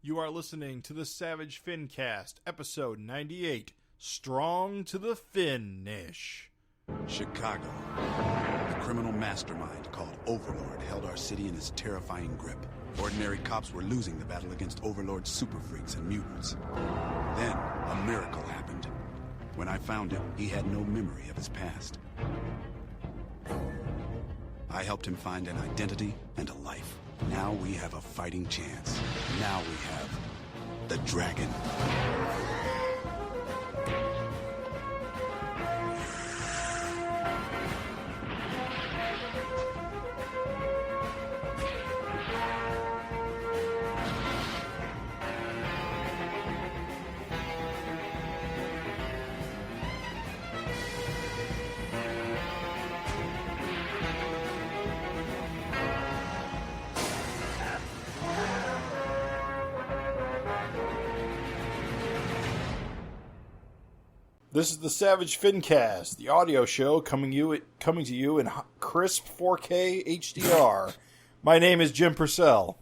You are listening to the Savage FINcast, episode 98, Strong to the Finish. Chicago. A criminal mastermind called Overlord held our city in his terrifying grip. Ordinary cops were losing the battle against Overlord's super freaks and mutants. Then, a miracle happened. When I found him, he had no memory of his past. I helped him find an identity and a life. Now we have a fighting chance. Now we have the dragon. This is the Savage FINcast, the audio show coming to you in crisp 4K HDR. My name is Jim Purcell.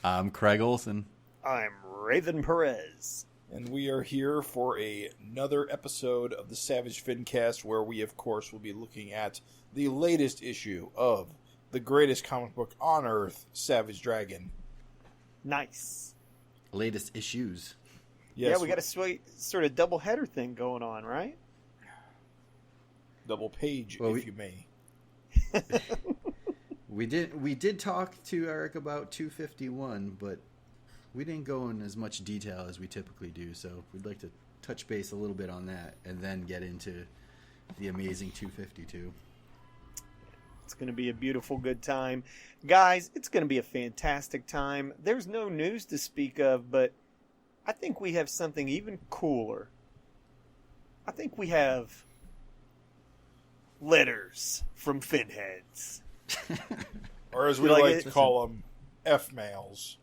I'm Craig Olson. I'm Raven Perez. And we are here for another episode of the Savage FINcast, where we, of course, will be looking at the latest issue of the greatest comic book on Earth, Savage Dragon. Nice. Latest issues. Yes, yeah, we got a sweet sort of double header thing going on, right? Double page, if you may. We did talk to Eric about 251, but we didn't go in as much detail as we typically do, so we'd like to touch base a little bit on that and then get into the amazing 252. It's going to be a beautiful, good time. Guys, it's going to be a fantastic time. There's no news to speak of, but I think we have something even cooler. I think we have letters from Finheads. Or as we like to call them, F-mails.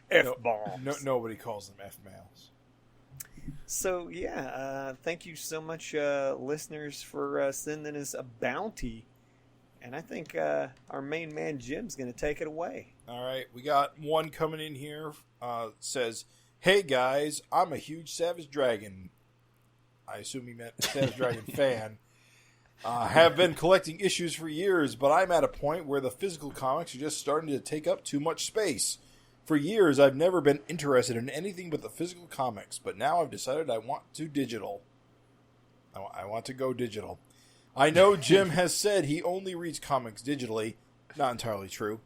F-bombs. Nobody calls them F-mails. So, yeah, thank you so much, listeners, for sending us a bounty. And I think our main man, Jim's going to take it away. All right, we got one coming in here. Says, "Hey guys, I'm a huge Savage Dragon." I assume he meant Savage Dragon fan. Have been collecting issues for years, but I'm at a point where the physical comics are just starting to take up too much space. For years, I've never been interested in anything but the physical comics, but now I've decided I want to digital. I want to go digital. I know Jim has said he only reads comics digitally. Not entirely true.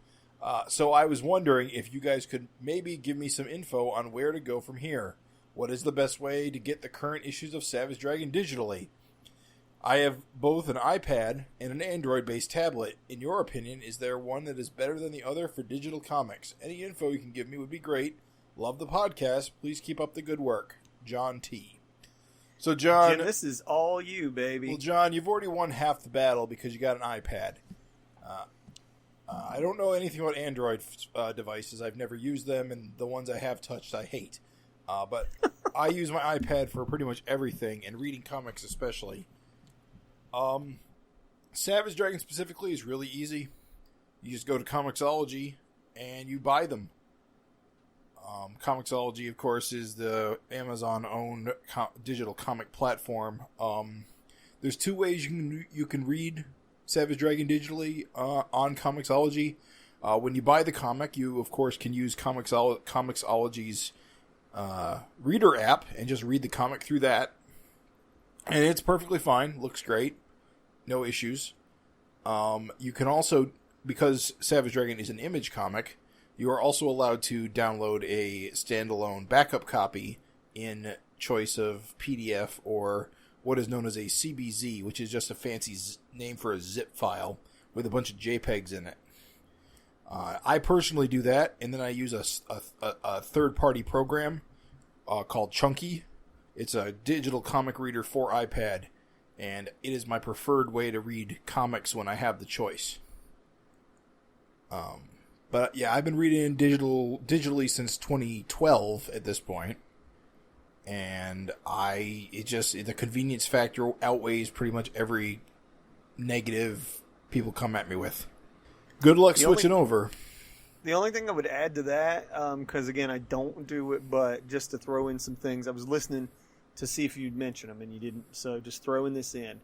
So I was wondering if you guys could maybe give me some info on where to go from here. What is the best way to get the current issues of Savage Dragon digitally? I have both an iPad and an Android-based tablet. In your opinion, is there one that is better than the other for digital comics? Any info you can give me would be great. Love the podcast. Please keep up the good work. John T. So, John... Jim, this is all you, baby. Well, John, you've already won half the battle because you got an iPad. I don't know anything about Android devices. I've never used them, and the ones I have touched I hate. But I use my iPad for pretty much everything, and reading comics especially. Savage Dragon specifically is really easy. You just go to Comixology, and you buy them. Comixology, of course, is the Amazon-owned digital comic platform. There's two ways you can read Savage Dragon digitally on Comixology. When you buy the comic, you, of course, can use Comixology's reader app and just read the comic through that. And it's perfectly fine. Looks great. No issues. You can also, because Savage Dragon is an image comic, you are also allowed to download a standalone backup copy in choice of PDF or what is known as a CBZ, which is just a fancy name for a zip file with a bunch of JPEGs in it. I personally do that, and then I use a third-party program called Chunky. It's a digital comic reader for iPad, and it is my preferred way to read comics when I have the choice. But yeah, I've been reading digitally since 2012 at this point. And the convenience factor outweighs pretty much every negative people come at me with. Good luck switching over. The only thing I would add to that, because again, I don't do it, but just to throw in some things, I was listening to see if you'd mention them, and you didn't, so just throwing this in.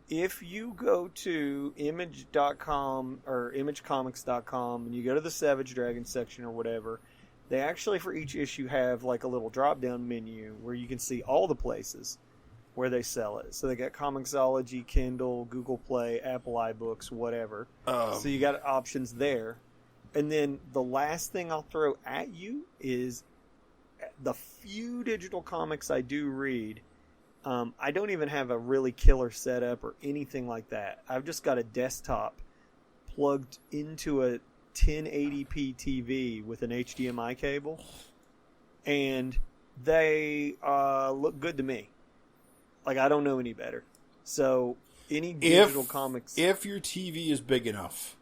If you go to image.com or imagecomics.com and you go to the Savage Dragon section or whatever, they actually, for each issue, have like a little drop-down menu where you can see all the places where they sell it. So they got Comixology, Kindle, Google Play, Apple iBooks, whatever. So you got options there. And then the last thing I'll throw at you is the few digital comics I do read. I don't even have a really killer setup or anything like that. I've just got a desktop plugged into a 1080p TV with an HDMI cable. And they look good to me. Like, I don't know any better. So, any digital comics... If your TV is big enough...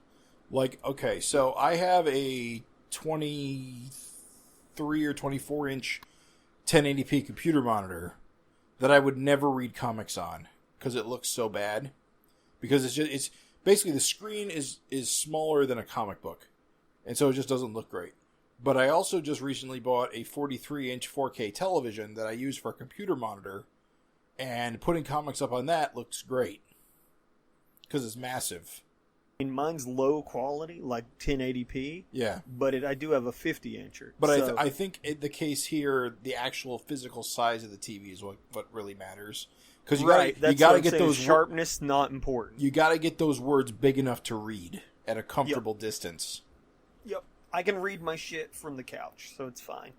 Like, okay, so I have a 23 or 24 inch 1080p computer monitor that I would never read comics on because it looks so bad. Because it's basically the screen is smaller than a comic book. And so it just doesn't look great. But I also just recently bought a 43 inch 4K television that I use for a computer monitor. And putting comics up on that looks great. Because it's massive. Mine's low quality, like 1080p. Yeah. But I do have a 50-incher. But so, I think in the case here, the actual physical size of the TV is what really matters. Because you got to get those sharpness not important. You got to get those words big enough to read at a comfortable distance. Yep. I can read my shit from the couch, so it's fine.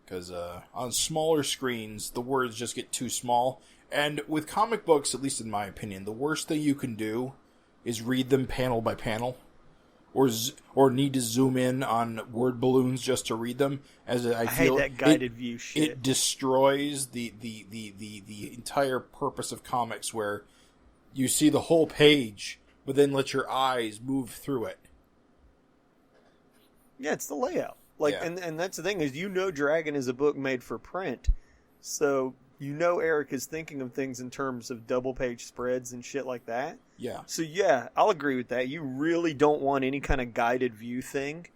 Because on smaller screens, the words just get too small. And with comic books, at least in my opinion, the worst thing you can do is read them panel by panel, or need to zoom in on word balloons just to read them. As I feel hate that guided view shit. It destroys the entire purpose of comics, where you see the whole page, but then let your eyes move through it. Yeah, it's the layout. And that's the thing is, Dragon is a book made for print, so. Eric is thinking of things in terms of double-page spreads and shit like that. Yeah. So, yeah, I'll agree with that. You really don't want any kind of guided view thing.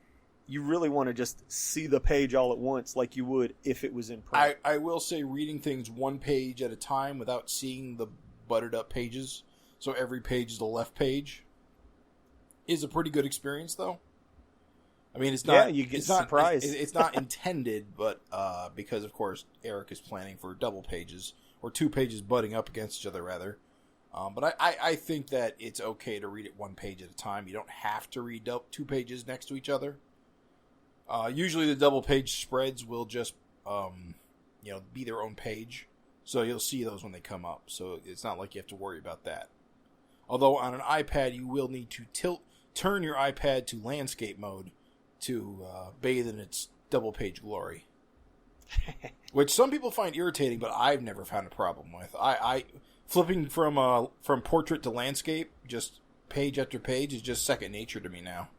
You really want to just see the page all at once like you would if it was in print. I will say reading things one page at a time without seeing the buttered-up pages, so every page is the left page, is a pretty good experience, though. I mean, it's not. Yeah, you get surprised. It's not intended, but because of course Eric is planning for double pages or two pages butting up against each other, rather. But I think that it's okay to read it one page at a time. You don't have to read two pages next to each other. Usually, the double page spreads will just be their own page, so you'll see those when they come up. So it's not like you have to worry about that. Although on an iPad, you will need to turn your iPad to landscape mode to bathe in its double-page glory. Which some people find irritating, but I've never found a problem with. I flipping from portrait to landscape, just page after page, is just second nature to me now.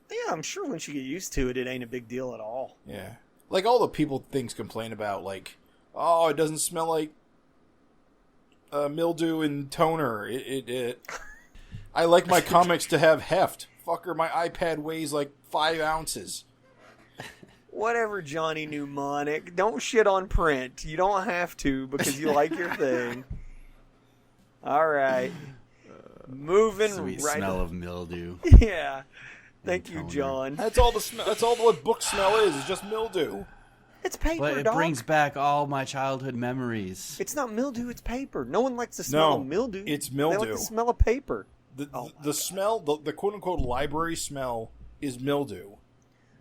Yeah, I'm sure once you get used to it, it ain't a big deal at all. Yeah. Like all the things complain about, like, oh, it doesn't smell like mildew and toner. I like my comics to have heft. Fucker, my iPad weighs like 5 ounces. Whatever, Johnny Mnemonic. Don't shit on print. You don't have to because you like your thing. All right. Moving Sweet right. Smell of mildew. Yeah. Thank you, John. That's all the smell. That's all what book smell is. It's just mildew. It's paper, but it dog. brings back all my childhood memories. It's not mildew. It's paper. No one likes the smell of mildew. It's mildew. They like the smell of paper. The smell, the quote-unquote library smell is mildew.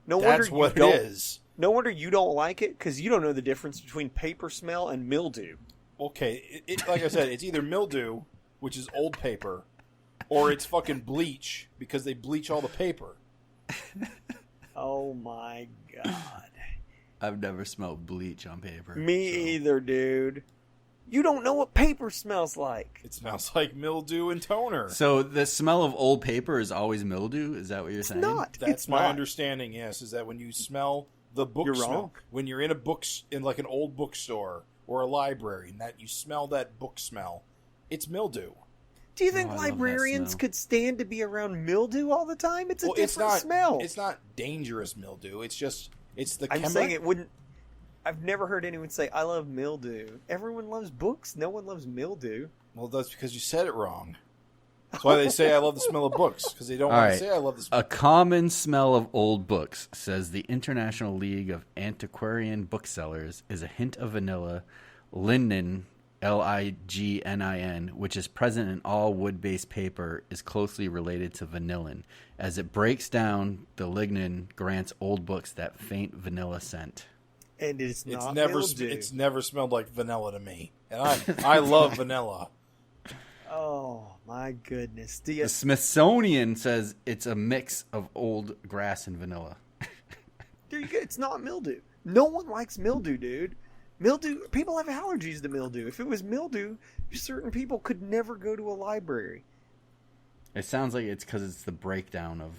That's what it is. No wonder you don't like it, because you don't know the difference between paper smell and mildew. Okay, like I said, it's either mildew, which is old paper, or it's fucking bleach, because they bleach all the paper. Oh my god. I've never smelled bleach on paper. Me either, dude. You don't know what paper smells like. It smells like mildew and toner. So the smell of old paper is always mildew? Is that what you're saying? That's my understanding, yes, is that when you smell the book smell, wrong. When you're in in like an old bookstore or a library, and that you smell that book smell, it's mildew. Do you think I love that librarians smell. could stand to be around mildew all the time? It's a different it's not smell. It's not dangerous mildew. It's the. I'm saying it wouldn't. I've never heard anyone say, I love mildew. Everyone loves books. No one loves mildew. Well, that's because you said it wrong. That's why they say I love the smell of books, because they don't All want right. to say I love the smell. A common smell of old books, says the International League of Antiquarian Booksellers, is a hint of vanilla, lignin, lignin, which is present in all wood-based paper, is closely related to vanillin. As it breaks down, the lignin grants old books that faint vanilla scent. And it's not It's mildew. never smelled like vanilla to me, and I love vanilla. Oh, my goodness. The Smithsonian says it's a mix of old grass and vanilla. There you go. It's not mildew. No one likes mildew, dude. Mildew, people have allergies to mildew. If it was mildew, certain people could never go to a library. It sounds like it's because it's the breakdown of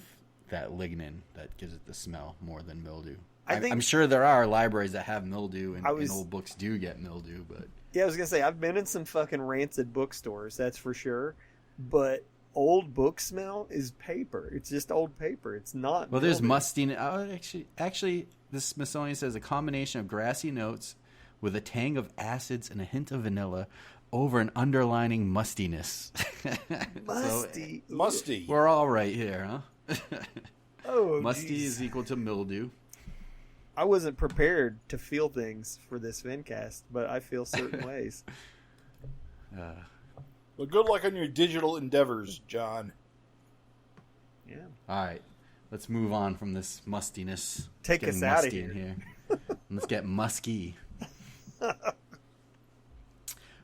that lignin that gives it the smell more than mildew. I'm sure there are libraries that have mildew, and old books do get mildew, but... Yeah, I was going to say, I've been in some fucking rancid bookstores, that's for sure. But old book smell is paper. It's just old paper. It's not Well, there's mildew. mustiness. Actually, the Smithsonian says a combination of grassy notes with a tang of acids and a hint of vanilla over an underlining mustiness. Musty. Musty. We're all right here, huh? Oh, Musty geez. is equal to mildew. I wasn't prepared to feel things for this FINcast, but I feel certain ways. Well, good luck on your digital endeavors, John. Yeah. All right, let's move on from this mustiness. Take It's us getting outta musty in here. Let's get musky.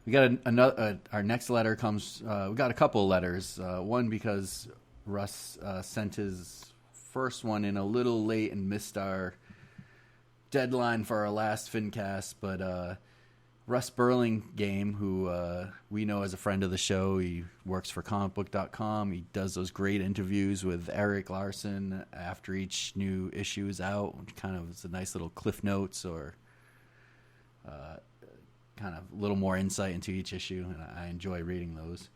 We got another. Our next letter comes. We got a couple of letters. One because Russ sent his first one in a little late and missed our deadline for our last FINcast. But Russ Burlingame, who we know as a friend of the show, he works for comicbook.com. He does those great interviews with Erik Larsen after each new issue is out. Kind of it's a nice little cliff notes or kind of a little more insight into each issue, and I enjoy reading those.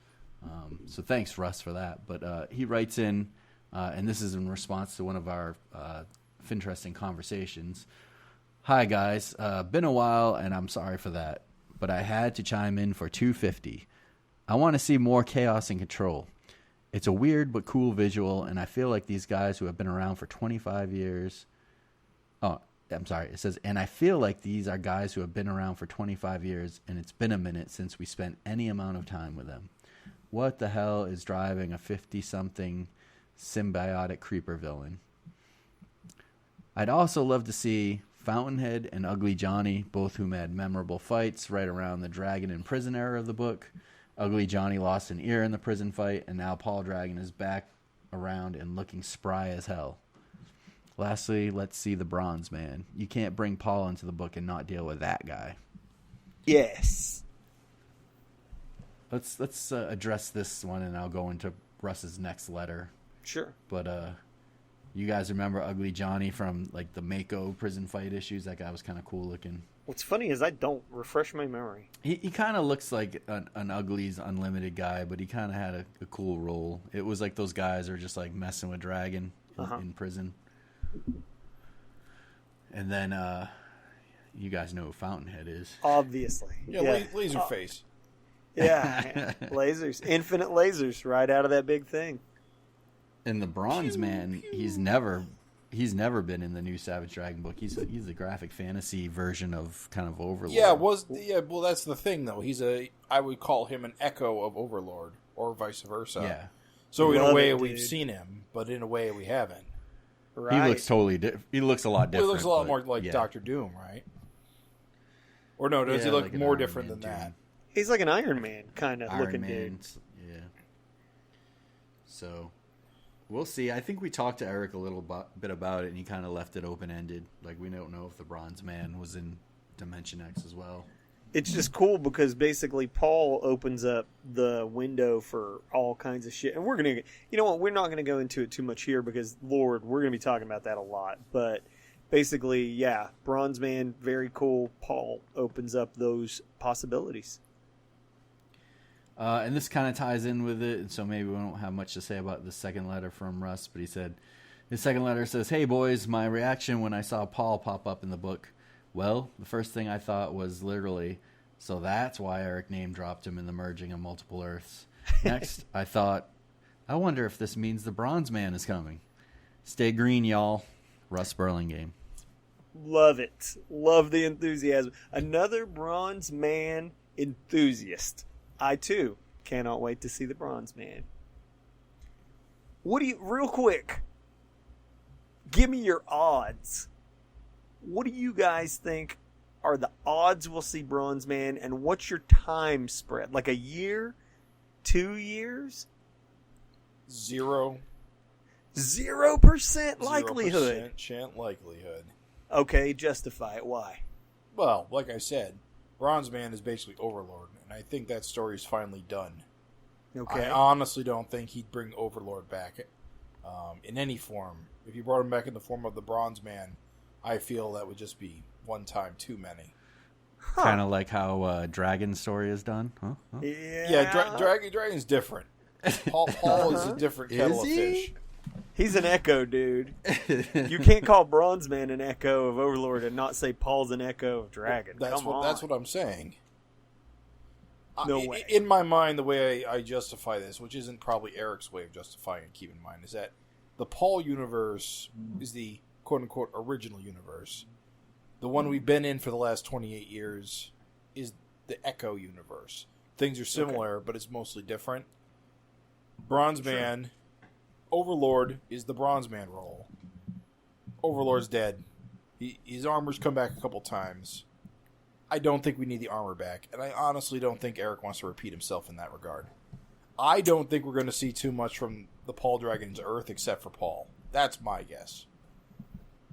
So thanks, Russ, for that. But he writes in, and this is in response to one of our FINteresting conversations. Hi, guys. Been a while, and I'm sorry for that, but I had to chime in for 250. I want to see more chaos and control. It's a weird but cool visual, and I feel like these guys who have been around for 25 years... Oh, I'm sorry. It says, and I feel like these are guys who have been around for 25 years, and it's been a minute since we spent any amount of time with them. What the hell is driving a 50-something symbiotic creeper villain? I'd also love to see Fountainhead and Ugly Johnny, both whom had memorable fights right around the Dragon in Prison era of the book. Ugly Johnny lost an ear in the prison fight, and now Paul Dragon is back around and looking spry as hell. Lastly, let's see the Bronze Man. You can't bring Paul into the book and not deal with that guy. Yes. Let's address this one, and I'll go into Russ's next letter. Sure. But you guys remember Ugly Johnny from like the Mako prison fight issues? That guy was kind of cool looking. What's funny is I don't refresh my memory. He kind of looks like an Ugly's Unlimited guy, but he kind of had a cool role. It was like those guys are just like messing with Dragon in prison. And then you guys know who Fountainhead is. Obviously. Yeah. Laserface. Yeah. Lasers. Infinite lasers right out of that big thing. And the Bronze Man, he's never been in the new Savage Dragon book. He's a graphic fantasy version of kind of Overlord. Well, that's the thing though. I would call him an echo of Overlord, or vice versa. Yeah. So in a way dude. we've seen him, but in a way we haven't. Right. He looks totally different. He looks a lot Well, different. he looks a lot but, more like yeah. Doctor Doom, right? Or no, does he Yeah, look like an more Iron different Man than that? Doom. He's like an Iron Man kind of Iron looking Man, dude. yeah. So we'll see. I think we talked to Eric a little bit about it, and he kind of left it open ended. Like we don't know if the Bronze Man was in Dimension X as well. It's just cool because basically Paul opens up the window for all kinds of shit. And we're going to, you know what, we're not going to go into it too much here because, Lord, we're going to be talking about that a lot. But basically, yeah, Bronze Man, very cool. Paul opens up those possibilities. And this kind of ties in with it, and so maybe we don't have much to say about the second letter from Russ, but he said, his second letter says, "Hey boys, my reaction when I saw Paul pop up in the book, well, the first thing I thought was literally, so that's why Erik name dropped him in the merging of multiple Earths. Next, I thought, I wonder if this means the Bronze Man is coming. Stay green, y'all. Russ Burlingame." Love it. Love the enthusiasm. Another Bronze Man enthusiast. I, too, cannot wait to see the Bronze Man. What do you, real quick, give me your odds. What do you guys think are the odds we'll see Bronze Man, and what's your time spread? Like a year? 2 years? 0% 0% likelihood. 0% likelihood. Okay, justify it. Why? Well, like I said, Bronze Man is basically Overlord, and I think that story is finally done. Okay. I honestly don't think he'd bring Overlord back in any form. If you brought him back in the form of the Bronze Man, I feel that would just be one time too many. Huh. Kind of like how Dragon's story is done. Huh? Yeah. Dragon's different. Paul is a different kettle of fish. He's an echo, dude. You can't call Bronze Man an echo of Overlord and not say Paul's an echo of Dragon. That's what I'm saying. No way. In my mind, the way I justify this, which isn't probably Erik's way of justifying it, keep in mind, is that the Paul universe is the quote-unquote original universe. The one we've been in for the last 28 years is the Echo universe. Things are similar, but it's mostly different. Bronze Man, Overlord is the Bronze Man role. Overlord's dead. His armor's come back a couple times. I don't think we need the armor back, and I honestly don't think Erik wants to repeat himself in that regard. I don't think we're going to see too much from the Paul Dragon's Earth except for Paul. That's my guess.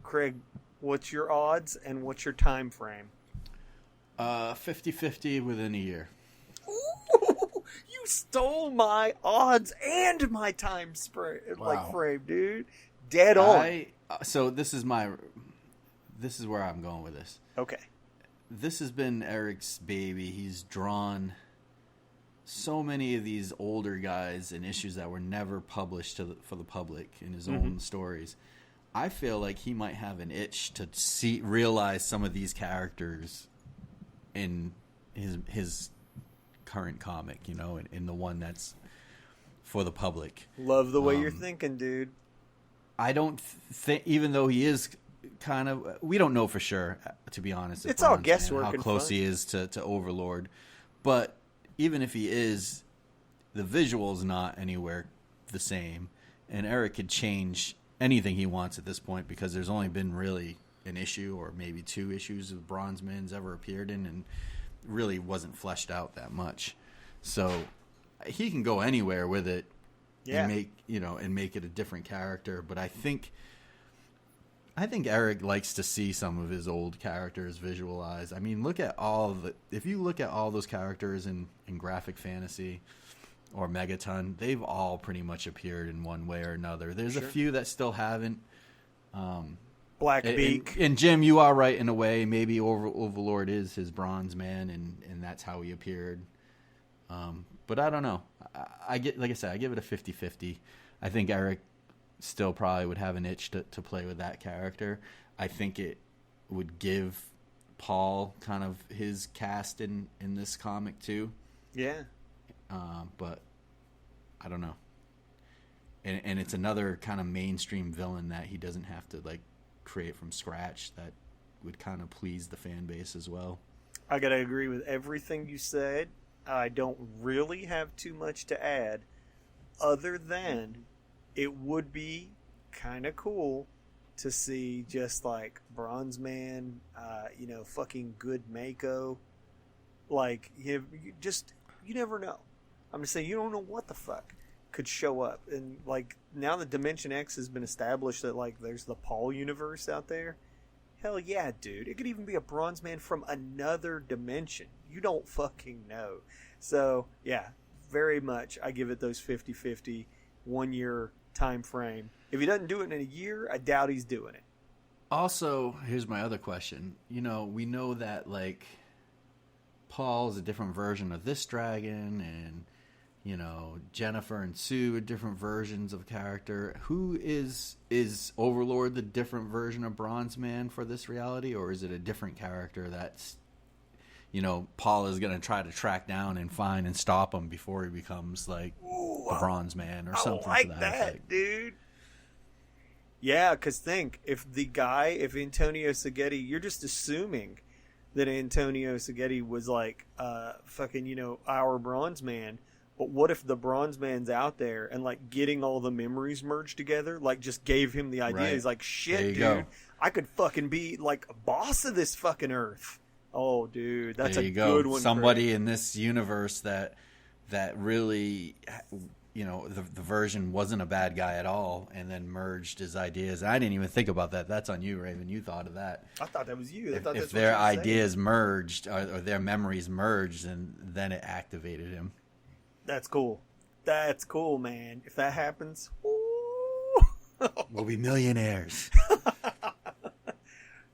Craig, what's your odds and what's your time frame? 50-50 within a year. Ooh, you stole my odds and my time frame, dude. Dead on. So this is where I'm going with this. Okay. This has been Erik's baby. He's drawn so many of these older guys in issues that were never published for the public in his own stories. I feel like he might have an itch to realize some of these characters in his current comic, in the one that's for the public. Love the way you're thinking, dude. I don't think, even though he is kind of, we don't know for sure, to be honest. It's all guesswork. How close he is to Overlord. But even if he is, the visual's not anywhere the same. And Erik could change anything he wants at this point because there's only been really an issue or maybe 2 issues of Bronze Man's ever appeared in and really wasn't fleshed out that much. So he can go anywhere with it and make it a different character. But I think Erik likes to see some of his old characters visualized. I mean, if you look at all those characters in graphic fantasy or Megaton, they've all pretty much appeared in one way or another. There's a few that still haven't. Blackbeak. And Jim, you are right in a way. Maybe Overlord is his Bronze Man, and that's how he appeared. But I don't know. Like I said, I give it a 50-50. I think Erik still probably would have an itch to play with that character. I think it would give Paul kind of his cast in this comic too. Yeah. But I don't know. And it's another kind of mainstream villain that he doesn't have to create from scratch that would kind of please the fan base as well. I gotta agree with everything you said. I don't really have too much to add other than it would be kind of cool to see just Bronze Man, fucking good Mako. You never know. I'm just saying, you don't know what the fuck could show up. And now that Dimension X has been established that there's the Paul universe out there. Hell yeah, dude. It could even be a Bronze Man from another dimension. You don't fucking know. So, yeah, very much I give it those 50-50 1 year time frame. If he doesn't do it in a year, I doubt he's doing it. Also, here's my other question. We know that Paul is a different version of this dragon, and Jennifer and Sue are different versions of a character. Who is Overlord the different version of Bronze Man for this reality, or is it a different character that's Paul is going to try to track down and find and stop him before he becomes like the Bronze Man or something? I like to that effect. dude. Yeah, because think, if Antonio Seghetti, you're just assuming that Antonio Seghetti was like fucking our Bronze Man. But what if the Bronze Man's out there and like getting all the memories merged together, like just gave him the idea? Right. He's like, shit, dude, go. I could fucking be like a boss of this fucking Earth. Oh, dude, that's there a you go. good one. Somebody in this universe that really, the version wasn't a bad guy at all, and then merged his ideas. I didn't even think about that. That's on you, Raven. You thought of that. I thought that was you. I thought If that's their what you were ideas saying. merged or their memories merged, and then it activated him. That's cool. That's cool, man. If that happens, ooh. We'll be millionaires.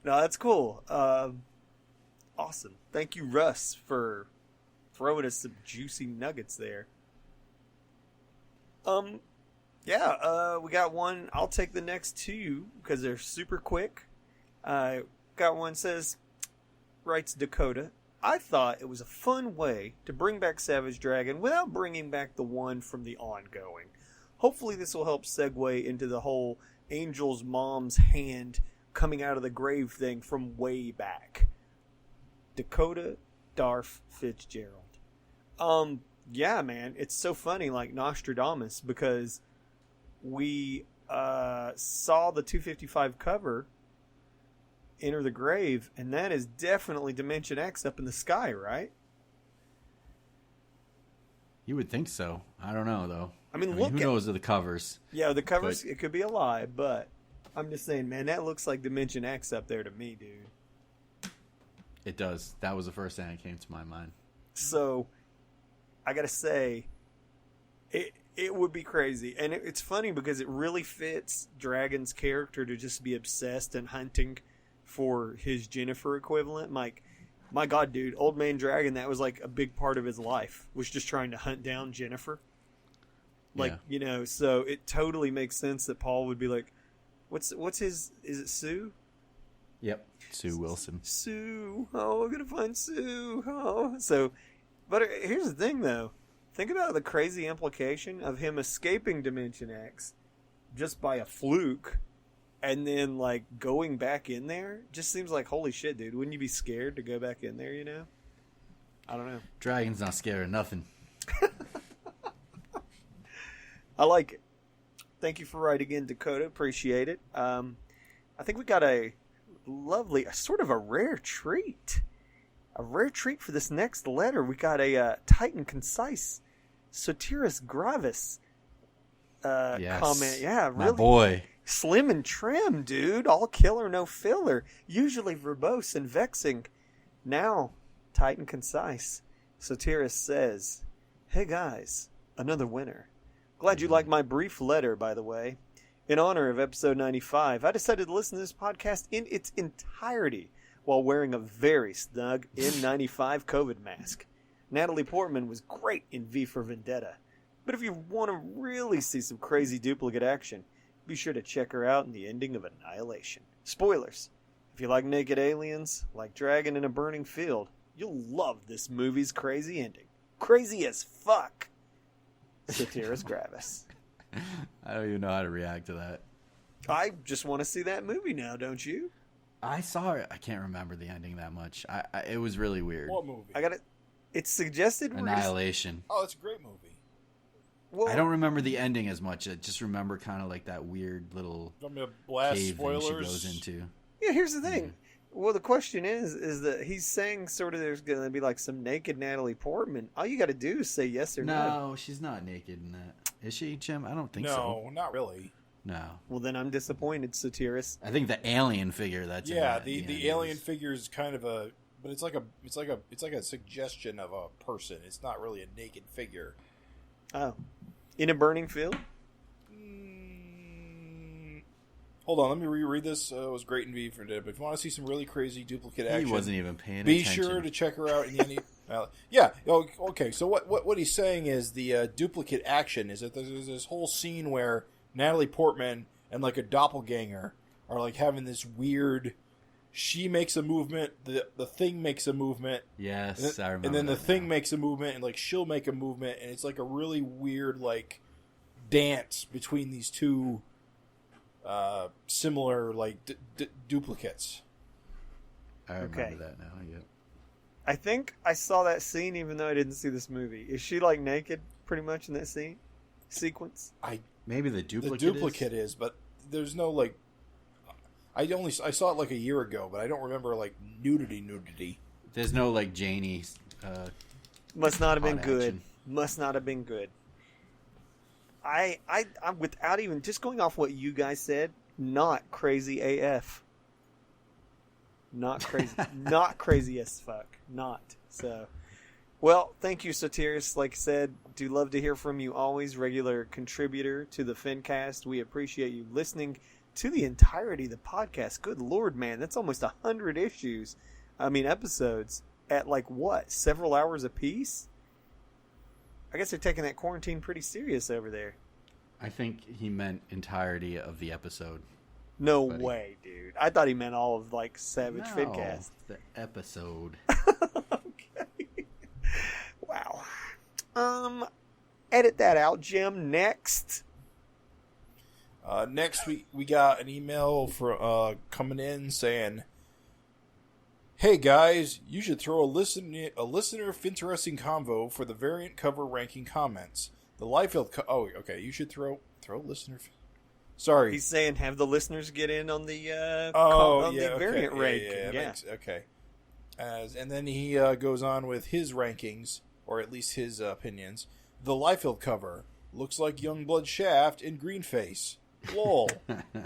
No, that's cool. Awesome. Thank you, Russ, for throwing us some juicy nuggets there. We got one. I'll take the next two because they're super quick. Got one writes Dakota. I thought it was a fun way to bring back Savage Dragon without bringing back the one from the ongoing. Hopefully this will help segue into the whole Angel's mom's hand coming out of the grave thing from way back. Dakota Darth Fitzgerald. Yeah, man, it's so funny, like Nostradamus, because we saw the 255 cover Enter the Grave, and that is definitely Dimension X up in the sky, right? You would think so. I don't know, though. I mean, who knows of the covers? Yeah, the covers, it could be a lie, but I'm just saying, man, that looks like Dimension X up there to me, dude. It does. That was the first thing that came to my mind. So, I gotta say, it would be crazy. And it's funny because it really fits Dragon's character to just be obsessed and hunting for his Jennifer equivalent. Like, my God, dude, Old Man Dragon, that was like a big part of his life, was just trying to hunt down Jennifer. Like, so it totally makes sense that Paul would be like, what's his, is it Sue? Yep. Sue Wilson. Sue. Oh, we're going to find Sue. Oh, so, but here's the thing though. Think about the crazy implication of him escaping Dimension X just by a fluke and then like going back in there. Just seems like, holy shit, dude. Wouldn't you be scared to go back in there, I don't know. Dragon's not scared of nothing. I like it. Thank you for writing in, Dakota. Appreciate it. I think we got a lovely, sort of a rare treat. A rare treat for this next letter. We got a tight and concise Sotiris Gravis comment. Yeah, really. My boy. Slim and trim, dude. All killer, no filler. Usually verbose and vexing. Now, tight and concise. Sotiris says, "Hey guys, another winner. Glad you liked my brief letter, by the way. In honor of episode 95, I decided to listen to this podcast in its entirety while wearing a very snug N95 COVID mask. Natalie Portman was great in V for Vendetta. But if you want to really see some crazy duplicate action, be sure to check her out in the ending of Annihilation. Spoilers. If you like naked aliens, like Dragon in a Burning Field, you'll love this movie's crazy ending. Crazy as fuck. Sotiris Gravis." I don't even know how to react to that. I just want to see that movie now, don't you? I saw it. I can't remember the ending that much. It was really weird. What movie? I got it. It's suggested. Annihilation. Oh, it's a great movie. Well, I don't remember the ending as much. I just remember kind of like that weird little Want me to blast cave spoilers? thing she goes into. Yeah, here's the thing. Well, the question is that he's saying sort of there's going to be like some naked Natalie Portman. All you got to do is say yes or no. No, she's not naked in that. Is she, Jim? I don't think so. No, not really. No. Well, then I'm disappointed, Sotiris. I think the alien figure that's in Yeah, that, the alien figure is kind of a, but it's like a suggestion of a person. It's not really a naked figure. Oh, in a burning field. Hold on, let me reread this. It was great in V for Dead. But if you want to see some really crazy duplicate action, He wasn't even paying be attention. sure to check her out in the Yeah. Okay. So what he's saying is the duplicate action is that there's this whole scene where Natalie Portman and like a doppelganger are like having this weird. She makes a movement. The thing makes a movement. Yes, I remember. And then the that thing now. makes a movement, and like she'll make a movement, and it's like a really weird like dance between these two similar like duplicates. I remember Okay. that now. Yep. I think I saw that scene even though I didn't see this movie. Is she like naked pretty much in that sequence? Maybe the The duplicate. duplicate is, but there's no like. I saw it like a year ago, but I don't remember like nudity. There's no like Janie. Must not have been Hot good. action. Must not have been good. I'm without even just going off what you guys said, not crazy AF. Not crazy. Not crazy as fuck. Not. So, well, thank you, Sotiris. Like I said, do love to hear from you always. Regular contributor to the FINcast. We appreciate you listening to the entirety of the podcast. Good Lord, man. That's almost 100 episodes at like what? Several hours apiece? I guess they're taking that quarantine pretty serious over there. I think he meant entirety of the episode. No Buddy. way, dude. I thought he meant all of like Savage No, FINcast. the episode. Okay. Wow. Edit that out, Jim. Next. Next we got an email for coming in saying, "Hey guys, you should throw a listener FINteresting convo for the variant cover ranking comments. The Liefeld you should throw listener. Sorry, He's saying have the listeners get in on the variant ranking. Yeah. Okay. And then he goes on with his rankings, or at least his opinions. The Liefeld cover looks like Youngblood Shaft in green face. Lol.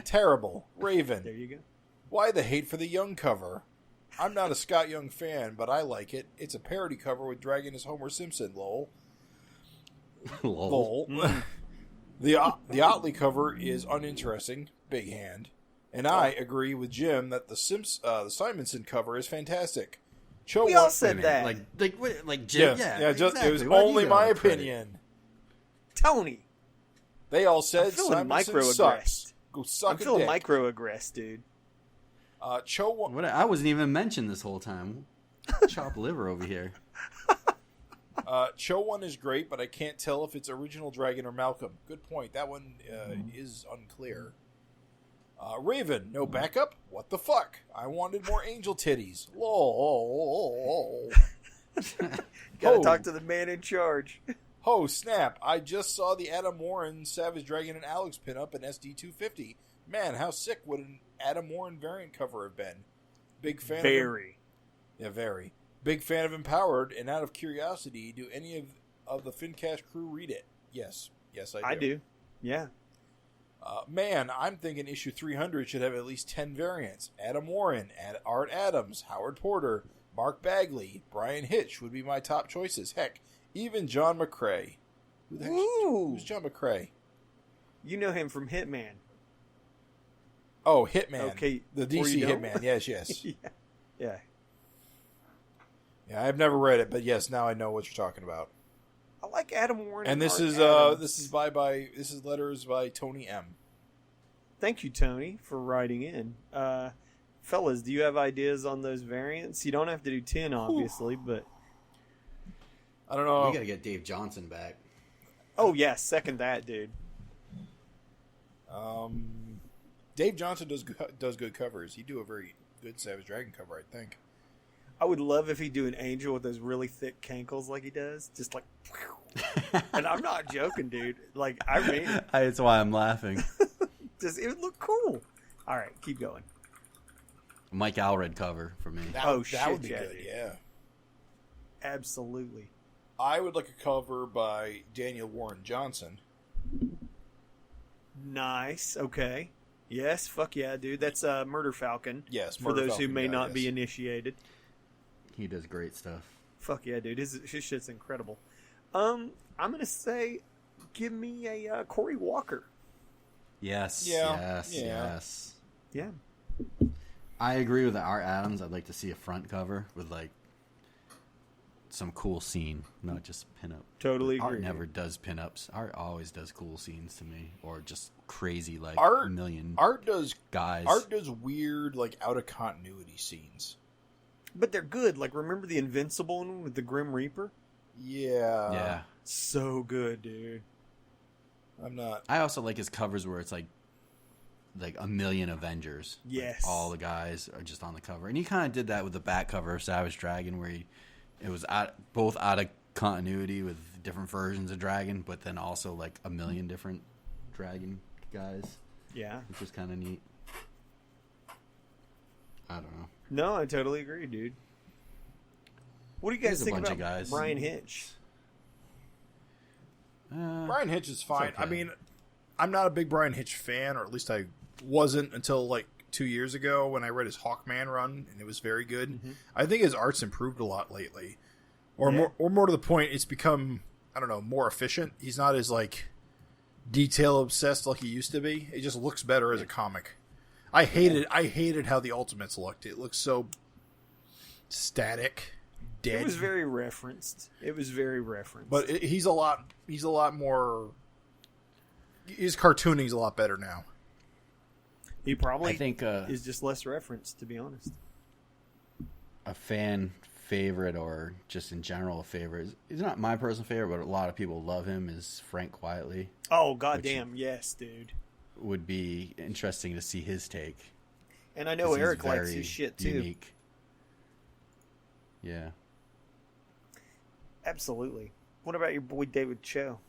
Terrible. Raven. There you go. Why the hate for the Young cover? I'm not a Scott Young fan, but I like it. It's a parody cover with Dragon as Homer Simpson. Lol. Lol. Lol. The Otley cover is uninteresting. Big hand. And I agree with Jim that the Simonson cover is fantastic. Cho We all won- said that. Like Jim. Yes. Yeah, It was exactly. Why do you only get my all the credit? opinion. Tony. They all I'm said feeling Simonson microaggressed. sucks. Go suck I'm a feeling dick. microaggressed, dude. Cho won- What? I wasn't even mentioned this whole time. Chop liver over here. Cho one is great, but I can't tell if it's original Dragon or Malcolm. Good point. That one is unclear. Raven, no backup? What the fuck? I wanted more angel titties. Lol. Gotta Oh. talk to the man in charge. Oh, snap. I just saw the Adam Warren, Savage Dragon, and Alex pinup in SD250. Man, how sick would an Adam Warren variant cover have been? Big fan Very. very. Big fan of Empowered, and out of curiosity, do any of the FINcast crew read it? Yes. Yes, I do. I do. Yeah. Man, I'm thinking issue 300 should have at least 10 variants. Adam Warren, Art Adams, Howard Porter, Mark Bagley, Brian Hitch would be my top choices. Heck, even John McCrae. Who's John McCrae? You know him from Hitman. Oh, Hitman. Okay. The Or DC you don't? Hitman. Yes. Yeah. Yeah, I've never read it, but yes, now I know what you're talking about. I like Adam Warren. And this Art is Adams. this is letters by Tony M. Thank you, Tony, for writing in. Fellas, do you have ideas on those variants? You don't have to do 10, obviously, but... I don't know. We gotta get Dave Johnson back. Oh, yeah, second that, dude. Dave Johnson does good covers. He'd do a very good Savage Dragon cover, I think. I would love if he'd do an angel with those really thick cankles like he does. Just like... And I'm not joking, dude. Like, I mean... That's why I'm laughing. It would look cool. All right, keep going. Mike Allred cover for me. That would be yeah, good, dude. yeah. Absolutely. I would like a cover by Daniel Warren Johnson. Nice. Okay. Yes, fuck yeah, dude. That's Murder Falcon. Yes, For Murder those who Falcon may guy, not be yes. initiated. He does great stuff. Fuck yeah, dude. His shit's incredible. I'm gonna say, give me a Corey Walker. Yes. Yeah. Yes. Yeah. I agree with Art Adams. I'd like to see a front cover with like some cool scene, not just pinup. Totally agree. Art never does pinups. Art always does cool scenes to me, or just crazy like Art, a million art does guys. Art does weird like out of continuity scenes. But they're good. Like, remember the Invincible one with the Grim Reaper? Yeah. Yeah. So good, dude. I'm not. I also like his covers where it's like a million Avengers. Yes. Like, all the guys are just on the cover. And he kind of did that with the back cover of Savage Dragon, where it was both out of continuity with different versions of Dragon, but then also like a million different Dragon guys. Yeah. Which is kind of neat. I don't know. No, I totally agree, dude. What do you guys There's a think bunch about of guys. Brian Hitch? Brian Hitch is fine. okay. I mean, I'm not a big Brian Hitch fan, or at least I wasn't until like 2 years ago when I read his Hawkman run, and it was very good. Mm-hmm. I think his art's improved a lot lately, or Yeah. more to the point, it's become, I don't know, more efficient. He's not as like detail obsessed like he used to be. It just looks better as a comic. I hated how the Ultimates looked. It looked so static, dead. It was very referenced. But he's a lot more. His cartooning's a lot better now. He probably I think is just less referenced, to be honest. a fan favorite, or just in general a favorite. He's not my personal favorite, but a lot of people love him. Is Frank Quietly. Oh, goddamn, yes, dude. Would be interesting to see his take. And I know 'cause he's Eric likes very his shit, too. unique. Yeah. Absolutely. What about your boy David Cho?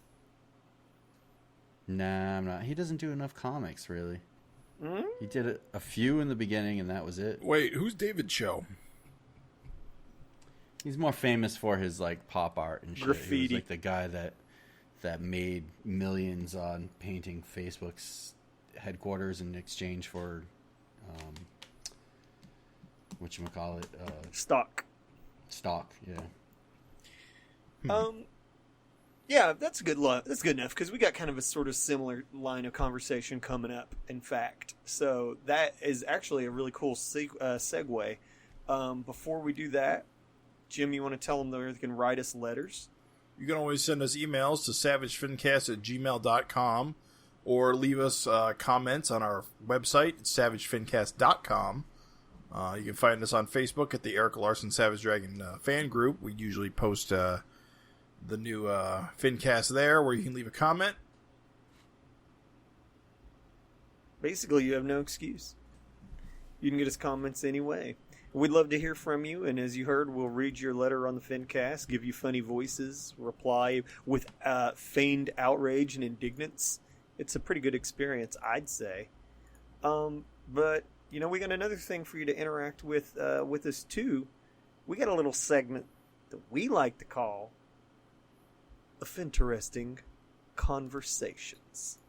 Nah, I'm not. He doesn't do enough comics, really. Hmm? He did a few in the beginning, and that was it. Wait, who's David Cho? He's more famous for his like pop art and shit. He Graffiti. was like the guy that made millions on painting Facebook's headquarters in exchange for whatchamacallit, Stock. stock. Yeah. Yeah, that's good. That's good enough, because we got kind of a sort of similar line of conversation coming up. In fact, so that is actually a really cool segue. Before we do that, Jim, you want to tell them that they can write us letters? You can always send us emails to savagefincast@gmail.com or leave us comments on our website, savagefincast.com. You can find us on Facebook at the Erik Larsen Savage Dragon fan group. We usually post the new FINcast there, where you can leave a comment. Basically, you have no excuse. You can get us comments anyway. We'd love to hear from you, and as you heard, we'll read your letter on the FINcast, give you funny voices, reply with feigned outrage and indignance. It's a pretty good experience, I'd say. But, you know, we got another thing for you to interact with us, too. We got a little segment that we like to call the FINteresting Conversations.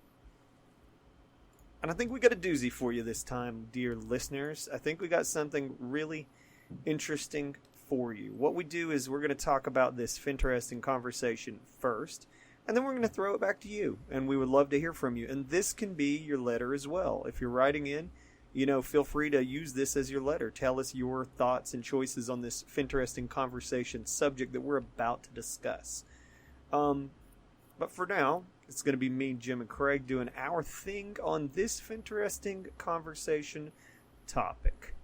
And I think we got a doozy for you this time, dear listeners. I think we got something really interesting for you. What we do is we're going to talk about this FINteresting conversation first, and then we're going to throw it back to you. And we would love to hear from you. And this can be your letter as well. If you're writing in, you know, feel free to use this as your letter. Tell us your thoughts and choices on this FINteresting conversation subject that we're about to discuss. But for now, it's going to be me, Jim, and Craig doing our thing on this FINteresting conversation topic.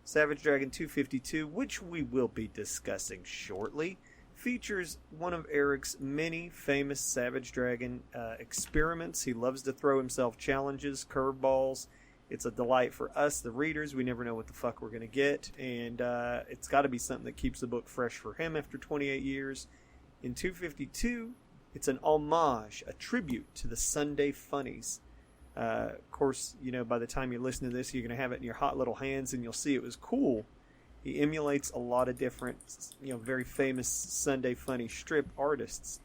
Savage Dragon 252, which we will be discussing shortly, features one of Erik's many famous Savage Dragon experiments. He loves to throw himself challenges, curveballs. It's a delight for us, the readers. We never know what the fuck we're going to get, and it's got to be something that keeps the book fresh for him after 28 years. In 252, it's an homage, a tribute to the Sunday Funnies. Of course, you know, by the time you listen to this, you're going to have it in your hot little hands, and you'll see it was cool. He emulates a lot of different, you know, very famous Sunday Funny strip artists.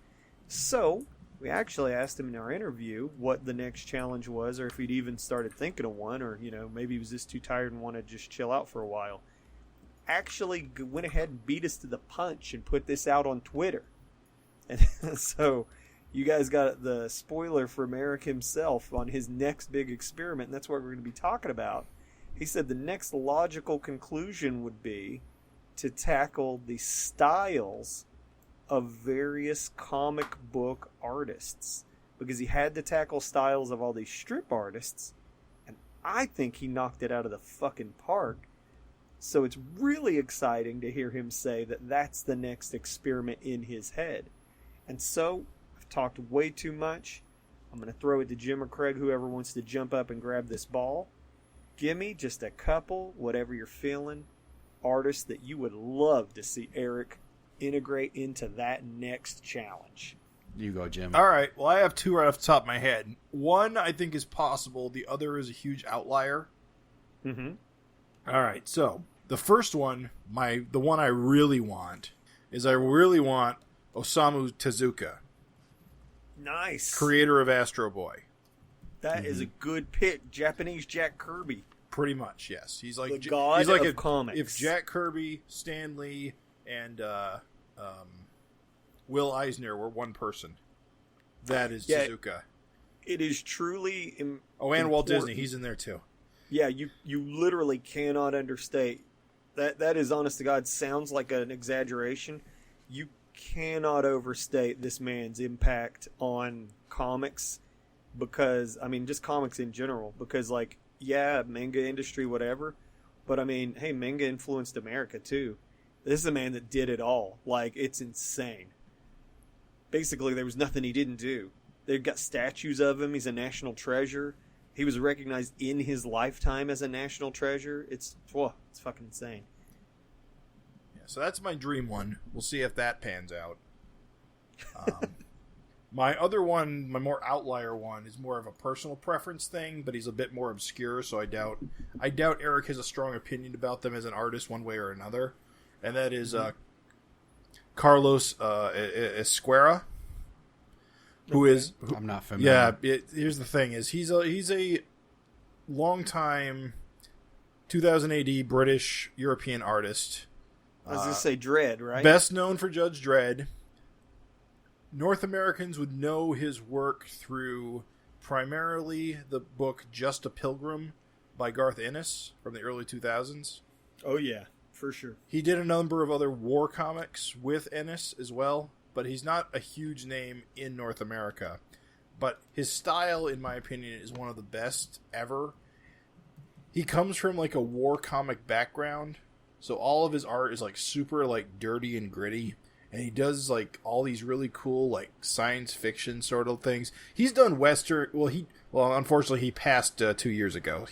So, we actually asked him in our interview what the next challenge was, or if he'd even started thinking of one, or, you know, maybe he was just too tired and wanted to just chill out for a while. Actually went ahead and beat us to the punch and put this out on Twitter. And so you guys got the spoiler from Erik himself on his next big experiment, and that's what we're going to be talking about. He said the next logical conclusion would be to tackle the styles of various comic book artists, because he had to tackle styles of all these strip artists, and I think he knocked it out of the fucking park. So it's really exciting to hear him say that that's the next experiment in his head. And so, I've talked way too much. I'm going to throw it to Jim or Craig, whoever wants to jump up and grab this ball. Give me just a couple, whatever you're feeling, artists that you would love to see Erik integrate into that next challenge. You go, Jim. All right. Well, I have two right off the top of my head. One I think is possible. The other is a huge outlier. Mm-hmm. All right. So the first one, the one I really want, is I really want Osamu Tezuka, Nice. creator of Astro Boy. That is a good pick. Japanese Jack Kirby. Pretty much, yes. He's like The god he's like of comics. If Jack Kirby, Stan Lee, and Will Eisner were one person, that is Tezuka. It is truly And important. Walt Disney, he's in there too. Yeah, you literally cannot understate. That is, honest to God, sounds like an exaggeration. You cannot overstate this man's impact on comics, because, I mean, just comics in general, because, like, yeah, manga industry, whatever, but, I mean, hey, manga influenced America, too. This is a man that did it all. Like, it's insane. Basically, there was nothing he didn't do. They've got statues of him. He's a national treasure. He was recognized in his lifetime as a national treasure. It's fucking insane. Yeah, so that's my dream one. We'll see if that pans out. My other one, my more outlier one, is more of a personal preference thing, but he's a bit more obscure, so I doubt Erik has a strong opinion about them as an artist one way or another. And that is Carlos Esquerra, who is... I'm not familiar. Yeah, here's the thing, is he's a long-time 2000 AD British European artist. I was going to say Dredd, right? Best known for Judge Dredd. North Americans would know his work through primarily the book Just a Pilgrim by Garth Ennis from the early 2000s. Oh, yeah, for sure. He did a number of other war comics with Ennis as well, but he's not a huge name in North America. But his style, in my opinion, is one of the best ever. He comes from like a war comic background, so all of his art is like super like dirty and gritty. And he does like all these really cool like science fiction sort of things. He's done Western. Well, unfortunately, he passed 2 years ago.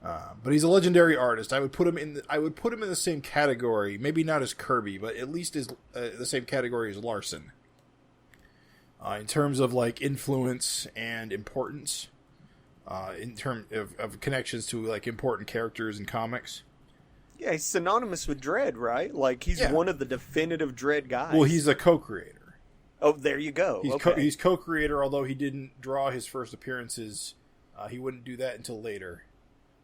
But he's a legendary artist. I would put him in the same category. Maybe not as Kirby, but at least as the same category as Larsen. In terms of like influence and importance, in terms of connections to like important characters in comics. Yeah, he's synonymous with Dredd, right? Like, he's one of the definitive Dredd guys. Well, he's a co-creator. Oh, there you go. He's co-creator, although he didn't draw his first appearances. He wouldn't do that until later.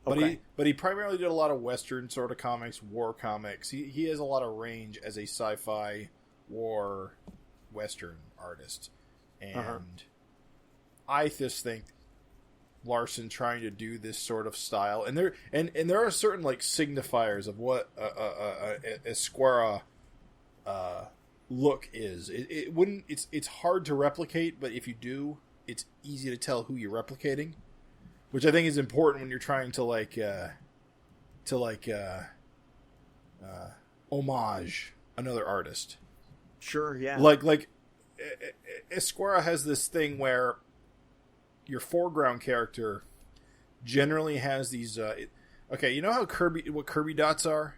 But he primarily did a lot of Western sort of comics, war comics. He has a lot of range as a sci-fi war Western artist. And I just think Larsen trying to do this sort of style, and there are certain like signifiers of what a Esquerra look is. It's hard to replicate, but if you do, it's easy to tell who you're replicating, which I think is important when you're trying to homage another artist. Sure, yeah. Like Esquerra has this thing where your foreground character generally has these. You know how what Kirby dots are?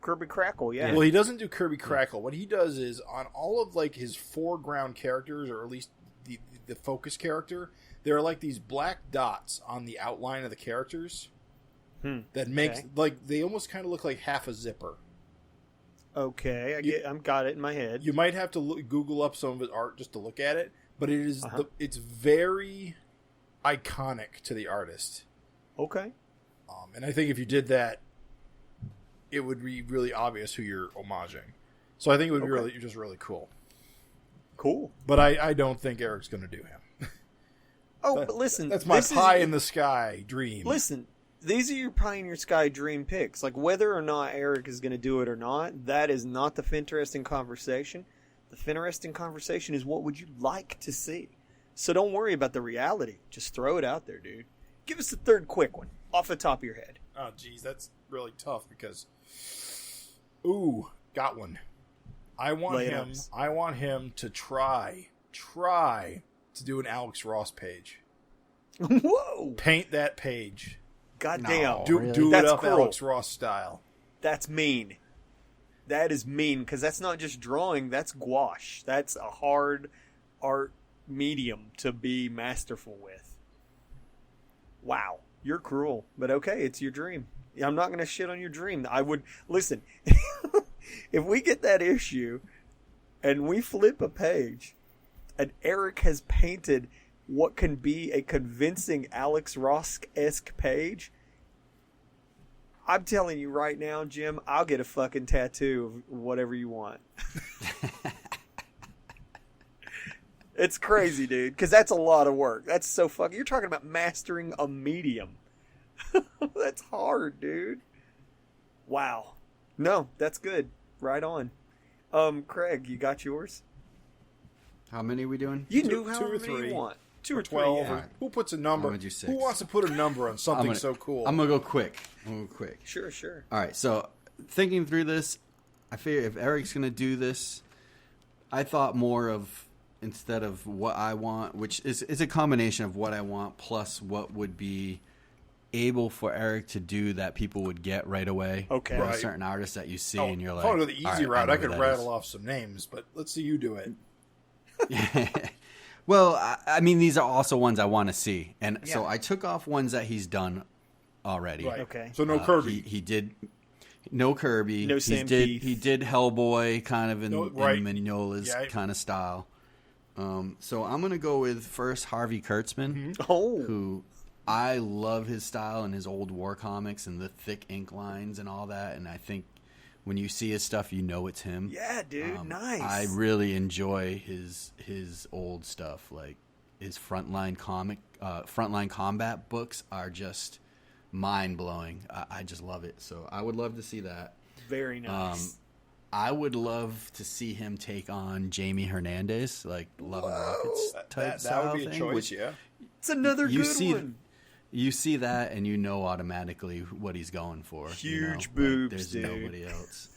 Kirby Crackle, yeah. Well, he doesn't do Kirby Crackle. What he does is on all of like his foreground characters, or at least the focus character, there are like these black dots on the outline of the characters that makes like they almost kind of look like half a zipper. Okay, I've got it in my head. You might have to Google up some of his art just to look at it, but it is it's very iconic to the artist. Okay. And I think if you did that, it would be really obvious who you're homaging. So I think it would be really cool. Cool. But I don't think Erik's going to do him. But listen. That's my pie in the sky dream. Listen, these are your Pioneer Sky dream picks. Like, whether or not Erik is going to do it or not, that is not the FINteresting conversation. The FINteresting conversation is what would you like to see. So don't worry about the reality. Just throw it out there, dude. Give us the third quick one off the top of your head. Oh, geez, that's really tough because... Ooh, got one. I want him to try to do an Alex Ross page. Whoa! Paint that page. Goddamn. Do That's it up cruel. Alex Ross style. That's mean. That is mean, because that's not just drawing, that's gouache. That's a hard art medium to be masterful with. Wow. You're cruel, but okay, it's your dream. I'm not going to shit on your dream. I would... Listen, if we get that issue and we flip a page and Erik has painted what can be a convincing Alex Ross-esque page, I'm telling you right now, Jim, I'll get a fucking tattoo of whatever you want. It's crazy, dude, because that's a lot of work. That's so fucking... You're talking about mastering a medium. That's hard, dude. Wow. No, that's good. Right on. Craig, you got yours? How many are we doing? You knew Two how or many three. you want. 2 or 12. 3. Yeah. Who puts a number? I'm gonna do 6. Who wants to put a number on something so cool? I'm going to go quick. Sure, sure. All right, so thinking through this, I figure if Erik's going to do this, I thought more of, instead of what I want, which is a combination of what I want plus what would be able for Erik to do that people would get right away. Okay. There are Right. certain artists that you see Oh, and you're if like, I want to go the easy "All right, route, know I who could that rattle is." off some names, but let's see you do it. Well, I mean, these are also ones I want to see. And so Yeah. I took off ones that he's done already. Right. Okay. So no Kirby. He did no Kirby. No He Sam did Keith. he did Hellboy kind of in right. Mignola's Yeah. kind of style. So I'm gonna go with first Harvey Kurtzman, Oh. who I love his style and his old war comics and the thick ink lines and all that. And I think when you see his stuff, you know it's him. Yeah, dude. Nice. I really enjoy his old stuff. Like his frontline combat books are just mind blowing. I just love it. So I would love to see that. Very nice. I would love to see him take on Jamie Hernandez, like Love and Rockets type That style would be a thing. choice, Which yeah. It's another you good see, one. you see that, and you know automatically what he's going for. Huge Like, boobs, there's dude. nobody else.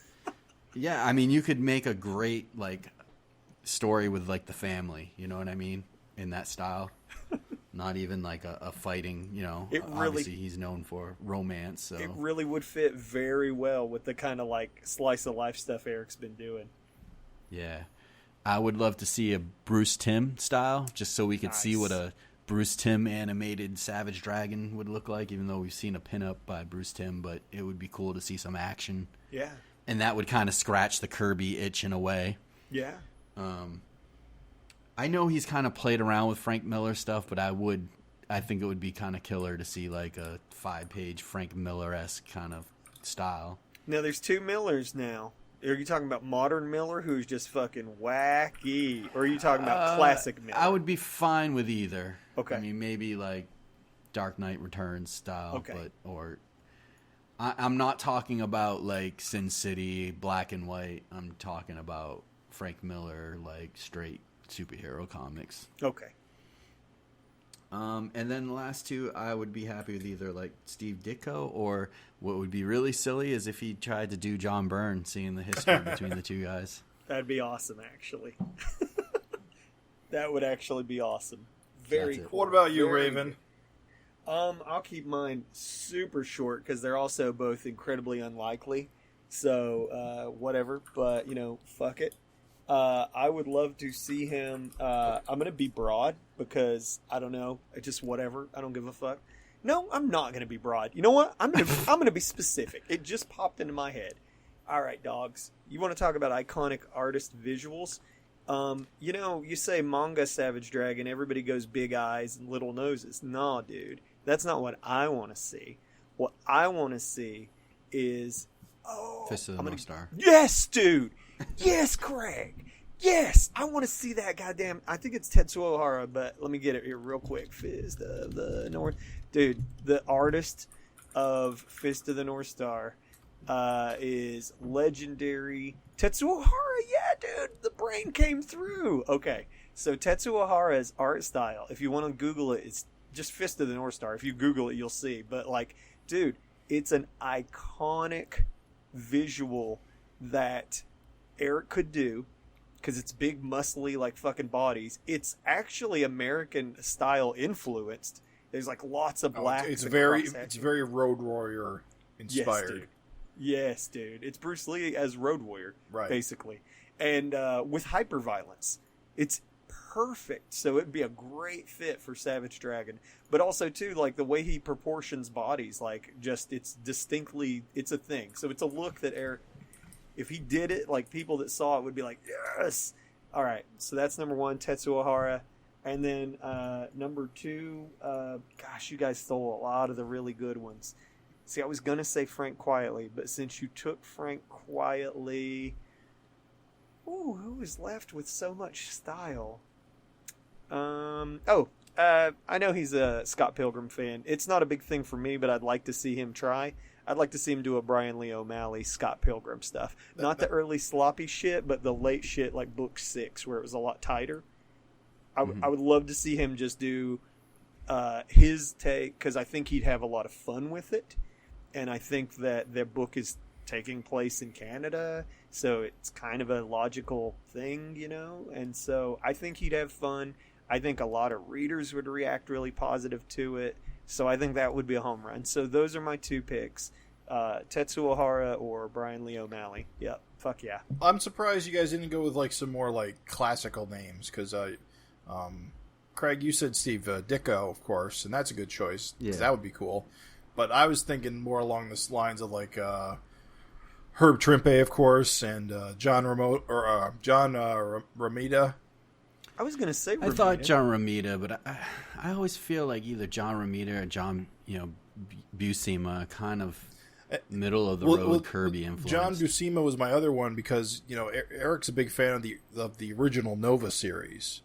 Yeah, I mean, you could make a great like story with like the family. You know what I mean? In that style. Not even like a fighting, It really- obviously he's known for romance. So It really would fit very well with the kind of like slice of life stuff Erik's been doing. yeah, I would love to see a Bruce Timm style, just so we could see Nice. what a Bruce Timm animated Savage Dragon would look like. Even though we've seen a pinup by Bruce Timm, but it would be cool to see some action, Yeah. and that would kind of scratch the Kirby itch in a way. Yeah. I know he's kind of played around with Frank Miller stuff, but I think it would be kind of killer to see like a 5-page Frank Miller-esque kind of style. Now there's 2 Millers now. Are you talking about modern Miller, who's just fucking wacky, or are you talking about classic Miller? I would be fine with either. Okay. I mean, maybe like Dark Knight Returns style, Okay. I'm not talking about like Sin City, black and white. I'm talking about Frank Miller, like straight superhero comics. Okay. And then the last 2, I would be happy with either like Steve Ditko, or what would be really silly is if he tried to do John Byrne, seeing the history between the 2 guys. That'd be awesome, actually. That would actually be awesome. Very That's it. cool. What about you, Very Raven? good. I'll keep mine super short because they're also both incredibly unlikely. So, whatever. But, fuck it. I would love to see him. I'm going to be broad because, I don't know, just whatever. I don't give a fuck. No, I'm not going to be broad. You know what? I'm going to be specific. It just popped into my head. All right, dogs. You want to talk about iconic artist visuals? You say manga Savage Dragon, everybody goes big eyes and little noses. Nah, dude. That's not what I want to see. What I want to see is... Fist of the North Star. Yes, dude. Yes, Craig. Yes, I want to see that goddamn... I think it's Tetsuo Ohara, but let me get it here real quick. Fist of the North. Dude, the artist of Fist of the North Star is legendary Tetsuo Hara. Yeah, dude, the brain came through. Okay, so Tetsuo Hara's art style, if you want to Google it, it's just Fist of the North Star. If you Google it, you'll see. But, like, dude, it's an iconic visual that Erik could do because it's big, muscly, like fucking bodies. It's actually American style influenced. There's like lots of black. It's very Road Warrior inspired. Yes, dude. It's Bruce Lee as Road Warrior, right? Basically, and with hyper violence. It's perfect. So it'd be a great fit for Savage Dragon. But also too, like the way he proportions bodies, like just it's a thing. So it's a look that Erik, if he did it, like people that saw it would be like, yes. All right. So that's number one, Tetsuo Hara. And then number two, gosh, you guys stole a lot of the really good ones. See, I was going to say Frank Quietly, but since you took Frank Quietly, who is left with so much style? I know he's a Scott Pilgrim fan. It's not a big thing for me, but I'd like to see him try. I'd like to see him do a Brian Lee O'Malley, Scott Pilgrim stuff. Not the early sloppy shit, but the late shit like book 6, where it was a lot tighter. I would love to see him just do his take, because I think he'd have a lot of fun with it. And I think that their book is taking place in Canada, so it's kind of a logical thing, you know? And so I think he'd have fun. I think a lot of readers would react really positive to it. So I think that would be a home run. So those are my two picks. Tetsuo Hara or Brian Lee O'Malley. Yep. Fuck yeah. I'm surprised you guys didn't go with like some more like classical names, because Craig, you said Steve Ditko, of course, and that's a good choice. Yeah. That would be cool. But I was thinking more along the lines of like Herb Trimpe, of course, and John Romita. I was going to say Romita. I thought John Romita, but I always feel like either John Romita or John, Buscema, kind of middle of the road Kirby influence. John Buscema was my other one because Erik's a big fan of the original Nova series.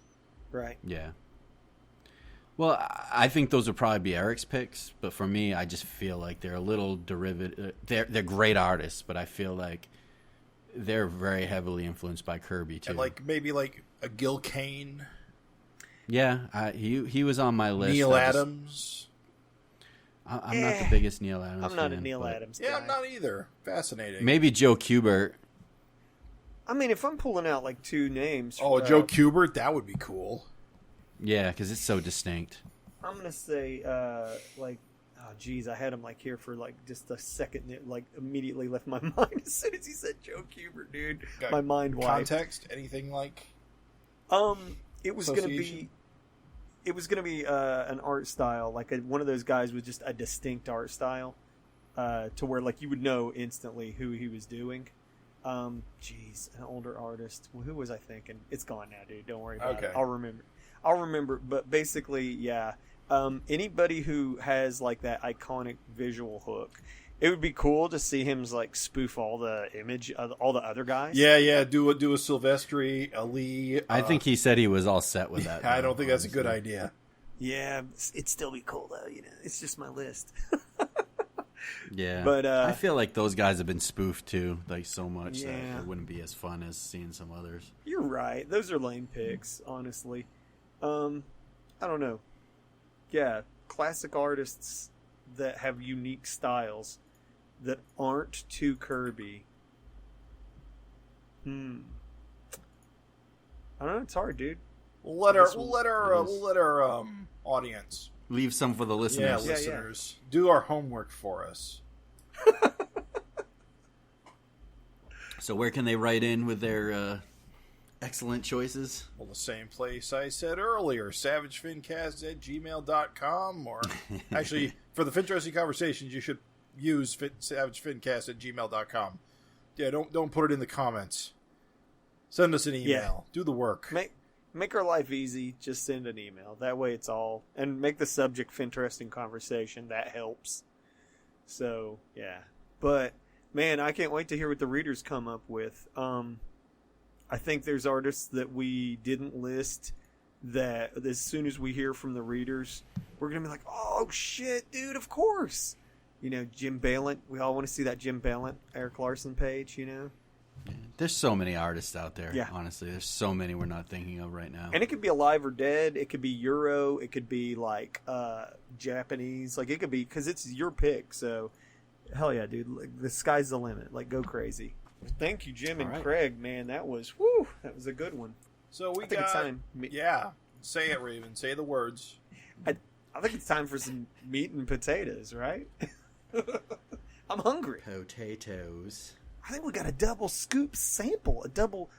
Right. Yeah. Well, I think those would probably be Erik's picks, but for me, I just feel like they're a little derivative. They're great artists, but I feel like they're very heavily influenced by Kirby too. And maybe a Gil Kane. Yeah, he was on my list. Neil Adams. I'm not the biggest Neil Adams. I'm not a Neil Adams guy. Yeah, I'm not either. Fascinating. Maybe Joe Kubert. I mean, if I'm pulling out like two names. Joe Kubert, that would be cool. Yeah, because it's so distinct. I'm gonna say I had him like here for like just a second. It like immediately left my mind as soon as he said Joe Kubert, dude. My mind wiped. Context? Anything like? It was gonna be an art style, like one of those guys with just a distinct art style, to where like you would know instantly who he was doing. An older artist. Well, who was I thinking? It's gone now, dude. Don't worry about it. I'll remember. But basically, yeah. Anybody who has like that iconic visual hook, it would be cool to see him like spoof all the image of all the other guys. Yeah. Do a Silvestri, Ali. I think he said he was all set with that. I don't think that's a good idea. Yeah, it'd still be cool though. It's just my list. Yeah, but I feel like those guys have been spoofed too, like so much that it wouldn't be as fun as seeing some others. You're right; those are lame picks, honestly. I don't know. Yeah, classic artists that have unique styles that aren't too Kirby. I don't know. It's hard, dude. We'll let our audience leave some for the listeners. Yeah, listeners. Do our homework for us. So where can they write in with their excellent choices? Well, the same place I said earlier, savagefincast@gmail.com, or actually, for the FINteresting conversations, you should use savagefincast@gmail.com. Yeah, don't put it in the comments. Send us an email. Yeah. Do the work. Make our life easy. Just send an email. That way it's all... And make the subject FINteresting conversation. That helps. So, yeah. But, man, I can't wait to hear what the readers come up with. I think there's artists that we didn't list that as soon as we hear from the readers, we're going to be like, oh, shit, dude, of course. Jim Balent. We all want to see that Jim Balent, Erik Larsen page, There's so many artists out there. Yeah. Honestly, there's so many we're not thinking of right now. And it could be alive or dead. It could be Euro. It could be like Japanese. Like it could be because it's your pick. So hell yeah, dude! Like, the sky's the limit. Like go crazy. Thank you, Jim and All right. Craig. Man, that was That was a good one. So I think it's time. Yeah, say it, Raven. Say the words. I think it's time for some meat and potatoes, right? I'm hungry. Potatoes. I think we got a double scoop sample, a double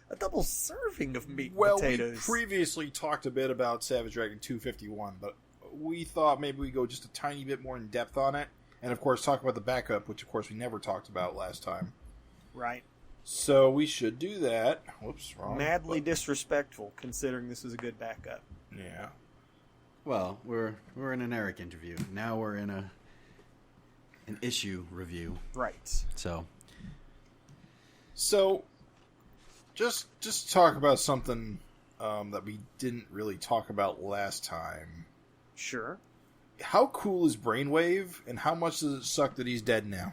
serving of meat and Well, potatoes. we previously talked a bit about Savage Dragon 251, but we thought maybe we go just a tiny bit more in depth on it, and of course talk about the backup, which of course we never talked about last time. Right. So we should do that. Whoops, wrong. Madly disrespectful, considering this was a good backup. Yeah. Well, we're in an Erik interview. Now we're in an issue review. Right. So, just talk about something that we didn't really talk about last time. Sure. How cool is Brainwave, and how much does it suck that he's dead now?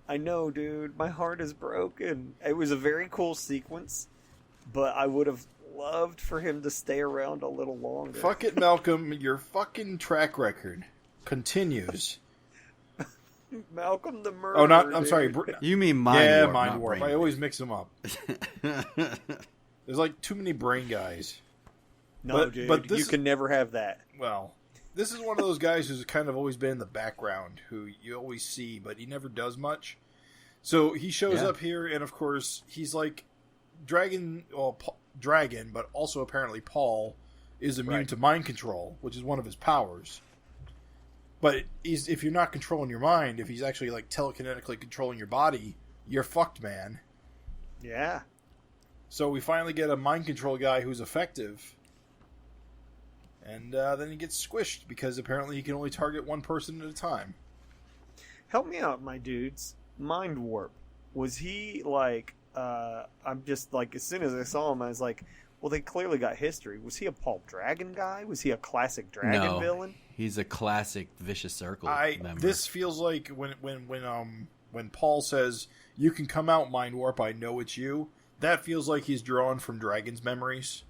I know, dude. My heart is broken. It was a very cool sequence, but I would have loved for him to stay around a little longer. Fuck it, Malcolm. Your fucking track record continues. Malcolm the murderer. Oh, not. I'm dude. sorry. You mean Mind Yeah, Warp, Mind not Warp. Brainwave. I always mix them up. There's like too many brain guys. No, but- dude. but this you is- can never have that. Well, this is one of those guys who's kind of always been in the background, who you always see, but he never does much. So he shows Yeah. up here, and of course, he's like Dragon, but also apparently Paul is immune Right. to mind control, which is one of his powers. But if you're not controlling your mind, if he's actually like telekinetically controlling your body, you're fucked, man. Yeah. So we finally get a mind control guy who's effective. And then he gets squished because apparently he can only target one person at a time. Help me out, my dudes. Mind Warp. Was he like, I'm just like, as soon as I saw him, I was like, well, they clearly got history. Was he a Pulp Dragon guy? Was he a classic Dragon No. villain? He's a classic Vicious Circle member. This feels like when Paul says, "You can come out, Mind Warp, I know it's you." That feels like he's drawn from Dragon's memories.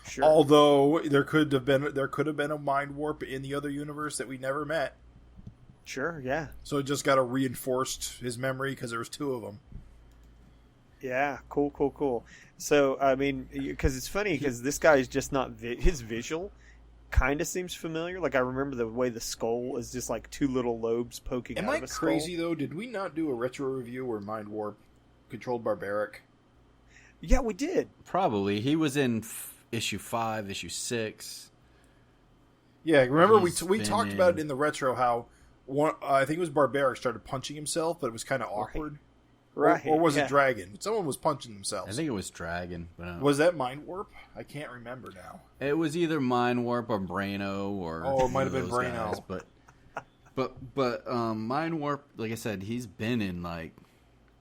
Sure. Although there could have been a Mind Warp in the other universe that we never met. Sure, yeah. So it just got to reinforced his memory because there was two of them. Yeah, cool. So, I mean, because it's funny, because this guy is just not... his visual kind of seems familiar. Like, I remember the way the skull is just like two little lobes poking Am out I of a skull. crazy, though? Did we not do a retro review where Mind Warp controlled Barbaric? Yeah, we did. Probably. He was in issue 5, issue 6. Yeah, remember He's we been talked about it in the retro how I think it was Barbaric started punching himself, but it was kind of awkward. Right. Or was yeah. it Dragon? Someone was punching themselves. I think it was Dragon. But Was that Mind Warp? I can't remember now. it was either Mind Warp or Braino or... Oh, it might have one been of those Braino. guys. But Mind Warp, like I said, he's been in like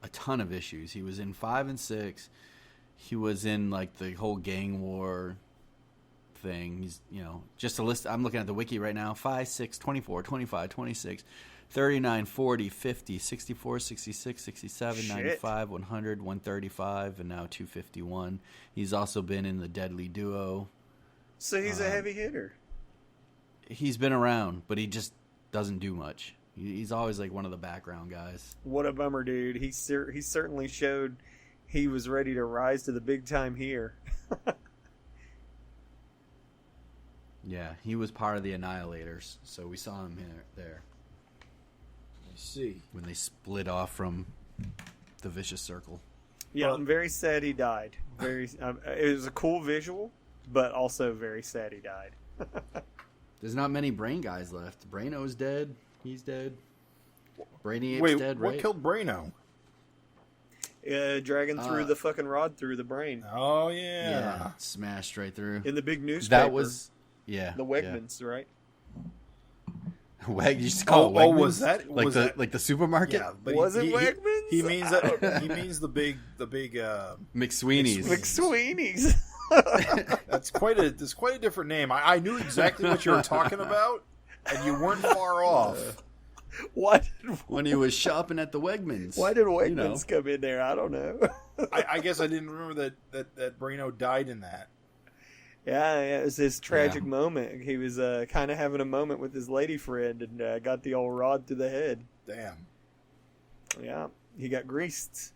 a ton of issues. He was in 5 and 6. He was in like the whole gang war thing. He's, just a list. I'm looking at the wiki right now. 5, 6, 24, 25, 26, 39, 40, 50, 64, 66, 67, Shit. 95, 100, 135, and now 251. He's also been in the Deadly Duo. So he's a heavy hitter. He's been around, but he just doesn't do much. He's always like one of the background guys. What a bummer, dude. He certainly showed he was ready to rise to the big time here. Yeah, he was part of the Annihilators, so we saw him there I see. when they split off from the Vicious Circle. Yeah, Well- I'm very sad he died. It was a cool visual, but also very sad he died. There's not many Brain guys left. Braino's dead. He's dead. Brainy Ape's Wait, dead, what right? killed Braino? Dragon threw the fucking rod through the brain Oh, Yeah, yeah. smashed right through. in the big newspaper. That was, yeah. the Wegmans, right? Yeah. You used to call it Oh, Wegmans? was that- like was the that- like the supermarket? Yeah, but Was it Wegmans? He means I don't that. He means the big. McSweeney's. McSweeney's. That's quite a different name. I knew exactly what you were talking about, and you weren't far off. Why did when he was shopping at the Wegmans. Wegmans come in there? I don't know. I guess I didn't remember that Brano died in that. Yeah, it was his tragic moment. He was kind of having a moment with his lady friend and got the old rod to the head. Damn. Yeah, he got greased.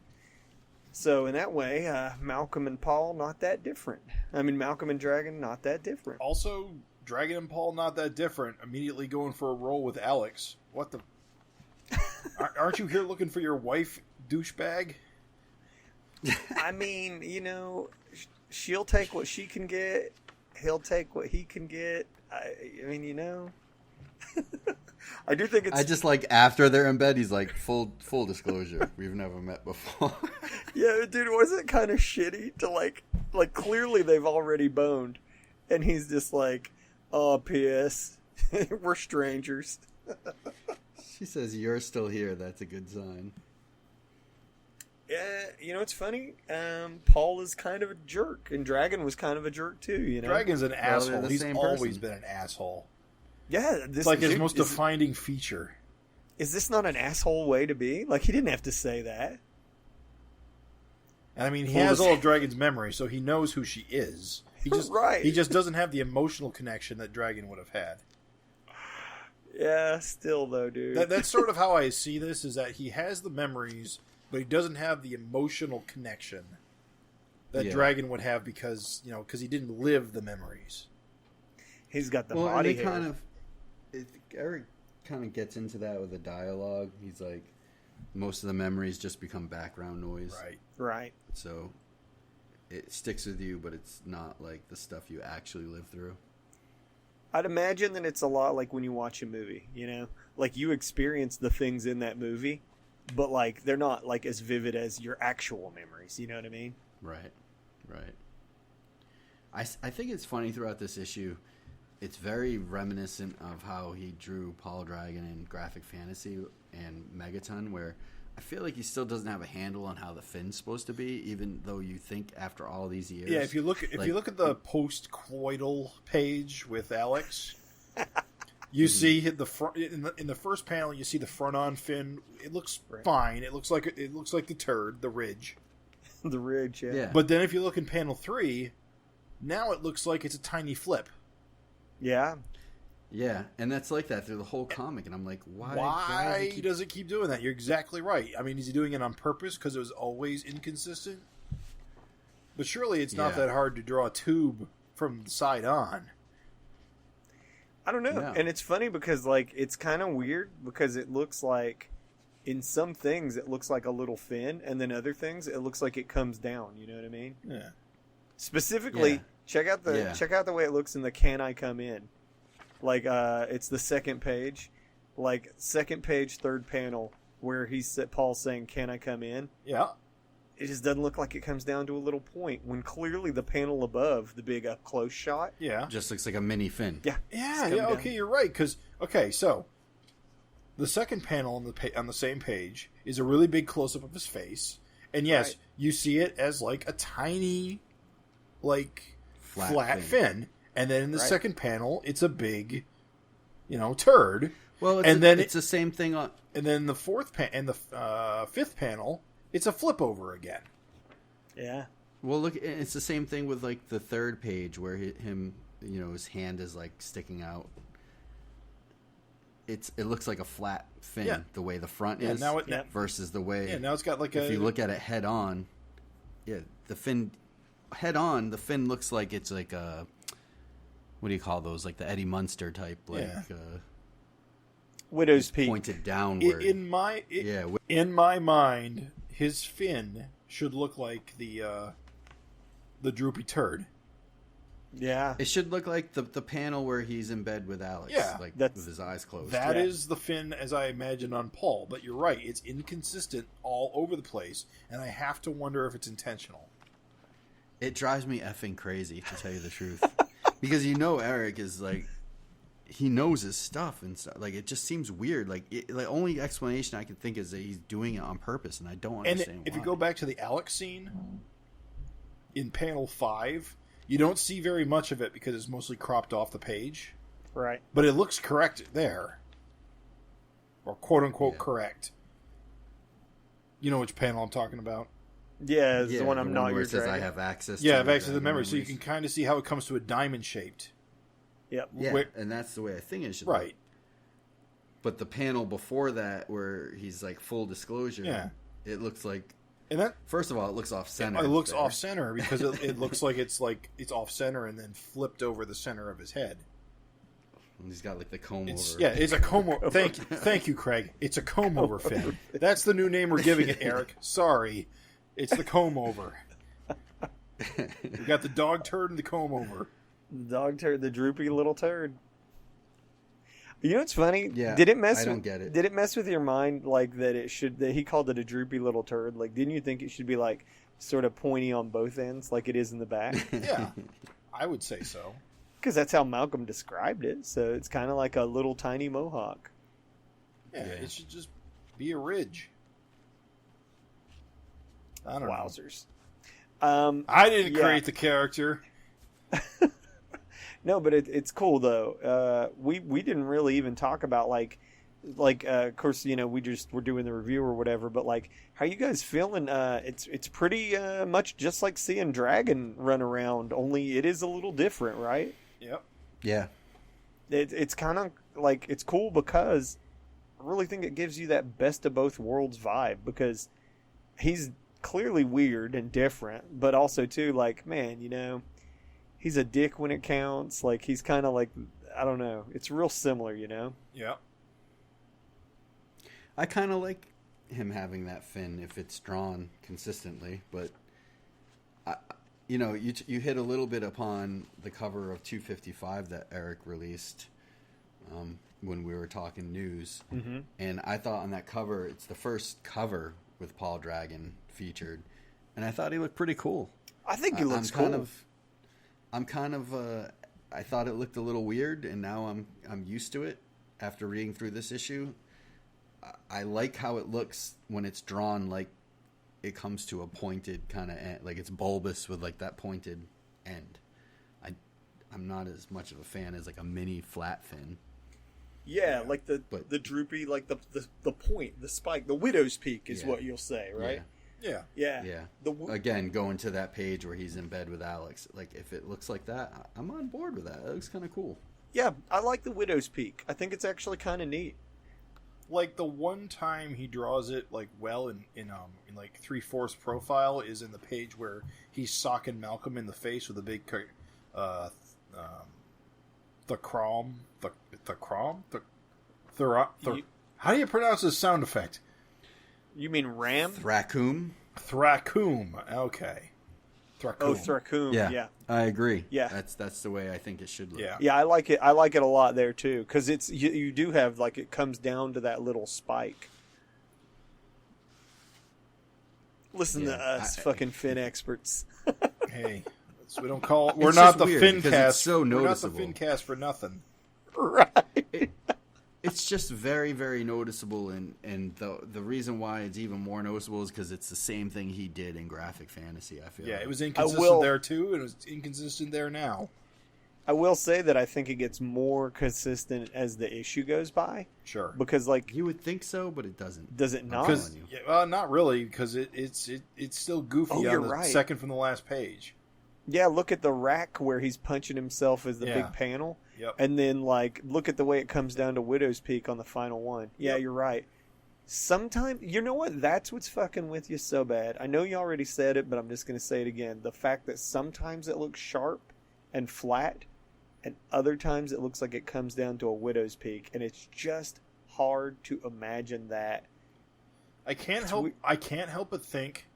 So in that way, Malcolm and Paul, not that different. I mean, Malcolm and Dragon, not that different. Also, Dragon and Paul, not that different. Immediately going for a role with Alex. What the... Aren't you here looking for your wife, douchebag? I mean, she'll take what she can get. He'll take what he can get. I mean, I do think it's... I just like after they're in bed, he's like, full disclosure. We've never met before. Yeah, dude, wasn't it kind of shitty to like clearly they've already boned. And he's just like, oh, P.S. We're strangers. She says, you're still here. That's a good sign. Yeah, it's funny. Paul is kind of a jerk, and Dragon was kind of a jerk too. Dragon's an asshole. the He's same always person. been an asshole. Yeah, It's like his most defining feature. Is this not an asshole way to be? Like, he didn't have to say that. I mean, he has all of Dragon's memory, so he knows who she is. He just Right. He just doesn't have the emotional connection that Dragon would have had. Yeah, still though, dude. That's sort of how I see this: is that he has the memories, but he doesn't have the emotional connection that Dragon would have because he didn't live the memories. He's got the Well, body and hair. Eric kind of gets into that with the dialogue. He's like, most of the memories just become background noise. Right. So it sticks with you, but it's not like the stuff you actually live through. I'd imagine that it's a lot like when you watch a movie, Like, you experience the things in that movie, but, like, they're not, like, as vivid as your actual memories, you know what I mean? Right. I think it's funny throughout this issue. It's very reminiscent of how he drew Paul Dragon in Graphic Fantasy and Megaton, where I feel like he still doesn't have a handle on how the Fin's supposed to be, even though you think after all these years. Yeah, if you look at the post-coital page with Alex, you see the front in the first panel. You see the front-on fin. It looks fine. It looks like the turd, the ridge. The ridge, yeah. But then if you look in panel 3, now it looks like it's a tiny flip. Yeah. Yeah, and that's like that through the whole comic, and I'm like, why? Why does it keep doing that? You're exactly right. I mean, is he doing it on purpose because it was always inconsistent? But surely it's not that hard to draw a tube from the side on. I don't know. No. And it's funny because, like, it's kind of weird because it looks like, in some things, it looks like a little fin, and then other things, it looks like it comes down. You know what I mean? Yeah. Specifically, check out the way it looks in the Can I Come In? Like, it's the second page, second page, third panel, where Paul's saying, "Can I come in?" Yeah. It just doesn't look like it comes down to a little point when clearly the panel above, the big up close shot, just looks like a mini fin. Yeah. Okay, you're right. So the second panel on the same page is a really big close up of his face, and yes, you see it as like a tiny, flat fin. And then in the second panel, it's a big, turd. Well, it's the same thing on. And then the fifth panel, it's a flip over again. Yeah. Well, look, it's the same thing with like the third page where his hand is like sticking out. It looks like a flat fin the way the front is versus the way. Yeah, now it's got if you look at it head on, the fin head on, the fin looks like it's like a. What do you call those? Like the Eddie Munster type, Widow's Peak, pointed downward. In my mind, his fin should look like the droopy turd. Yeah, it should look like the panel where he's in bed with Alex, with his eyes closed. That is the fin as I imagined on Paul. But you're right; it's inconsistent all over the place, and I have to wonder if it's intentional. It drives me effing crazy, to tell you the truth. Because Eric is like, he knows his stuff and stuff. Like, it just seems weird. Like, the only explanation I can think is that he's doing it on purpose, and I don't understand why. If you go back to the Alex scene in panel 5, you don't see very much of it because it's mostly cropped off the page. Right. But it looks correct there. or quote unquote correct. You know which panel I'm talking about? Yeah, it's the one I'm not where your it says dragon. I have access. Yeah, I to have access to the dragon memory, so you can kind of see how it comes to a diamond shaped. Yep. Yeah, and that's the way I think it should Right. look. But the panel before that, where he's like full disclosure, it looks like. And that First of all, it looks off center. it looks off center because it looks like it's off center and then flipped over the center of his head. And he's got like the comb It's, over. yeah, it's a comb over. Thank you, Craig. It's a comb over fin. That's the new name we're giving it, Eric. Sorry, it's the comb over. We got the dog turd and the comb over. Dog turd, the droopy little turd. You know what's funny? Yeah, Did it mess? I don't get it. Did it mess with your mind like that? That he called it a droopy little turd. Like, didn't you think it should be like sort of pointy on both ends, like it is in the back? Yeah, I would say so. Because that's how Malcolm described it. So it's kind of like a little tiny mohawk. Yeah, it should just be a ridge. I don't know. Wowzers. I didn't create the character. No, but it's cool though. We didn't really even talk about like of course, you know, we're doing the review or whatever, but like, how you guys feeling? It's pretty much just like seeing Dragon run around, only it is a little different, right? Yep. Yeah. It's kind of like, it's cool because I really think it gives you that best of both worlds vibe, because he's clearly weird and different, but also too, like, man, you know, he's a dick when it counts. Like, he's kind of like, I don't know. It's real similar, you know? Yeah. I kind of like him having that fin if it's drawn consistently, but you know, you hit a little bit upon the cover of 255 that Erik released when we were talking news, and I thought on that cover, it's the first cover with Paul Dragon featured, and I thought he looked pretty cool. I think he looks cool. I thought it looked a little weird, and now I'm used to it after reading through this issue. I like how it looks when it's drawn, like it comes to a pointed kind of end, like it's bulbous with like that pointed end. I'm not as much of a fan as like a mini flat fin. Yeah, like the droopy, like the point, the spike, the widow's peak is what you'll say, right? Yeah. Yeah. Again, going to that page where he's in bed with Alex, like if it looks like that, I'm on board with that. It looks kind of cool. Yeah, I like the widow's peak. I think it's actually kind of neat. Like the one time he draws it like well in like 3/4 profile is in the page where he's socking Malcolm in the face with a big how do you pronounce this sound effect? You mean ram? Thracum? Thracum. Okay. Thracum. Oh, Thracum. Yeah. I agree. Yeah. That's the way I think it should look. Yeah, I like it. I like it a lot there too, because it's you do have, like, it comes down to that little spike. Listen to us, fucking fin experts. Hey, so we don't call. We're It's not just the weird because FINcast. it's so noticeable. We're not the FINcast for nothing. Right. It's just very, very noticeable, and the reason why it's even more noticeable is because it's the same thing he did in graphic fantasy, I feel Yeah, like. it was inconsistent there too, and it was inconsistent there now. I will say that I think it gets more consistent as the issue goes by. Sure. Because, like, You would think so, but it doesn't. does it not? Because- Not really, because it's still goofy on you're the right. second from the last page. Yeah, look at the rack where he's punching himself as the Yeah. big panel. Yep. And then, like, look at the way it comes down to Widow's Peak on the final one. Yeah, You're right. Sometimes, you know what? That's what's fucking with you so bad. I know you already said it, but I'm just going to say it again. The fact that sometimes it looks sharp and flat, and other times it looks like it comes down to a Widow's Peak, and it's just hard to imagine that. I can't help but think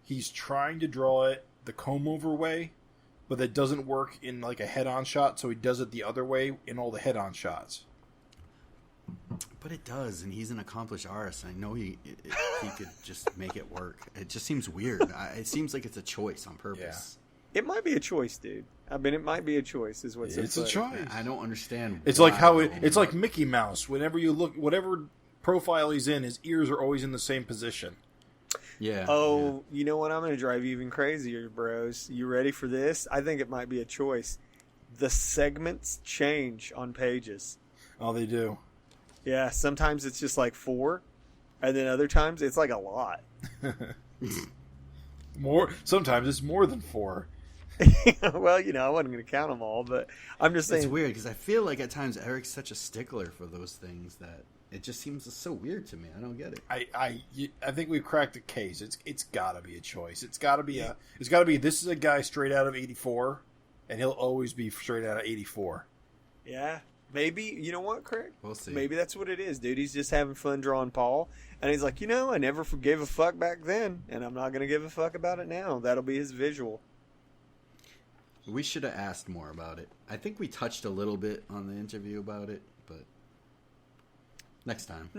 he's trying to draw it the comb over way, but that doesn't work in like a head-on shot, so he does it the other way in all the head-on shots. But it does, and he's an accomplished artist. I know he could just make it work. It just seems weird. It seems like it's a choice on purpose. It might be a choice, dude. I mean, it might be a choice, is what's It's a choice. I don't understand. It's why, like how though. it's like Mickey Mouse. Whenever you look, whatever profile he's in, his ears are always in the same position. Yeah. Oh, you know what? I'm going to drive you even crazier, bros. You ready for this? I think it might be a choice. The segments change on pages. Oh, they do. Yeah, sometimes it's just like 4, and then other times it's like a lot. Sometimes it's more than 4. Well, I wasn't going to count them all, but I'm just saying. It's weird because I feel like at times Eric's such a stickler for those things that it just seems so weird to me. I don't get it. I think we've cracked the case. It's got to be a choice. It's got to be this is a guy straight out of 84, and he'll always be straight out of 84. Yeah, maybe. You know what, Craig? We'll see. Maybe that's what it is, dude. He's just having fun drawing Paul, and he's like, I never gave a fuck back then, and I'm not going to give a fuck about it now. That'll be his visual. We should have asked more about it. I think we touched a little bit on the interview about it, but next time.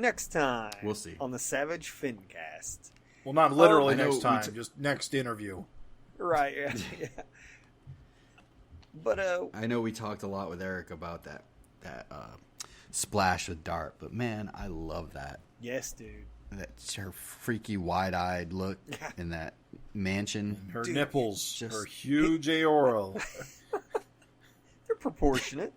We'll see. On the Savage FINcast. Well, not literally next time, just next interview. Right, yeah. But I know we talked a lot with Erik about that splash with Dart, but man, I love that. Yes, dude. That's her freaky wide-eyed look in that mansion. Her nipples, her huge aoral. They're proportionate.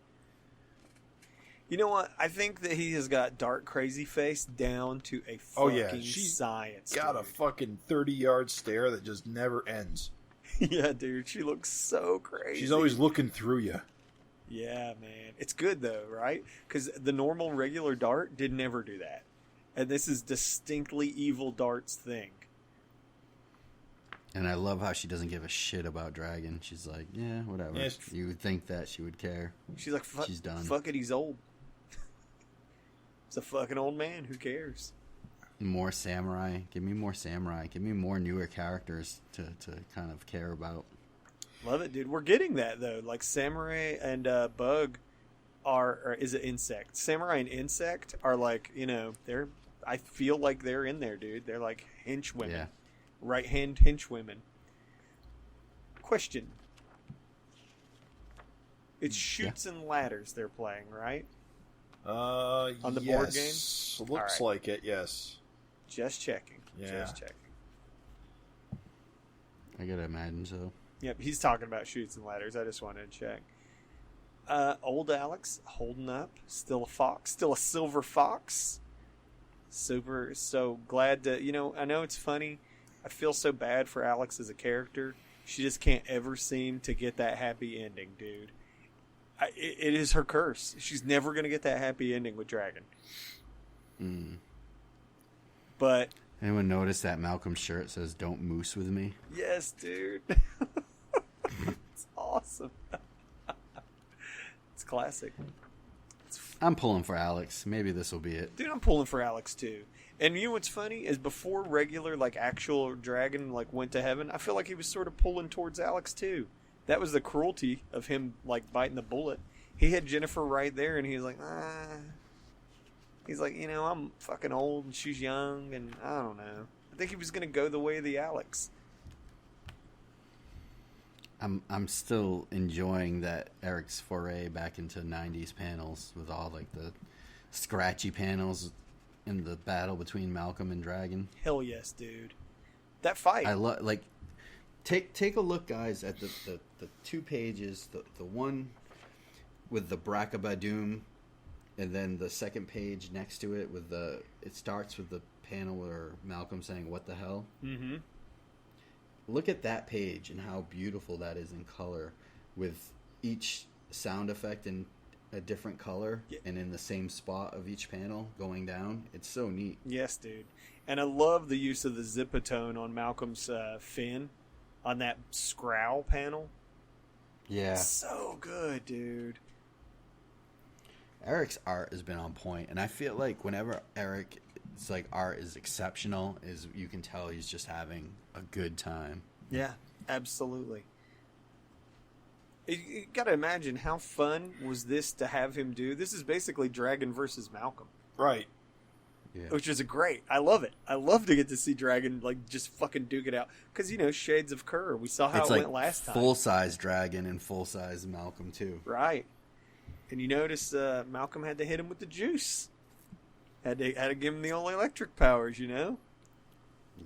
You know what? I think that he has got Dart crazy face down to a fucking science. Got a fucking 30-yard stare that just never ends. Yeah, dude. She looks so crazy. She's always looking through you. Yeah, man. It's good, though, right? Because the normal, regular Dart did never do that. And this is distinctly evil Dart's thing. And I love how she doesn't give a shit about Dragon. She's like, yeah, whatever. Yes. You would think that she would care. She's like, she's done. Fuck it, he's old. He's a fucking old man. Who cares? More samurai. Give me more samurai. Give me more newer characters to kind of care about. Love it, dude. We're getting that, though. Like, Samurai and Bug is it Insect? Samurai and Insect are like, I feel like they're in there, dude. They're like hench women. Yeah. Right-hand hench women. Question. It's Chutes and Ladders they're playing, right? On the board game? Looks like it, yes. Just checking. Yeah. Just checking. I gotta imagine so. Yep, he's talking about Chutes and Ladders. I just wanted to check. Old Alex holding up. Still a fox. Still a silver fox. Super. So glad to, I know it's funny. I feel so bad for Alex as a character. She just can't ever seem to get that happy ending, dude. It is her curse. She's never going to get that happy ending with Dragon. Mm. But anyone notice that Malcolm's shirt says "Don't moose with me"? Yes, dude. It's awesome. It's classic. I'm pulling for Alex. Maybe this will be it. Dude, I'm pulling for Alex too. And you know what's funny is before regular actual Dragon went to heaven, I feel like he was sort of pulling towards Alex too. That was the cruelty of him biting the bullet. He had Jennifer right there, and he was like, He's like, I'm fucking old and she's young, and I don't know. I think he was going to go the way of the Alex. I'm still enjoying that Eric's foray back into 90s panels with all the scratchy panels in the battle between Malcolm and Dragon. Hell yes, dude. That fight. I love take a look, guys, at the 2 pages, the one with the Brackabadoom, and then the second page next to it it starts with the panel where Malcolm saying "What the hell?" Mm-hmm. Look at that page and how beautiful that is in color, with each sound effect in a different color and in the same spot of each panel going down. It's so neat. Yes, dude. And I love the use of the zipatone on Malcolm's fin on that Scrowl panel. Yeah. So good, dude. Eric's art has been on point, and I feel like whenever Eric's art is exceptional, you can tell he's just having a good time. Yeah, absolutely. You got to imagine how fun was this to have him do. This is basically Dragon versus Malcolm. Right. Yeah. Which is great. I love it. I love to get to see Dragon just fucking duke it out. Because, Shades of Kerr. We saw how it went last time. Full-size Dragon and full-size Malcolm, too. Right. And you notice Malcolm had to hit him with the juice. Had to give him the old electric powers,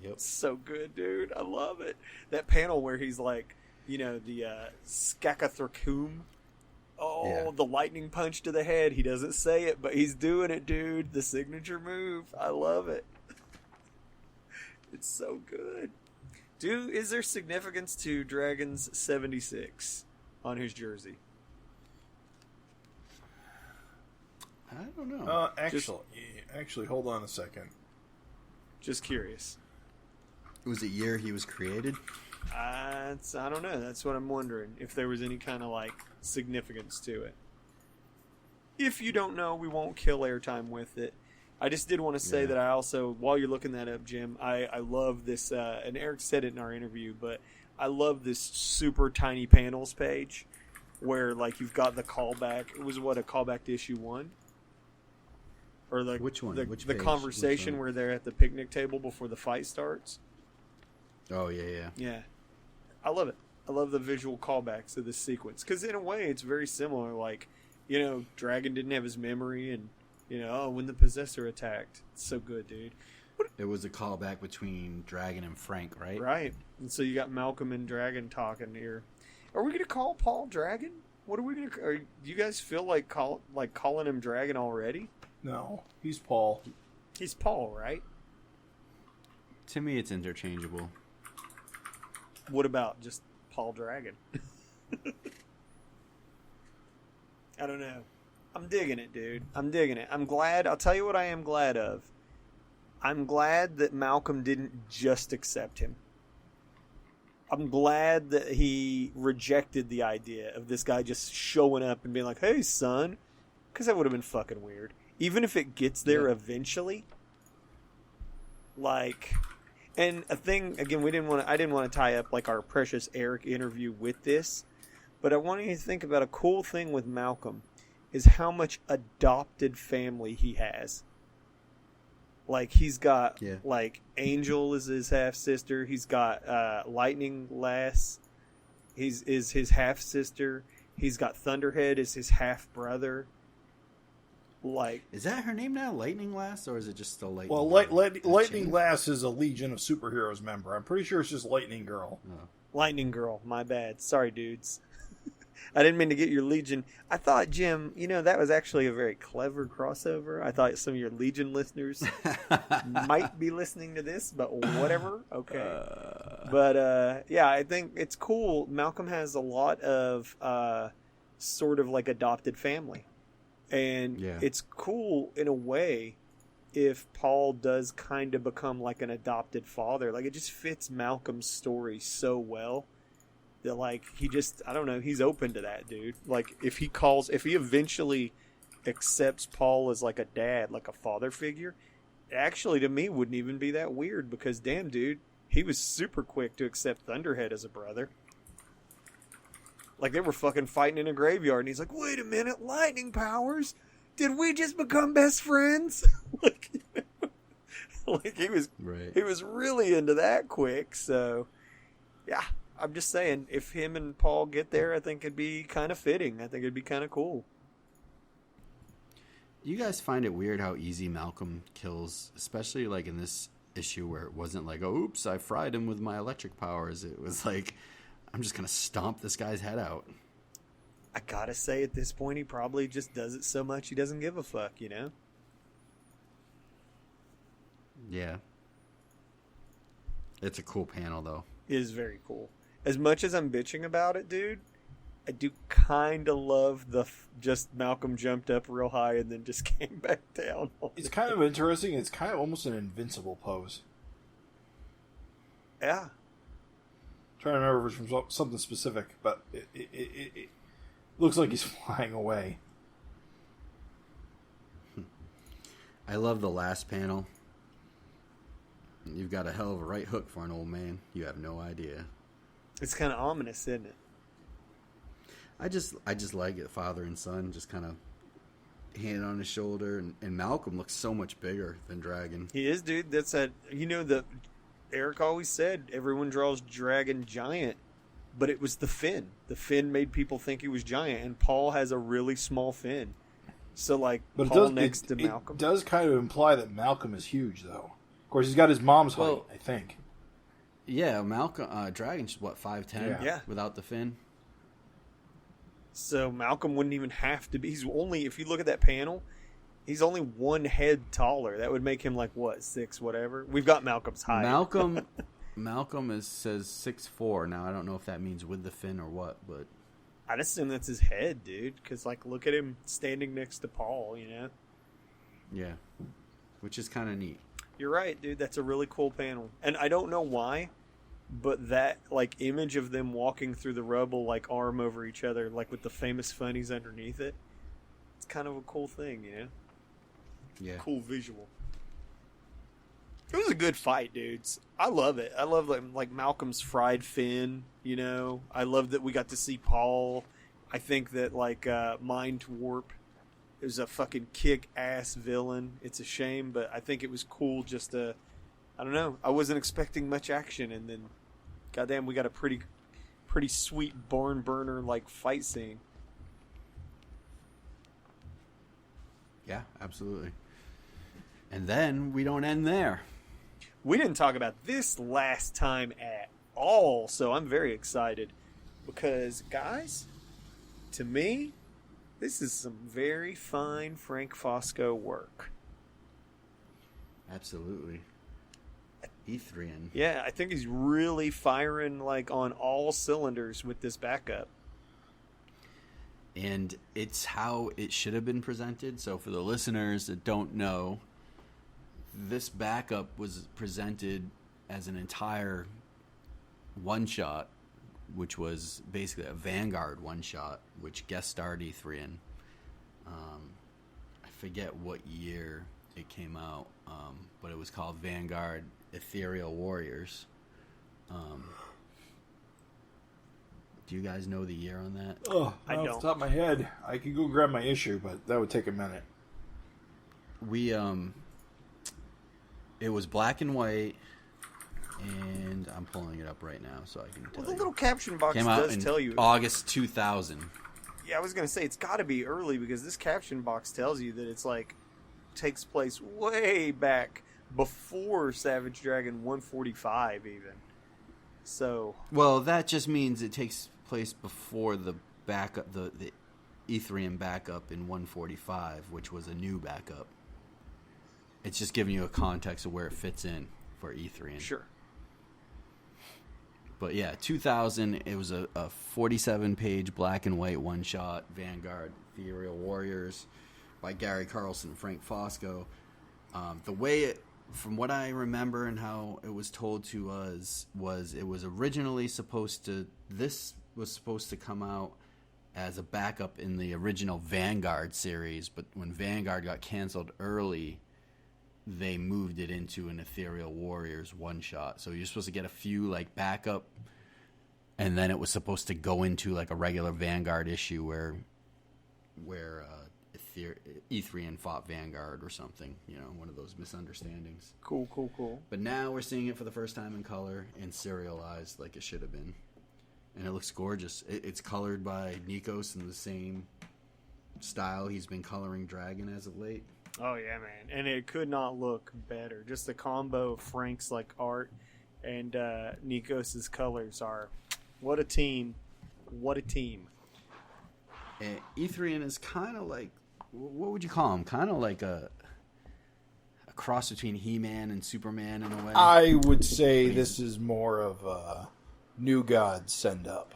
Yep. So good, dude. I love it. That panel where he's the Skakathracum, Oh, the lightning punch to the head. He doesn't say it, but he's doing it, dude. The signature move. I love it. It's so good. Dude, is there significance to Dragon's 76 on his jersey? I don't know. Actually, hold on a second. Just curious. Was it year he was created? I don't know. That's what I'm wondering. If there was any kind of like significance to it. If you don't know, we won't kill airtime with it. I just did want to say that I also, while you're looking that up, Jim, I love this, and Eric said it in our interview, but I love this super tiny panels page where like you've got the callback. It was a callback to issue 1? Or like which one? The conversation where they're at the picnic table before the fight starts. Oh, yeah. Yeah. I love it. I love the visual callbacks of this sequence. Because in a way, it's very similar. Like, Dragon didn't have his memory and, when the Possessor attacked. It's so good, dude. It was a callback between Dragon and Frank, right? Right. And so you got Malcolm and Dragon talking here. Are we going to call Paul Dragon? What are we going to... Do you guys feel like calling him Dragon already? No, he's Paul. He's Paul, right? To me, it's interchangeable. What about just Paul Dragon? I don't know. I'm digging it, dude. I'm digging it. I'm glad. I'll tell you what I am glad of. I'm glad that Malcolm didn't just accept him. I'm glad that he rejected the idea of this guy just showing up and being like, hey, son. Because that would have been fucking weird. Even if it gets there eventually. Like... And a thing, again, I didn't want to tie up like our precious Eric interview with this, but I want you to think about a cool thing with Malcolm is how much adopted family he has. Like he's got like Angel is his half sister. He's got Lightning Lass, is his half sister. He's got Thunderhead as his half brother. Like, is that her name now, Lightning Lass, or is it just still Lightning? Well, Lightning Lass is a Legion of Superheroes member. I'm pretty sure it's just Lightning Girl. Oh. Lightning Girl, my bad. Sorry, dudes. I didn't mean to get your Legion. I thought, Jim, that was actually a very clever crossover. I thought some of your Legion listeners might be listening to this, but whatever. Okay. But, yeah, I think it's cool. Malcolm has a lot of sort of like adopted family. And it's cool in a way if Paul does kind of become like an adopted father. Like it just fits Malcolm's story so well that like he just, I don't know, he's open to that, dude. Like if he eventually accepts Paul as like a dad, like a father figure, actually to me wouldn't even be that weird because damn, dude, he was super quick to accept Thunderhead as a brother. Like, they were fucking fighting in a graveyard, and he's like, wait a minute, lightning powers? Did we just become best friends? like he was really into that quick, so, yeah. I'm just saying, if him and Paul get there, I think it'd be kind of fitting. I think it'd be kind of cool. You guys find it weird how easy Malcolm kills, especially, like, in this issue where it wasn't like, oh, oops, I fried him with my electric powers. It was like... I'm just going to stomp this guy's head out. I gotta say, at this point, he probably just does it so much he doesn't give a fuck, Yeah. It's a cool panel, though. It is very cool. As much as I'm bitching about it, dude, I do kind of love just Malcolm jumped up real high and then just came back down. It's kind of interesting. It's kind of almost an invincible pose. Yeah. Trying to remember if it's from something specific, but it looks like he's flying away. I love the last panel. You've got a hell of a right hook for an old man. You have no idea. It's kind of ominous, isn't it? I just like it, father and son, just kind of hand on his shoulder, and Malcolm looks so much bigger than Dragon. He is, dude. That's Eric always said everyone draws Dragon giant, but it was the fin. The fin made people think he was giant, and Paul has a really small fin. So, like, but Paul next to Malcolm. It does kind of imply that Malcolm is huge, though. Of course, he's got his mom's height, I think. Yeah, Malcolm, Dragon's, 5'10"? Yeah. Without the fin? So Malcolm wouldn't even have to be. He's only, if you look at that panel, he's only one head taller. That would make him like what, 6 whatever. We've got Malcolm's height. Malcolm says 6'4". Now I don't know if that means with the fin or what, but I'd assume that's his head, dude. Because like, look at him standing next to Paul. You know. Yeah, which is kind of neat. You're right, dude. That's a really cool panel, and I don't know why, but that like image of them walking through the rubble, like arm over each other, like with the famous Funnies underneath it. It's kind of a cool thing, you know. Yeah. Cool visual. It was a good fight, dudes. I love it. I love like Malcolm's fried fin, you know. I love that we got to see Paul. I think that like Mind Warp is a fucking kick-ass villain. It's a shame, but I think it was cool just to, I don't know. I wasn't expecting much action, and then goddamn, we got a pretty sweet barn burner like fight scene. Yeah, absolutely. And then we don't end there. We didn't talk about this last time at all, so I'm very excited. Because, guys, to me, this is some very fine Frank Fosco work. Absolutely. Ethrian. Yeah, I think he's really firing like on all cylinders with this backup. And it's how it should have been presented. So for the listeners that don't know, this backup was presented as an entire one-shot, which was basically a Vanguard one-shot, which guest starred Ethrian. I forget what year it came out, but it was called Vanguard Ethereal Warriors. Do you guys know the year on that? Oh, I don't. off the top of my head. I could go grab my issue, but that would take a minute. We it was black and white, and I'm pulling it up right now so I can tell Well, the you. little caption box Came out does in tell you. August 2000. Yeah, I was gonna say it's got to be early because this caption box tells you that it's like takes place way back before Savage Dragon 145 even. So Well, that just means it takes place before the backup, the Ethrian backup in 145, which was a new backup. It's just giving you a context of where it fits in for Ethrian. sure. But yeah, 2000, it was a 47-page black and white one-shot Vanguard Ethereal Warriors by Gary Carlson and Frank Fosco. The way it, from what I remember and how it was told to us, was it was originally this was supposed to come out as a backup in the original Vanguard series, but when Vanguard got canceled early, they moved it into an Ethereal Warriors one-shot. So you're supposed to get a few, like, backup, and then it was supposed to go into, like, a regular Vanguard issue where Ethrian fought Vanguard or something. You know, one of those misunderstandings. Cool. But now we're seeing it for the first time in color and serialized like it should have been. And it looks gorgeous. It's colored by Nikos in the same style he's been coloring Dragon as of late. Oh yeah, man, and it could not look better. Just the combo of Frank's like art and Nikos's colors are what a team. What a team. And Ethrian is kind of like, what would you call him? Kind of like a cross between He-Man and Superman in a way. I would say this is more of a New God send-up.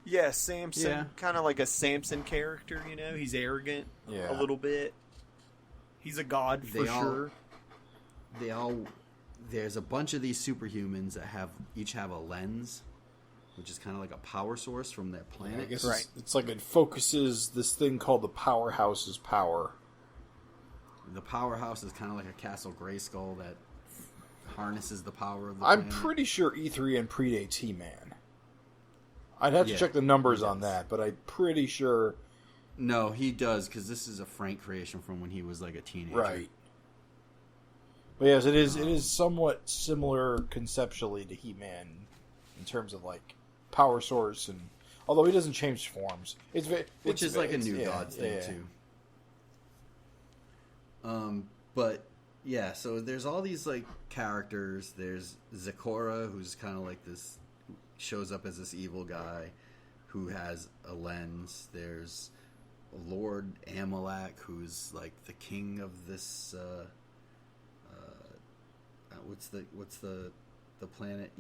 Yeah, Samson, Yeah. kind of like a Samson character, you know? He's arrogant Yeah. a little bit. He's a god for sure. There's a bunch of these superhumans that each have a lens, which is kind of like a power source from their planet. I guess Right. it's like it focuses this thing called the Powerhouse's power. The powerhouse is kind of like a Castle Grayskull that harnesses the power of the I'm planet. pretty sure E3N predates He-Man. I'd have to Yeah, check the numbers he on does. that, but I'm pretty sure. No, he does, because this is a Frank creation from when he was like a teenager. Right. But yes, it is somewhat similar conceptually to He-Man in terms of like power source, and although he doesn't change forms, Which is like a it's- New yeah, Gods thing, yeah. too. But yeah, so there's all these like characters. There's Zecora, who's kind of like this, shows up as this evil guy who has a lens. There's Lord Amalak, who's like the king of this. What's the planet?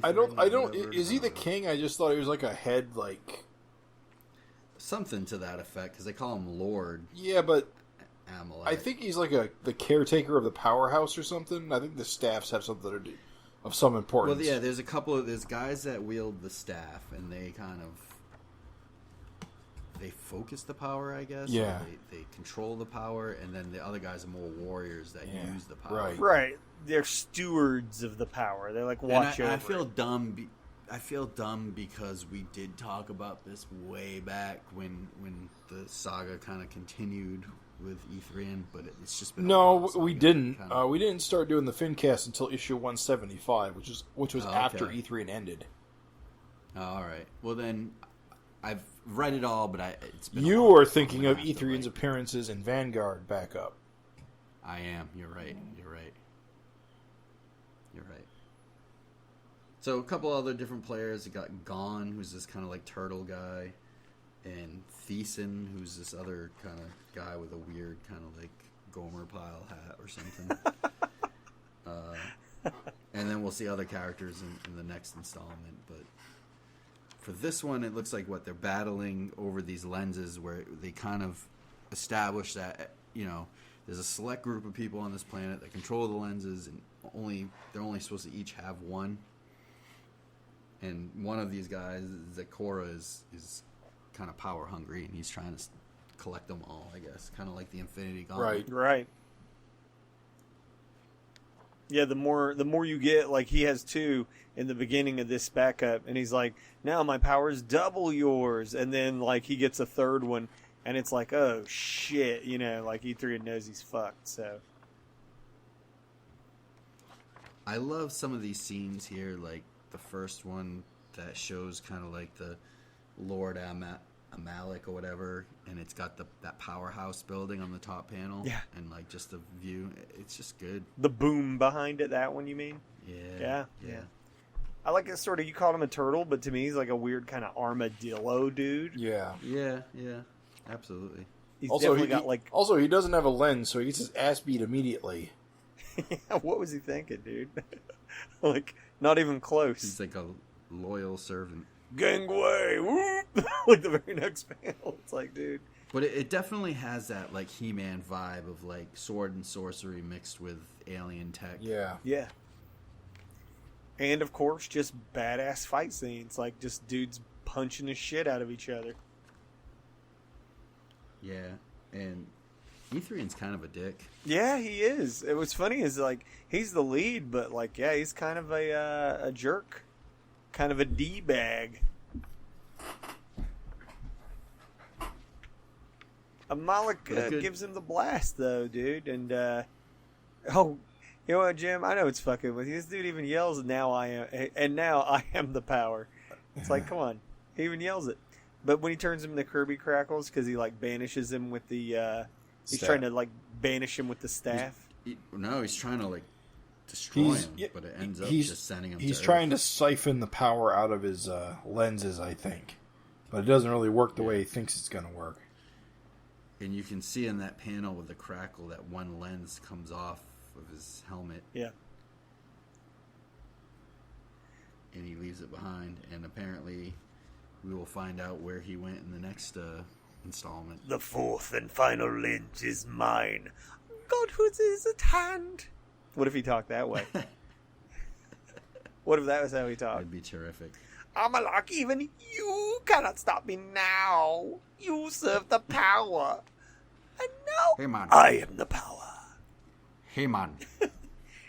I don't. Whatever. Is he the king? I just thought he was like a head, like something to that effect, because they call him Lord. Yeah, but Amalek. I think he's like the caretaker of the powerhouse or something. I think the staffs have something to do of some importance. Well, yeah, there's guys that wield the staff, and they kind of focus the power, I guess. Yeah. They control the power, and then the other guys are more warriors that use the power. Right. Right. They're stewards of the power. They're like watch over. I feel dumb. I feel dumb because we did talk about this way back when the saga kind of continued with Ethrian, but it's just been we didn't. We didn't start doing the FINcast until issue 175, which was after Ethrian ended. Oh, all right. Well, then I've read it all, but it's been. You are thinking of Ethrian's appearances in Vanguard backup. I am. You're right. So a couple other different players. You got Gon, who's this kind of like turtle guy, and Thiessen, who's this other kind of guy with a weird kind of like Gomer Pyle hat or something. And then we'll see other characters in the next installment. But for this one, it looks like they're battling over these lenses where they kind of establish that, there's a select group of people on this planet that control the lenses, and they're only supposed to each have one. And one of these guys, Zakora, is kind of power hungry, and he's trying to collect them all, I guess. Kind of like the Infinity Gauntlet. Right. Yeah, the more you get, like he has two in the beginning of this backup, and he's like, now my power's double yours. And then like he gets a third one, and it's like, oh shit, like Ethrian knows he's fucked, so. I love some of these scenes here, like the first one that shows kind of like the Lord Amalek or whatever, and it's got that powerhouse building on the top panel. Yeah. And like just the view, it's just good. The boom behind it, that one you mean? Yeah. I like it sort of, you called him a turtle, but to me he's like a weird kind of armadillo dude. Yeah. Absolutely. He's Also, definitely got like... Also, he doesn't have a lens, so he gets his ass beat immediately. What was he thinking, dude? Like, not even close. He's like a loyal servant. Gangway! Whoop! Like the very next panel. It's like, dude. But it definitely has that like He-Man vibe of like sword and sorcery mixed with alien tech. Yeah. And of course, just badass fight scenes. Like just dudes punching the shit out of each other. Yeah. And Ethrian's kind of a dick. Yeah, he is. It was funny is like he's the lead, but like yeah, he's kind of a jerk, kind of a d-bag. Amalek gives him the blast though, dude, and you know what, Jim? I know it's fucking with you. This dude even yells, "Now I am the power." It's like, come on, he even yells it. But when he turns him into Kirby Crackles, because he like banishes him with the. He's trying to, like, banish him with the staff. He's trying to, like, destroy him, but it ends up just sending him to He's Earth. trying to siphon the power out of his lenses, I think. But it doesn't really work the way he thinks it's going to work. And you can see in that panel with the crackle that one lens comes off of his helmet. Yeah. And he leaves it behind. And apparently we will find out where he went in the next... installment. The fourth and final lens is mine. Godhood is at hand. What if he talked that way? What if that was how he talked? That'd be terrific. Amalek, even you cannot stop me now. You serve the power. And now Hey, man. I am the power. Hey, man.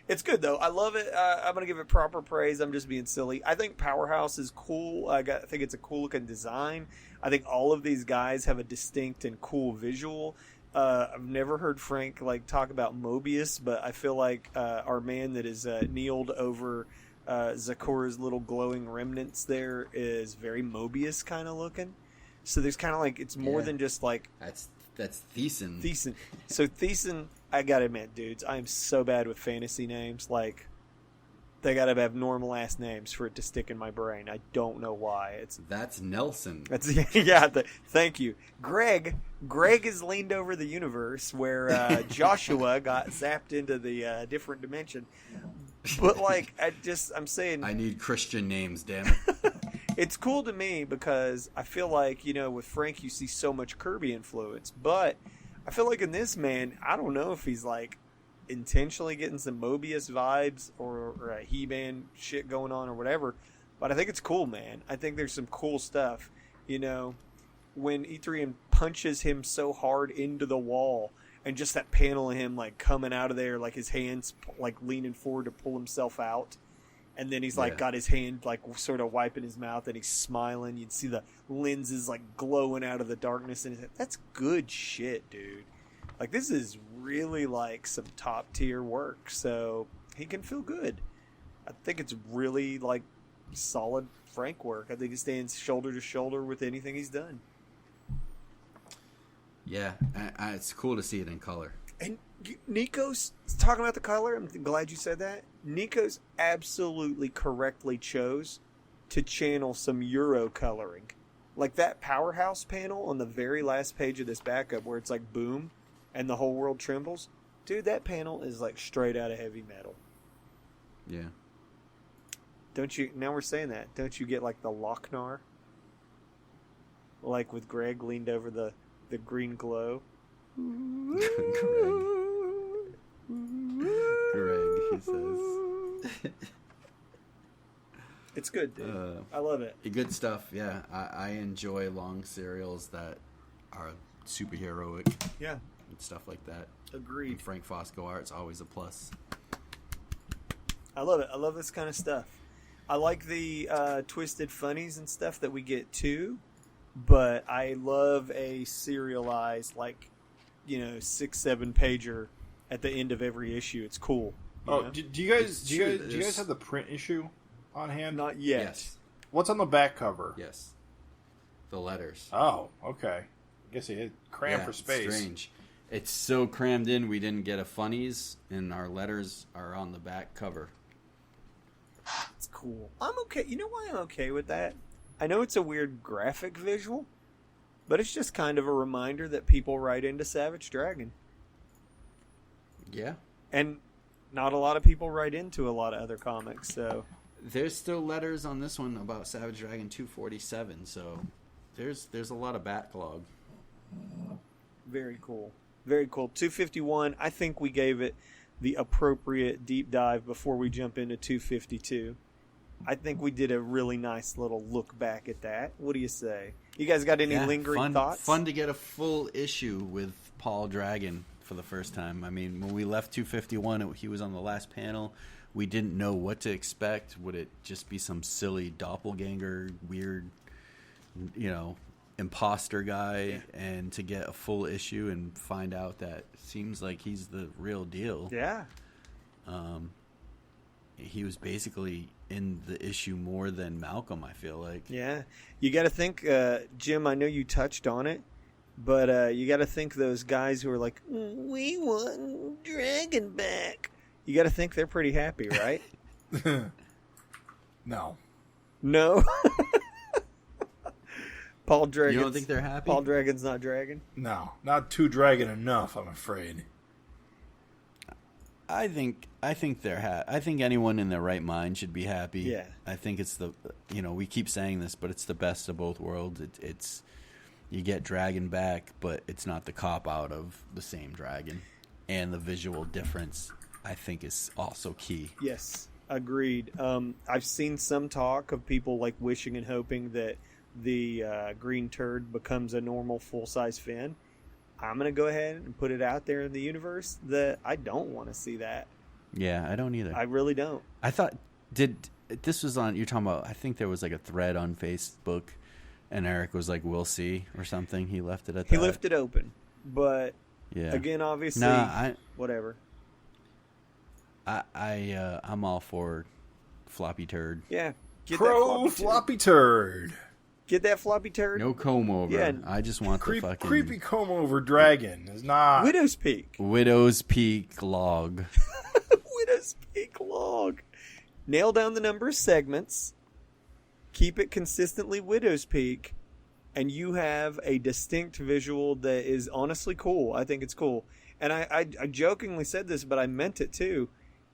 It's good, though. I love it. I'm going to give it proper praise. I'm just being silly. I think Powerhouse is cool. I think it's a cool-looking design. I think all of these guys have a distinct and cool visual. I've never heard Frank talk about Mobius, but I feel like our man that is kneeled over Zakora's little glowing remnants there is very Mobius kind of looking. So there's kind of it's more than just That's Thiessen. Thiessen. So Thiessen, I gotta admit, dudes, I am so bad with fantasy names. They gotta have normal ass names for it to stick in my brain. I don't know why. That's Nelson. That's yeah. Thank you, Greg. Greg has leaned over the universe where Joshua got zapped into the different dimension. But like, I'm saying, I need Christian names, damn it. it's cool to me because I feel like, with Frank you see so much Kirby influence, but I feel like in this man, I don't know if he's like intentionally getting some Mobius vibes or a He-Man shit going on or whatever, but I think it's cool, man. I think there's some cool stuff. When Etrian punches him so hard into the wall, and just that panel of him like coming out of there, like his hands like leaning forward to pull himself out, and then he's like got his hand like sort of wiping his mouth, and he's smiling. You'd see the lenses like glowing out of the darkness, and that's good shit, dude. Like, this is really, like, some top-tier work, so he can feel good. I think it's really, like, solid Frank work. I think he stands shoulder to shoulder with anything he's done. Yeah, it's cool to see it in color. And Nico's talking about the color. I'm glad you said that. Nico's absolutely correctly chose to channel some Euro coloring. Like, that Powerhouse panel on the very last page of this backup where it's like, boom, and the whole world trembles. Dude, that panel is like straight out of Heavy Metal. Yeah. Don't you, now we're saying that, don't you get like the Lochnar? Like with Greg leaned over the green glow? Greg, he says. It's good, dude. I love it. Good stuff, yeah. I enjoy long serials that are superheroic. Yeah. And stuff like that. Agreed. And Frank Fosco art's always a plus. I love it. I love this kind of stuff. I like the twisted funnies and stuff that we get too, but I love a serialized, like, 6-7 pager at the end of every issue. It's cool. Do you guys have the print issue on hand? Not yet. Yes. What's on the back cover? Yes. The letters. Oh, okay. I guess it crammed for space. It's strange. It's so crammed in, we didn't get a Funnies, and our letters are on the back cover. It's cool. I'm okay. You know why I'm okay with that? I know it's a weird graphic visual, but it's just kind of a reminder that people write into Savage Dragon. Yeah. And not a lot of people write into a lot of other comics, so... There's still letters on this one about Savage Dragon 247, so there's a lot of backlog. Very cool. Very cool. 251, I think we gave it the appropriate deep dive before we jump into 252. I think we did a really nice little look back at that. What do you say? You guys got any lingering thoughts? Fun to get a full issue with Paul Dragon for the first time. I mean, when we left 251, he was on the last panel. We didn't know what to expect. Would it just be some silly doppelganger, weird, imposter guy? Yeah. And to get a full issue and find out that seems like he's the real deal. Yeah. He was basically in the issue more than Malcolm, I feel like. Yeah. You got to think, Jim, I know you touched on it, but you got to think those guys who are like, we want Dragon back. You got to think they're pretty happy, right? No. No? Paul Dragon. You don't think they're happy? Paul Dragon's not Dragon? No. Not too Dragon enough, I'm afraid. I think they're I think anyone in their right mind should be happy. Yeah. I think it's we keep saying this, but it's the best of both worlds. It's you get Dragon back, but it's not the cop out of the same Dragon, and the visual difference I think is also key. Yes, agreed. I've seen some talk of people like wishing and hoping that the green turd becomes a normal full-size Finn. I'm going to go ahead and put it out there in the universe that I don't want to see that. Yeah, I don't either. I really don't. I thought, this was on, you're talking about, I think there was like a thread on Facebook, and Erik was like, we'll see, or something. He left it at that. He left it open. But, yeah. Again, obviously, whatever. I'm all for floppy turd. Yeah. Get that floppy turd. Get that floppy turd. No comb over. Yeah. I just want the fucking... Creepy comb over Dragon is not... Widow's Peak. Widow's Peak log. Widow's Peak log. nail down the number of segments, keep it consistently Widow's Peak, and you have a distinct visual that is honestly cool. I think it's cool. And I jokingly said this, but I meant it too.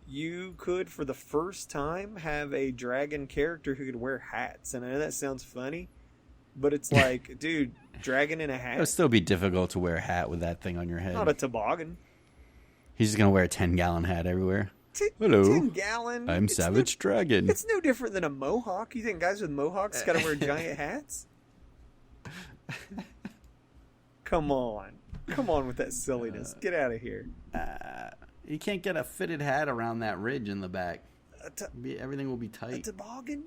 You could, for the first time, have a dragon character who could wear hats. And I know that sounds funny, but it's like, dude, dragon in a hat? It would still be difficult to wear a hat with that thing on your head. Not a toboggan. He's just going to wear a 10-gallon hat everywhere. Hello. 10-gallon. I'm Savage Dragon. It's no different than a mohawk. You think guys with mohawks got to wear giant hats? Come on with that silliness. Get out of here. You can't get a fitted hat around that ridge in the back. Everything will be tight. A toboggan?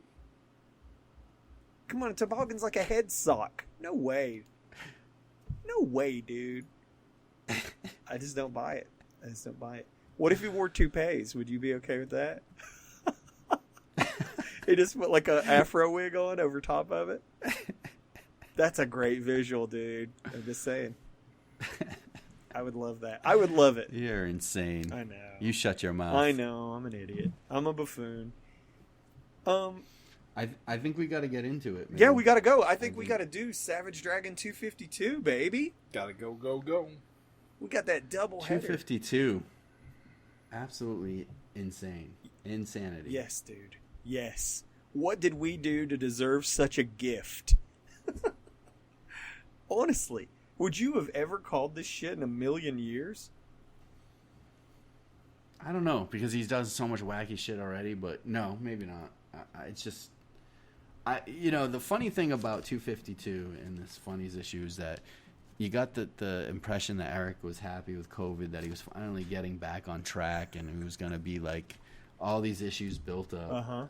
Come on, a toboggan's like a head sock. No way, dude. I just don't buy it. What if he wore toupees? Would you be okay with that? He just put like a afro wig on over top of it. That's a great visual, dude. I'm just saying. I would love that. I would love it. You're insane. I know. You shut your mouth. I know. I'm an idiot. I'm a buffoon. I think we got to get into it, man. Yeah, we got to go. I think we got to do Savage Dragon 252, baby. Gotta go. We got that double header. 252. Absolutely insane. Insanity. Yes, dude. Yes. What did we do to deserve such a gift? Honestly, would you have ever called this shit in a million years? I don't know, because he's done so much wacky shit already, but no, maybe not. It's just... the funny thing about 252 in this Funnies issue is that you got the impression that Erik was happy with COVID, that he was finally getting back on track, and it was going to be like all these issues built up. Uh-huh.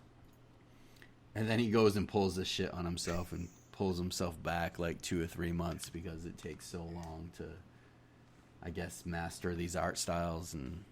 And then he goes and pulls this shit on himself and pulls himself back like 2 or 3 months because it takes so long to, I guess, master these art styles and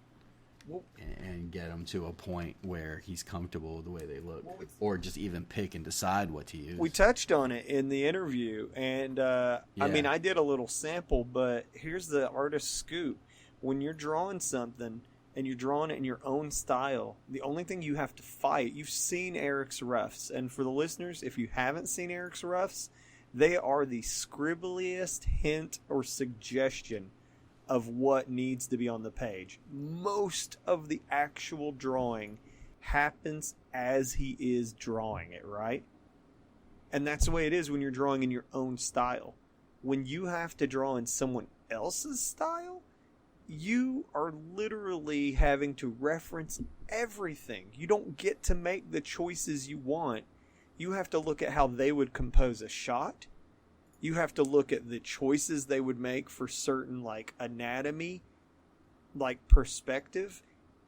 get him to a point where he's comfortable with the way they look, or just even pick and decide what to use. We touched on it in the interview, and I mean, I did a little sample, but here's the artist's scoop. When you're drawing something and you're drawing it in your own style, the only thing you have to fight, you've seen Erik's roughs, and for the listeners, if you haven't seen Erik's roughs, they are the scribbliest hint or suggestion of what needs to be on the page. Most of the actual drawing happens as he is drawing it, right? And that's the way it is when you're drawing in your own style. When you have to draw in someone else's style, you are literally having to reference everything. You don't get to make the choices you want. You have to look at how they would compose a shot. You have to look at the choices they would make for certain, like, anatomy, like, perspective.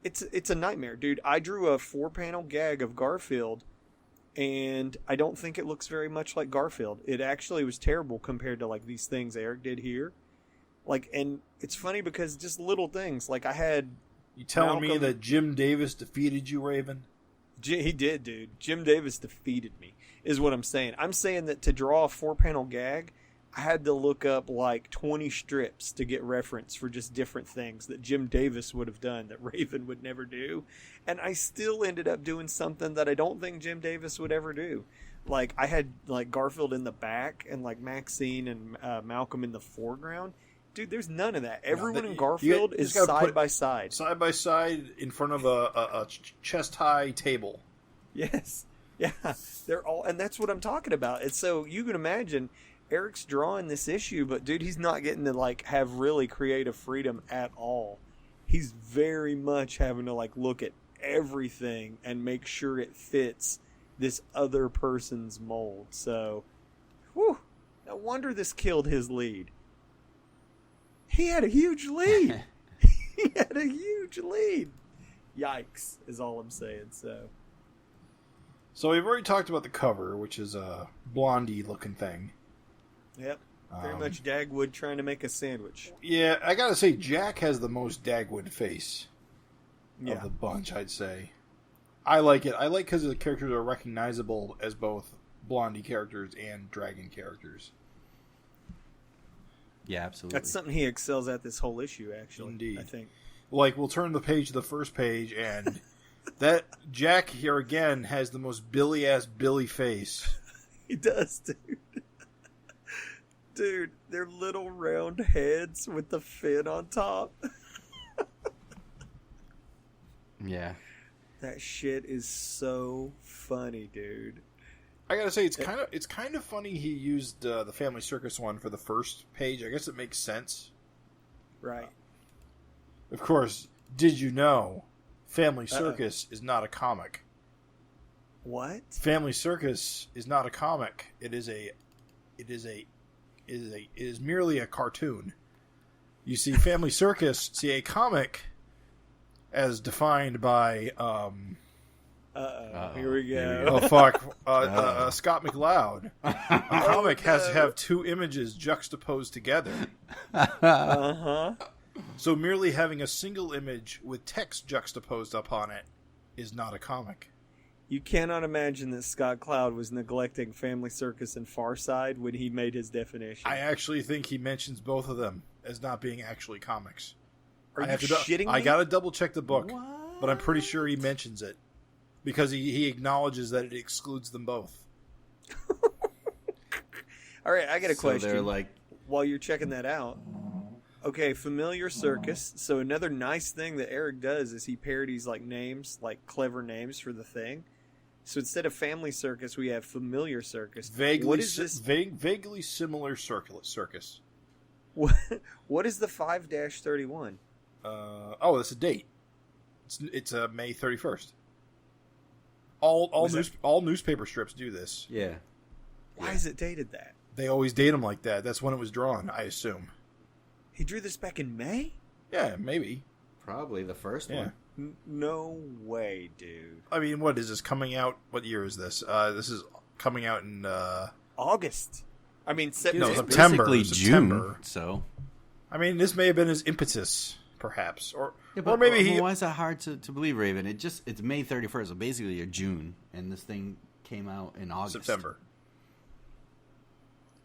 It's a nightmare, dude. I drew a 4-panel gag of Garfield, and I don't think it looks very much like Garfield. It actually was terrible compared to, like, these things Erik did here. Like, and it's funny because just little things. Like, I had... You telling me that Jim Davis defeated you, Raven? He did, dude. Jim Davis defeated me, is what I'm saying. I'm saying that to draw a 4-panel gag, I had to look up like 20 strips to get reference for just different things that Jim Davis would have done that Raven would never do. And I still ended up doing something that I don't think Jim Davis would ever do. Like, I had like Garfield in the back and like Maxine and Malcolm in the foreground. Dude, there's none of that. Everyone in Garfield is side by side. Side by side in front of a chest-high table. Yes. Yeah. They're all... And that's what I'm talking about. And so you can imagine Erik's drawing this issue, but dude, he's not getting to like have really creative freedom at all. He's very much having to like look at everything and make sure it fits this other person's mold. So, whew, no wonder this killed his lead. He had a huge lead. He had a huge lead. Yikes, is all I'm saying. So we've already talked about the cover, which is a blondie-looking thing. Yep, very much Dagwood trying to make a sandwich. Yeah, I gotta say, Jack has the most Dagwood face of the bunch, I'd say. I like it. I like because the characters are recognizable as both blondie characters and dragon characters. Yeah, absolutely. That's something he excels at this whole issue, actually. Indeed. I think. Like, we'll turn the page to the first page, and That Jack here again has the most Billy-ass Billy face. He does, dude. Dude, they're little round heads with the fin on top. Yeah. That shit is so funny, dude. I gotta say, it's kind of funny he used the Family Circus one for the first page. I guess it makes sense. Right. Of course, did you know Family Circus is not a comic? What? Family Circus is not a comic. It is merely a cartoon. You see, Family Circus, a comic, as defined by Here we go. oh fuck, Scott McCloud. A comic has to have two images juxtaposed together. So merely having a single image with text juxtaposed upon it is not a comic. You cannot imagine that Scott Cloud was neglecting Family Circus and Far Side when he made his definition. I actually think he mentions both of them as not being actually comics. Are you shitting me? I gotta double check the book, but I'm pretty sure he mentions it because he acknowledges that it excludes them both. All right, I got a question. They're like, while you're checking that out. Okay, Familiar Circus. So another nice thing that Erik does is he parodies like names, like clever names for the thing. So instead of Family Circus, we have Familiar Circus. What is this? Vaguely similar circus. What is the 5-31? That's a date. It's May 31st. All newspaper strips do this. yeah. Why is it dated that? They always date them like that. That's when it was drawn, I assume. He drew this back in May? Yeah, maybe. Probably the first Yeah. one. No way, dude. I mean, what is this coming out? What year is this? This is coming out in August. I mean, No, September. September. Basically September. June. So. I mean, this may have been his impetus, perhaps, or Yeah, maybe he. Why is that hard to believe, Raven? It's May 31st, so basically a June, and this thing came out in August. September.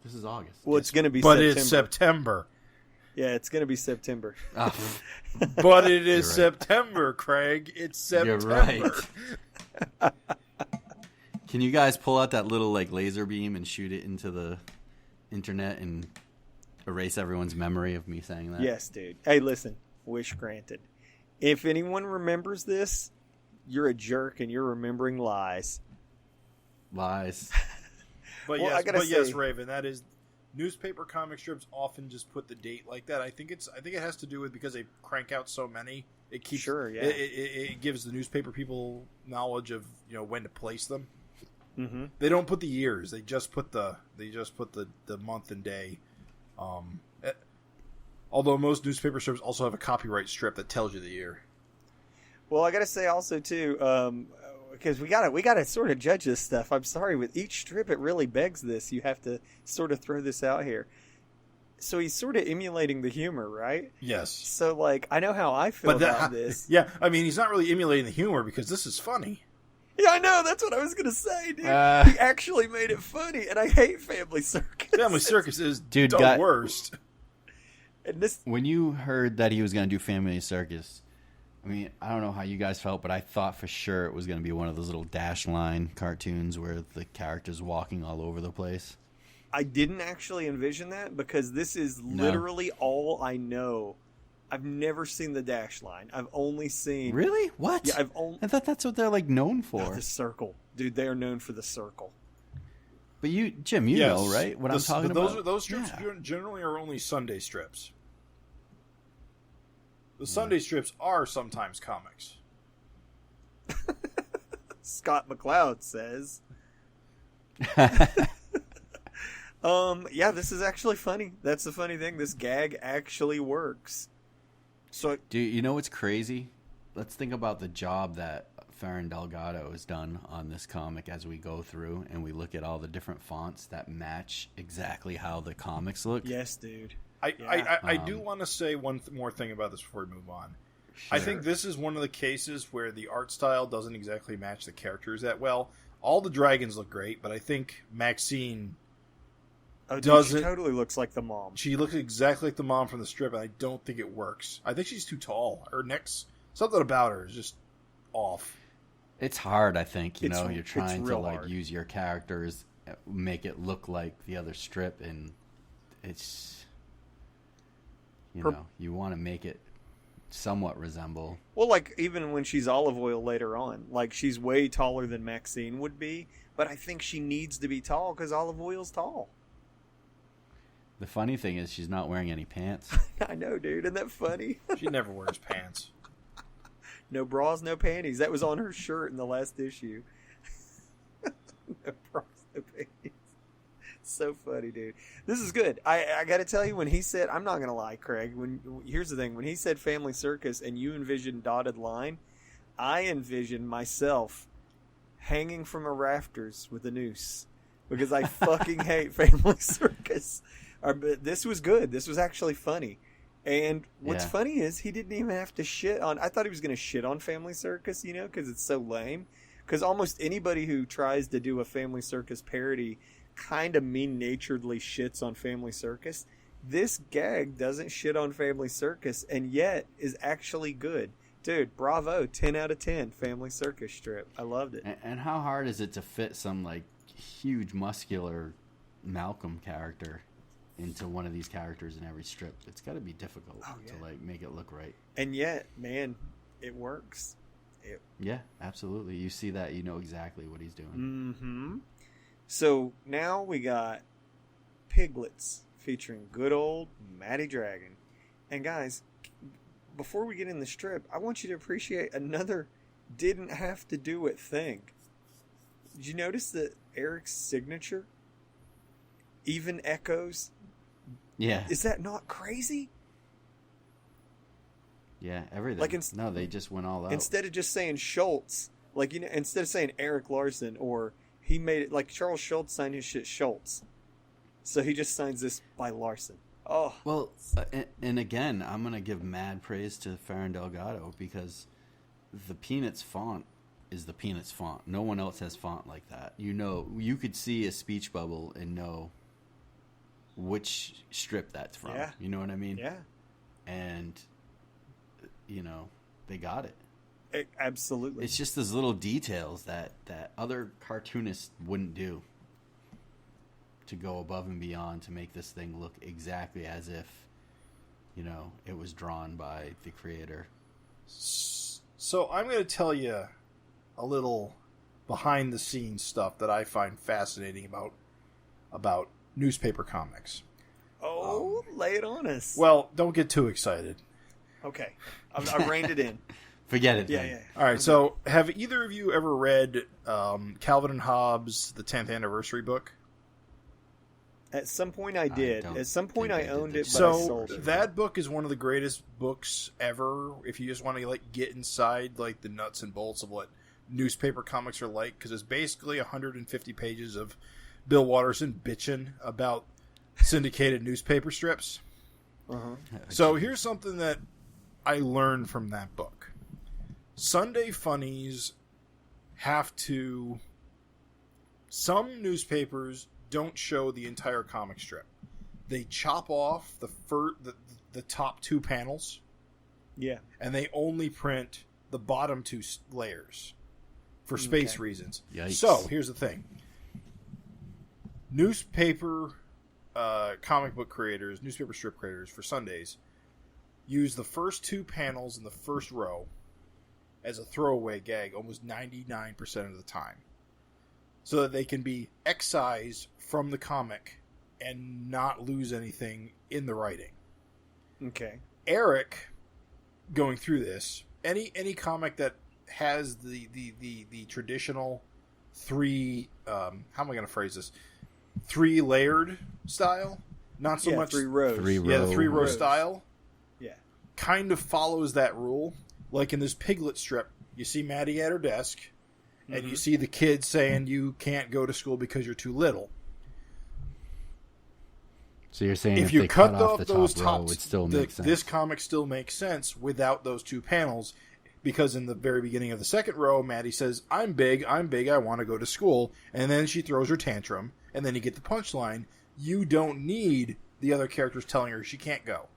This is August. Well, it's going to be But September. it's September. Yeah, it's going to be September. Oh, But it is You're right. September, Craig. It's September. You're right. Can you guys pull out that little like laser beam and shoot it into the internet and erase everyone's memory of me saying that? Yes, dude. Hey, listen. Wish granted. If anyone remembers this, you're a jerk and you're remembering lies. Lies. But Well, yes, I gotta yes, say- Raven. That is, newspaper comic strips often just put the date like that. I think it has to do with because they crank out so many. It keeps Sure, yeah. It gives the newspaper people knowledge of when to place them. Mm-hmm. They don't put the years. They just put the month and day. Although most newspaper strips also have a copyright strip that tells you the year. Well, I got to say also, too, because we gotta sort of judge this stuff. I'm sorry, with each strip, it really begs this. You have to sort of throw this out here. So he's sort of emulating the humor, right? Yes. So, like, I know how I feel about this. Yeah, I mean, he's not really emulating the humor because this is funny. Yeah, I know. That's what I was going to say, dude. He actually made it funny, and I hate Family Circus. Family Circus is Dude, the worst. And this, When you heard that he was going to do Family Circus, I mean, I don't know how you guys felt, but I thought for sure it was going to be one of those little dash line cartoons where the character's walking all over the place. I didn't actually envision that because this is literally all I know. I've never seen the dash line. I've only seen... Really? What? Yeah, I've only... I thought that's what they're like known for. The circle. Dude, they are known for the circle. But you, Jim, you know, right? What I'm talking about? Those strips generally are only Sunday strips. The Sunday strips are sometimes comics. Scott McCloud says. Yeah, this is actually funny. That's the funny thing. This gag actually works. So, Dude, you know what's crazy? Let's think about the job that Farron Delgado has done on this comic as we go through and we look at all the different fonts that match exactly how the comics look. yes, dude. I do want to say one more thing about this before we move on. Sure. I think this is one of the cases where the art style doesn't exactly match the characters that well. All the dragons look great, but I think Maxine She totally looks like the mom. She looks exactly like the mom from the strip, and I don't think it works. I think she's too tall. Her neck's... Something about her is just off. It's hard, I think. You're It's trying to real like hard. use your characters, make it look like the other strip, and it's you want to make it somewhat resemble. Well, like even when she's Olive Oil later on, like she's way taller than Maxine would be, but I think she needs to be tall because Olive Oil's tall. The funny thing is she's not wearing any pants. I know, dude. Isn't that funny? She never wears pants. No bras, no panties. That was on her shirt in the last issue. No bras, no panties. So funny, dude. This is good. I got to tell you, when he said, I'm not going to lie, Craig. Here's the thing. When he said Family Circus and you envisioned dotted line, I envisioned myself hanging from a rafters with a noose because I fucking hate Family Circus. But this was good. This was actually funny. And what's funny is he didn't even have to shit on... I thought he was going to shit on Family Circus, because it's so lame. Because almost anybody who tries to do a Family Circus parody kind of mean-naturedly shits on Family Circus. This gag doesn't shit on Family Circus and yet is actually good. Dude, bravo. 10 out of 10 Family Circus strip. I loved it. And how hard is it to fit some like huge muscular Malcolm character into one of these characters in every strip? It's got to be difficult to like make it look right. And yet, man, it works. Yeah, absolutely. You see that, you know exactly what he's doing. Mm-hmm. So now we got Piglets featuring good old Matty Dragon. And guys, before we get in the strip, I want you to appreciate another didn't have to do it thing. Did you notice that Erik's signature even echoes? Yeah. Is that not crazy? Yeah, everything. Like no, they just went all out. Instead of just saying Schultz, like, instead of saying Erik Larsen, or he made it like Charles Schultz signed his shit Schultz. So he just signs this by Larsen. Oh. Well, and again, I'm going to give mad praise to Farron Delgado because the Peanuts font is the Peanuts font. No one else has font like that. You could see a speech bubble and know which strip that's from. Yeah. You know what I mean? Yeah. And, they got it. Absolutely. It's just those little details that other cartoonists wouldn't do to go above and beyond to make this thing look exactly as if, it was drawn by the creator. So I'm going to tell you a little behind-the-scenes stuff that I find fascinating about newspaper comics. Oh, lay it on us. Well, don't get too excited. Okay. I reined it in. Forget it. Yeah, then. yeah. All right, so have either of you ever read Calvin and Hobbes, the 10th anniversary book? At some point I did. don't At some point think I I did owned that. it, but I So sold it. that book is one of the greatest books ever. If you just want to get inside the nuts and bolts of what newspaper comics are like, because it's basically 150 pages of Bill Watterson bitching about syndicated newspaper strips. Uh-huh. So here's something that I learned from that book. Sunday funnies some newspapers don't show the entire comic strip. They chop off the top two panels. Yeah. And they only print the bottom two layers for space reasons. Yikes. So here's the thing. Newspaper comic book creators, newspaper strip creators for Sundays use the first two panels in the first row as a throwaway gag almost 99% of the time, so that they can be excised from the comic and not lose anything in the writing. Okay. Erik, going through this, any comic that has the traditional three, how am I going to phrase this? 3 layered style, not so much 3 rows. the 3 row style. Yeah. Kind of follows that rule. Like in this Piglet strip, you see Maddie at her desk, and you see the kid saying you can't go to school because you're too little. So you're saying If you they cut off the those top row, tops, it still makes sense. this comic still makes sense without those two panels, because in the very beginning of the second row, Maddie says, I'm big, I want to go to school, and then she throws her tantrum, and then you get the punchline. You don't need the other characters telling her she can't go.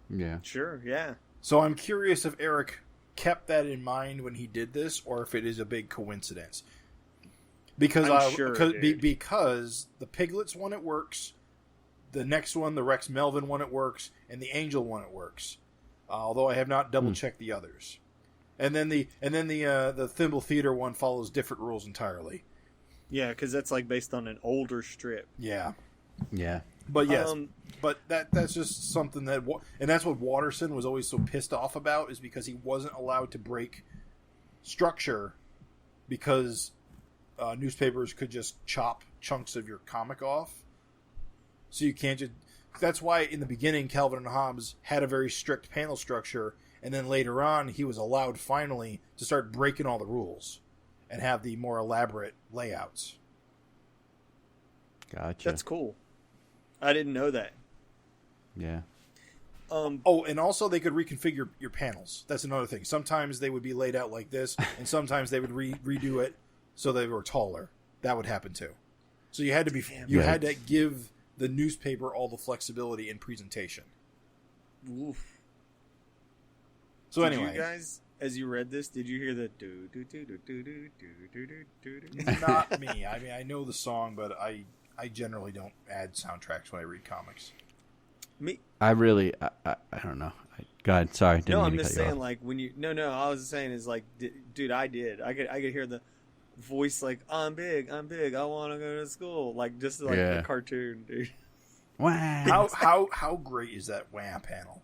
Yeah. Sure, yeah. So I'm curious if Erik kept that in mind when he did this, or if it is a big coincidence. Because because the Piglets one, it works. The next one, the Rex Melvin one, it works, and the Angel one, it works. Although I have not double checked the others. And then the Thimble Theater one follows different rules entirely. Yeah, because that's like based on an older strip. Yeah. Yeah. But yes, but that's just something that, and that's what Watterson was always so pissed off about, is because he wasn't allowed to break structure because newspapers could just chop chunks of your comic off. So you can't just. That's why in the beginning Calvin and Hobbes had a very strict panel structure, and then later on he was allowed finally to start breaking all the rules and have the more elaborate layouts. Gotcha. That's cool. I didn't know that. Yeah. And also they could reconfigure your panels. That's another thing. Sometimes they would be laid out like this, and sometimes they would redo it so they were taller. That would happen too. So you had to be had to give the newspaper all the flexibility in presentation. Oof. So Did anyway, you guys, as you read this, did you hear the do do do do do do do do do do? not me. I mean, I know the song, but I generally don't add soundtracks when I read comics. Me? I don't know. Go ahead. Sorry. Didn't No, mean I'm to just cut you saying, off. like, when you... No, I was saying is, like, dude, I did. I could hear the voice, like, I'm big, I want to go to school. Like, just like a cartoon, dude. Wow. How great is that Wham panel?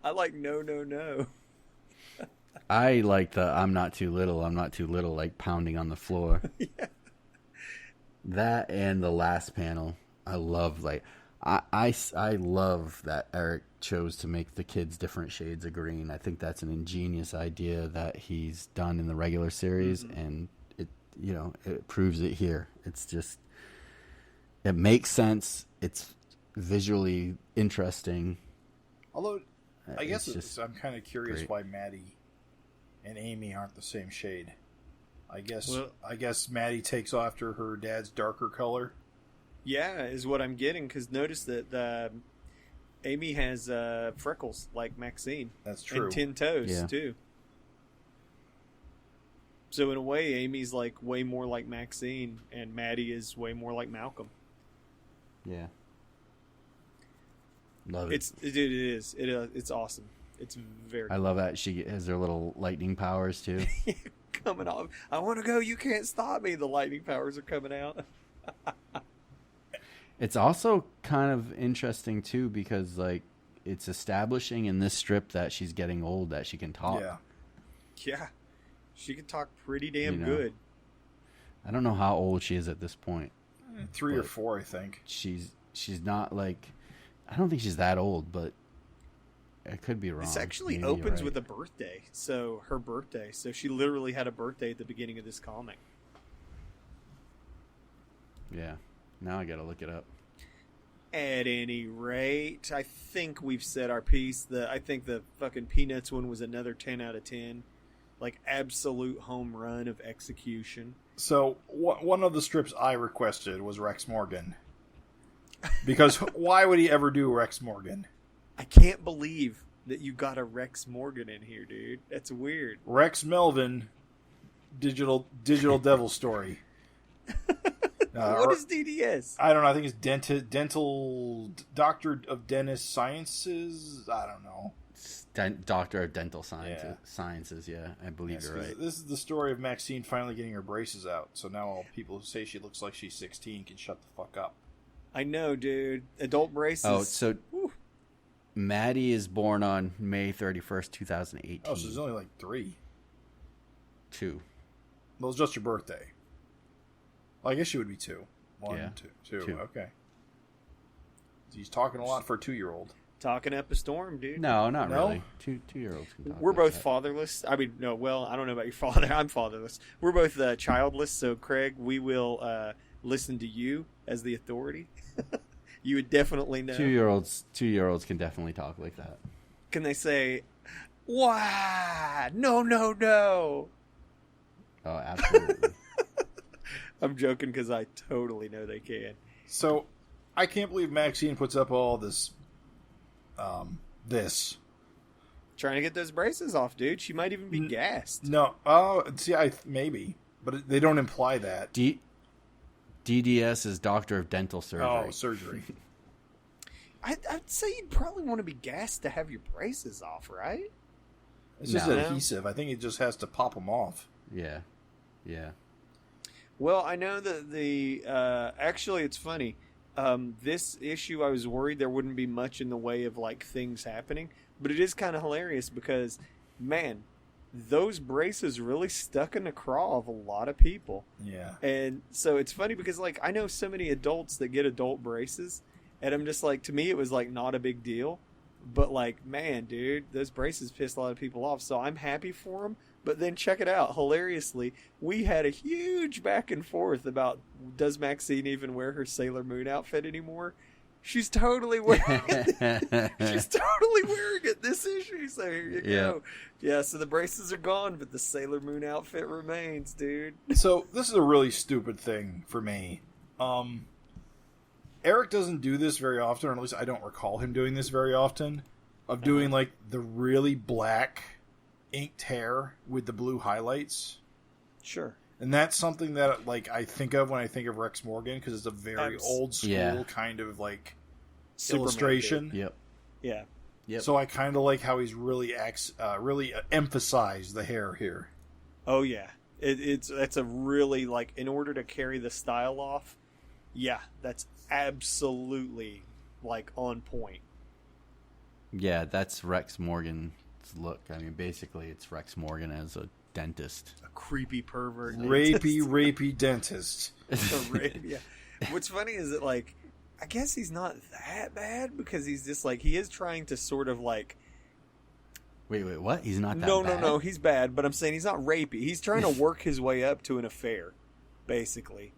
I like no. I like the I'm not too little, like pounding on the floor. Yeah. That and the last panel, I love. Like, I love that Erik chose to make the kids different shades of green. I think that's an ingenious idea that he's done in the regular series, and it proves it here. It's just, it makes sense. It's visually interesting. Although, I guess I'm kind of curious great. why Maddie and Amy aren't the same shade. I guess Maddie takes after her dad's darker color. Yeah, is what I'm getting, because notice that Amy has freckles like Maxine. That's true. And 10 toes, too. So in a way, Amy's like way more like Maxine, and Maddie is way more like Malcolm. Yeah. Love it. It is. It's awesome. It's very I love that she has her little lightning powers, too. coming off. I want to go. You can't stop me. The lightning powers are coming out. It's also kind of interesting, too, because, like, it's establishing in this strip that she's getting old, that she can talk. Yeah. She can talk pretty damn good. I don't know how old she is at this point. 3 or 4, I think. She's not, like... I don't think she's that old, but I could be wrong. This actually opens with a birthday. So, her birthday. So, she literally had a birthday at the beginning of this comic. Yeah. Now I gotta look it up. At any rate, I think we've said our piece. I think the fucking Peanuts one was another 10 out of 10. Like, absolute home run of execution. So, one of the strips I requested was Rex Morgan. Because why would he ever do Rex Morgan? I can't believe that you got a Rex Morgan in here, dude. That's weird. Rex Melvin, digital devil story. What is DDS? I don't know. I think it's dental doctor of dentist sciences. I don't know. Doctor of dental sciences. Yeah, I believe you're right. This is the story of Maxine finally getting her braces out. So now all people who say she looks like she's 16 can shut the fuck up. I know, dude. Adult braces. Oh, so Maddie is born on May 31st, 2018. Oh, so there's only like 3. 2. Well, it's just your birthday. Well, I guess she would be 2. 1, 2. Okay. He's talking a lot for a 2-year-old. Talking up a storm, dude. No, not really. 2-year-olds can talk. We're like both that. fatherless. I mean, no, well, I don't know about your father. I'm fatherless. We're both childless, so Craig, we will listen to you as the authority. You would definitely know. 2-year-olds can definitely talk like that. Can they say, "Why? No"? Oh, absolutely. I'm joking because I totally know they can. So, I can't believe Maxine puts up all this. trying to get those braces off, dude. She might even be gassed. No, see, maybe, but they don't imply that. DDS is Doctor of Dental Surgery. Oh, surgery. I'd say you'd probably want to be gassed to have your braces off, right? It's just adhesive. I think it just has to pop them off. Yeah. Well, I know that actually, it's funny. This issue, I was worried there wouldn't be much in the way of like things happening, but it is kind of hilarious because, man, those braces really stuck in the craw of a lot of people. Yeah. And so it's funny because like I know so many adults that get adult braces, and I'm just like, to me it was like not a big deal, but like, man, dude, those braces pissed a lot of people off. So I'm happy for them. But then check it out. Hilariously, we had a huge back and forth about, does Maxine even wear her Sailor Moon outfit anymore? She's totally wearing it. She's totally wearing it this issue. So here you go. Yeah, so the braces are gone, but the Sailor Moon outfit remains, dude. So this is a really stupid thing for me. Erik doesn't do this very often, or at least I don't recall him doing this very often, of doing like the really black inked hair with the blue highlights. Sure. And that's something that like I think of when I think of Rex Morgan, because it's a very old school kind of like Superman illustration. Yep. Yeah. Yep. So I kind of like how he's really emphasized the hair here. Oh yeah, it's a really like, in order to carry the style off. Yeah, that's absolutely like on point. Yeah, that's Rex Morgan's look. I mean, basically, it's Rex Morgan as a dentist. A creepy pervert. Rapey dentist. Yeah. What's funny is that, like, I guess he's not that bad because he's just, like, he is trying to sort of, like... Wait, what? He's not that bad? No, he's bad, but I'm saying he's not rapey. He's trying to work his way up to an affair, basically.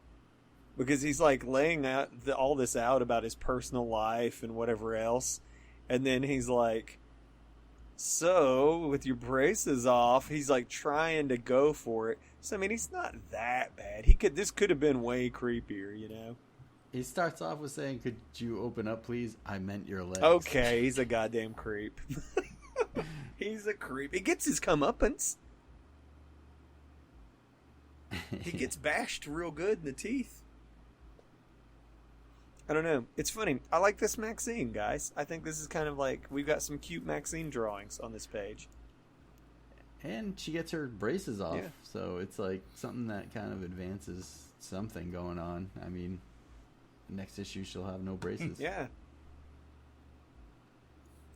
Because he's, like, laying out all this out about his personal life and whatever else. And then he's like... So, with your braces off, he's like trying to go for it. So, I mean, he's not that bad. This could have been way creepier, you know? He starts off with saying, "Could you open up, please? I meant your legs." Okay, he's a goddamn creep. He's a creep. He gets his comeuppance. He gets bashed real good in the teeth. I don't know. It's funny. I like this Maxine, guys. I think this is kind of like, we've got some cute Maxine drawings on this page. And she gets her braces off. Yeah. So it's like something that kind of advances something going on. I mean, next issue she'll have no braces. Yeah.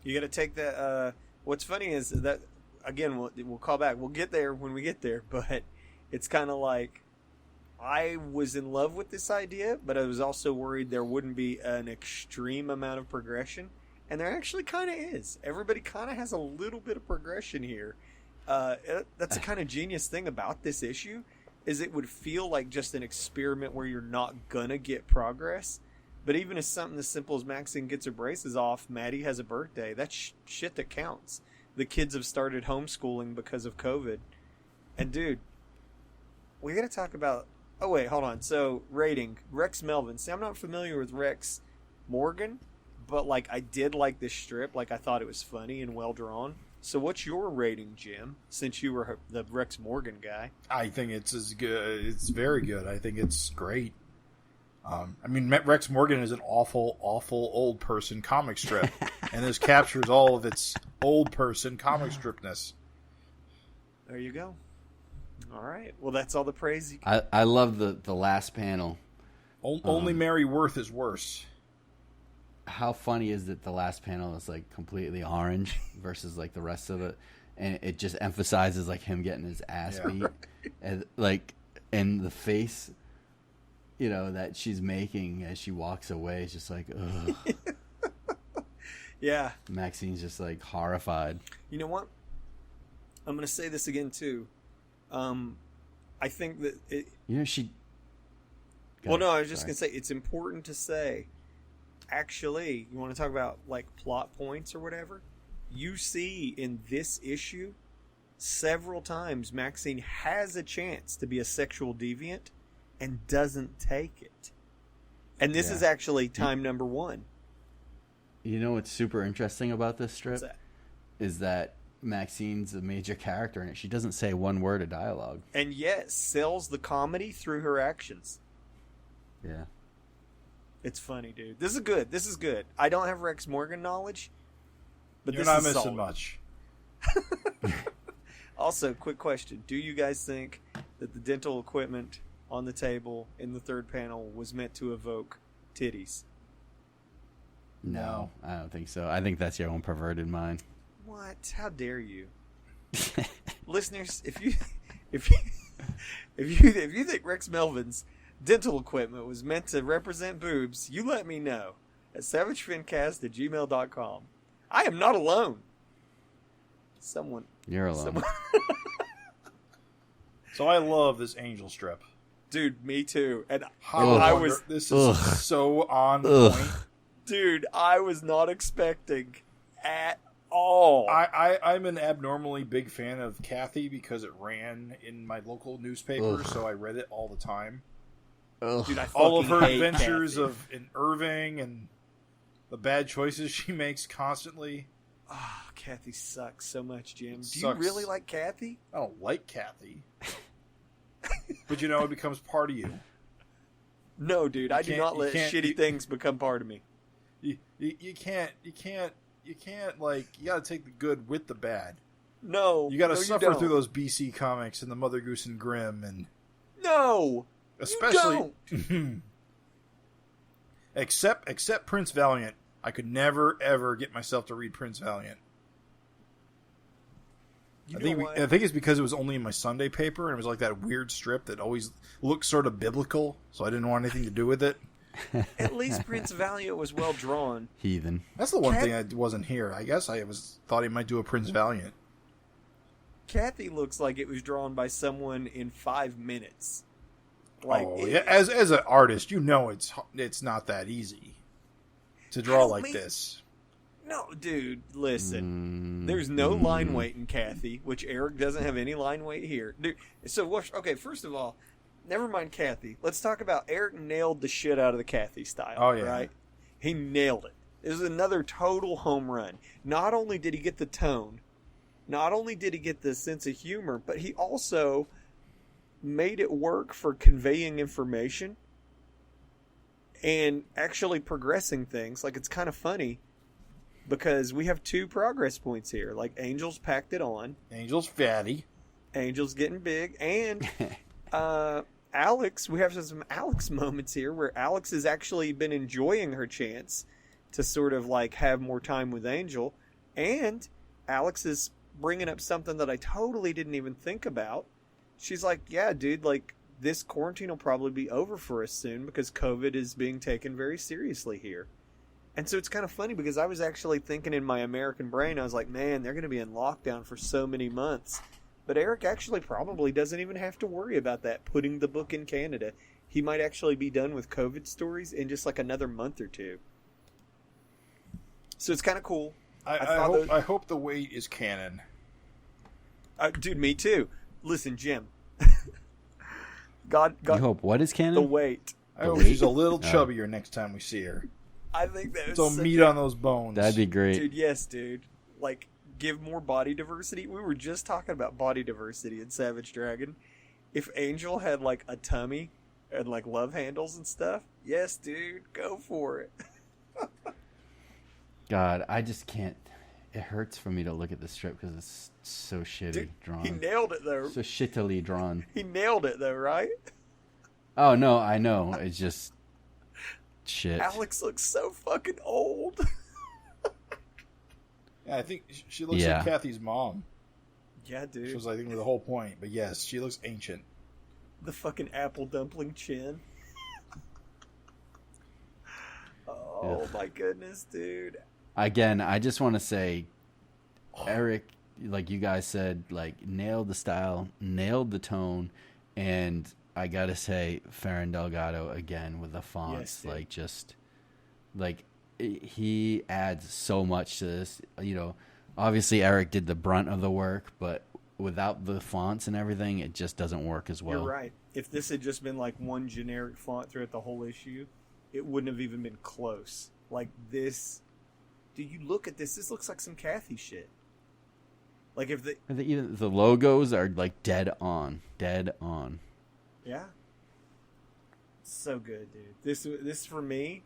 You got to take that. What's funny is that, again, we'll call back. We'll get there when we get there. But it's kind of like, I was in love with this idea, but I was also worried there wouldn't be an extreme amount of progression. And there actually kind of is. Everybody kind of has a little bit of progression here. That's the kind of genius thing about this issue, is it would feel like just an experiment where you're not going to get progress. But even if something as simple as Maxine gets her braces off, Maddie has a birthday, that's shit that counts. The kids have started homeschooling because of COVID. And dude, we got to talk about... Oh, wait, hold on. So, rating. Rex Melvin. See, I'm not familiar with Rex Morgan, but, like, I did like this strip. Like, I thought it was funny and well-drawn. So, what's your rating, Jim, since you were the Rex Morgan guy? I think it's as good. It's very good. I think it's great. I mean, Rex Morgan is an awful, awful old person comic strip, and this captures all of its old person comic stripness. There you go. All right. Well, that's all the praise you can... I love the last panel. Only Mary Worth is worse. How funny is it the last panel is like completely orange versus like the rest of it, and it just emphasizes like him getting his ass beat, right. and like, and the face, you know, that she's making as she walks away is just like, ugh. Yeah. Maxine's just like horrified. You know what? I'm going to say this again too. I think that it... You know, she... Well, no, I was just going to say, it's important to say, actually, you want to talk about, like, plot points or whatever? You see in this issue, several times Maxine has a chance to be a sexual deviant and doesn't take it. And this is actually time number 1. You know what's super interesting about this strip? What's that? Is that Maxine's a major character in it. She doesn't say one word of dialogue. And yet sells the comedy through her actions. Yeah. It's funny, dude. This is good. This is good. I don't have Rex Morgan knowledge, but You're this not is missing solid. much. Also, quick question. Do you guys think that the dental equipment on the table in the third panel was meant to evoke titties? No, I don't think so. I think that's your own perverted mind. What? How dare you? Listeners, if you think Rex Melvin's dental equipment was meant to represent boobs, you let me know at savagefincast@gmail.com. I am not alone. You're alone. So I love this Angel strip. Dude, me too. And This is so on point. Dude, I was not expecting at all. I'm an abnormally big fan of Kathy because it ran in my local newspaper, so I read it all the time. Dude, I All of her fucking hate adventures Kathy. in Irving and the bad choices she makes constantly. Oh, Kathy sucks so much, Jim. Do you Sucks. really like Kathy? I don't like Kathy. But it becomes part of you. No, dude, I do can't- not you let can't- shitty you- things become part of me. You can't like, you gotta take the good with the bad. No. You gotta no, suffer don't. through those BC comics and the Mother Goose and Grimm and No. especially You except Prince Valiant. I could never ever get myself to read Prince Valiant. You I know what? think it's because it was only in my Sunday paper and it was like that weird strip that always looked sort of biblical, so I didn't want anything to do with it. At least Prince Valiant was well drawn. Heathen. That's the one thing I wasn't here. I guess I thought he might do a Prince Valiant. Kathy looks like it was drawn by someone in 5 minutes. Yeah, as an artist, it's not that easy to draw like this. No, dude, listen. There's no line weight in Kathy, which Erik doesn't have any line weight here. Dude, okay, first of all, never mind Kathy. Let's talk about Erik nailed the shit out of the Kathy style. Oh, yeah. Right? He nailed it. It was another total home run. Not only did he get the tone, not only did he get the sense of humor, but he also made it work for conveying information and actually progressing things. Like, it's kind of funny because we have 2 progress points here. Like, Angel's packed it on. Angel's fatty. Angel's getting big. And Alex, we have some Alex moments here where Alex has actually been enjoying her chance to sort of like have more time with Angel. And Alex is bringing up something that I totally didn't even think about. She's like, yeah, dude, like, this quarantine will probably be over for us soon because COVID is being taken very seriously here. And so it's kind of funny because I was actually thinking in my American brain, I was like, man, they're going to be in lockdown for so many months. But Erik actually probably doesn't even have to worry about that, putting the book in Canada. He might actually be done with COVID stories in just like another month or 2. So it's kind of cool. I hope the wait is canon. Dude, me too. Listen, Jim. God, You hope what is canon? the wait. I hope she's a little chubbier next time we see her. I think that was So such meat on those bones. That'd be great. Dude, yes, dude. Like, give more body diversity. We were just talking about body diversity in Savage Dragon. If Angel had, like, a tummy and, like, love handles and stuff, yes, dude, go for it. God, I just can't. It hurts for me to look at the strip because it's so shitty Dude, drawn. he nailed it, though. So shittily drawn. He nailed it, though, right? Oh, no, I know. It's just shit. Alex looks so fucking old. Yeah, I think she looks Yeah. like Kathy's mom. Yeah, Which dude. was, I think, the whole point. But yes, she looks ancient. The fucking apple dumpling chin. Oh, Ugh. my goodness, dude. Again, I just want to say, Erik, like you guys said, like nailed the style, nailed the tone, and I gotta say, Ferran Delgado again with the fonts, Yes, like just like he adds so much to this. You know, obviously Erik did the brunt of the work, but without the fonts and everything, it just doesn't work as well. You're right. If this had just been like one generic font throughout the whole issue, it wouldn't have even been close. Like this, dude, you look at this. This looks like some Kathy shit. Like if the Even the logos are like dead on. yeah, so good, dude. This for me,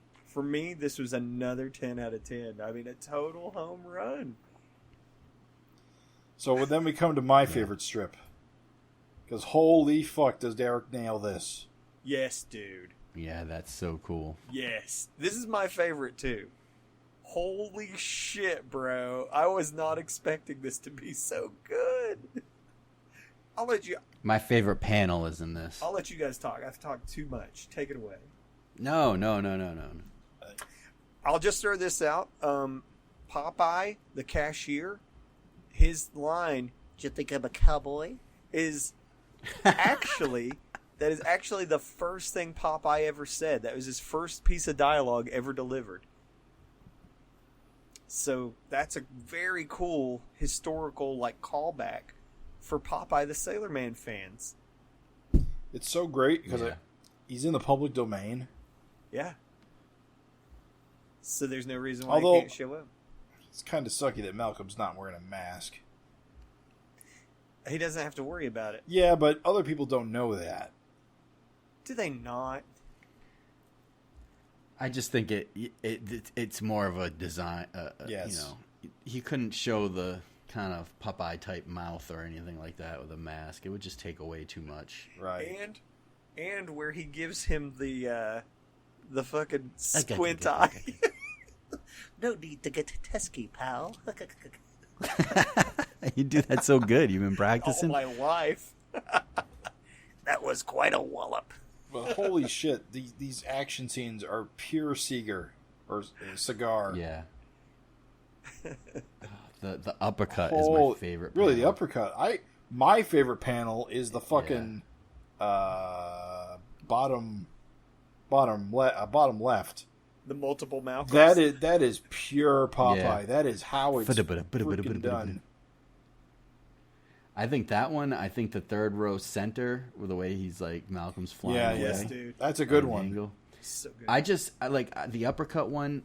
this was another 10 out of 10. I mean, a total home run. So then we come to my favorite strip. Because holy fuck, does Derek nail this? Yes, dude. Yeah, that's so cool. Yes, this is my favorite too. Holy shit, bro! I was not expecting this to be so good. My favorite panel is in this. I'll let you guys talk. I've talked too much. Take it away. No. I'll just throw this out. Popeye, the cashier, his line, "Do you think I'm a cowboy?" is actually the first thing Popeye ever said. That was his first piece of dialogue ever delivered. So that's a very cool historical callback for Popeye the Sailor Man fans. It's so great because he's in the public domain. Yeah. So there's no reason why he can't show up. It's kind of sucky that Malcolm's not wearing a mask. He doesn't have to worry about it. Yeah, but other people don't know that. Do they not? I just think it's more of a design. Yes. You know, he couldn't show the kind of Popeye type mouth or anything like that with a mask. It would just take away too much. Right. And where he gives him the fucking squint eye. No need to get tesky, pal. You do that so good. You've been practicing. All my life. That was quite a wallop. But holy shit, these action scenes are pure Seeger or Cigar. Yeah. The uppercut is my favorite. Really, panel. the uppercut. My favorite panel is the fucking bottom left. The multiple Malcolms. That is pure Popeye. Yeah. That is how it's freaking done. I think that one. I think the third row center, with the way he's like Malcolm's flying away. Yes, dude. That's a good one. Angle. So good. I like the uppercut one.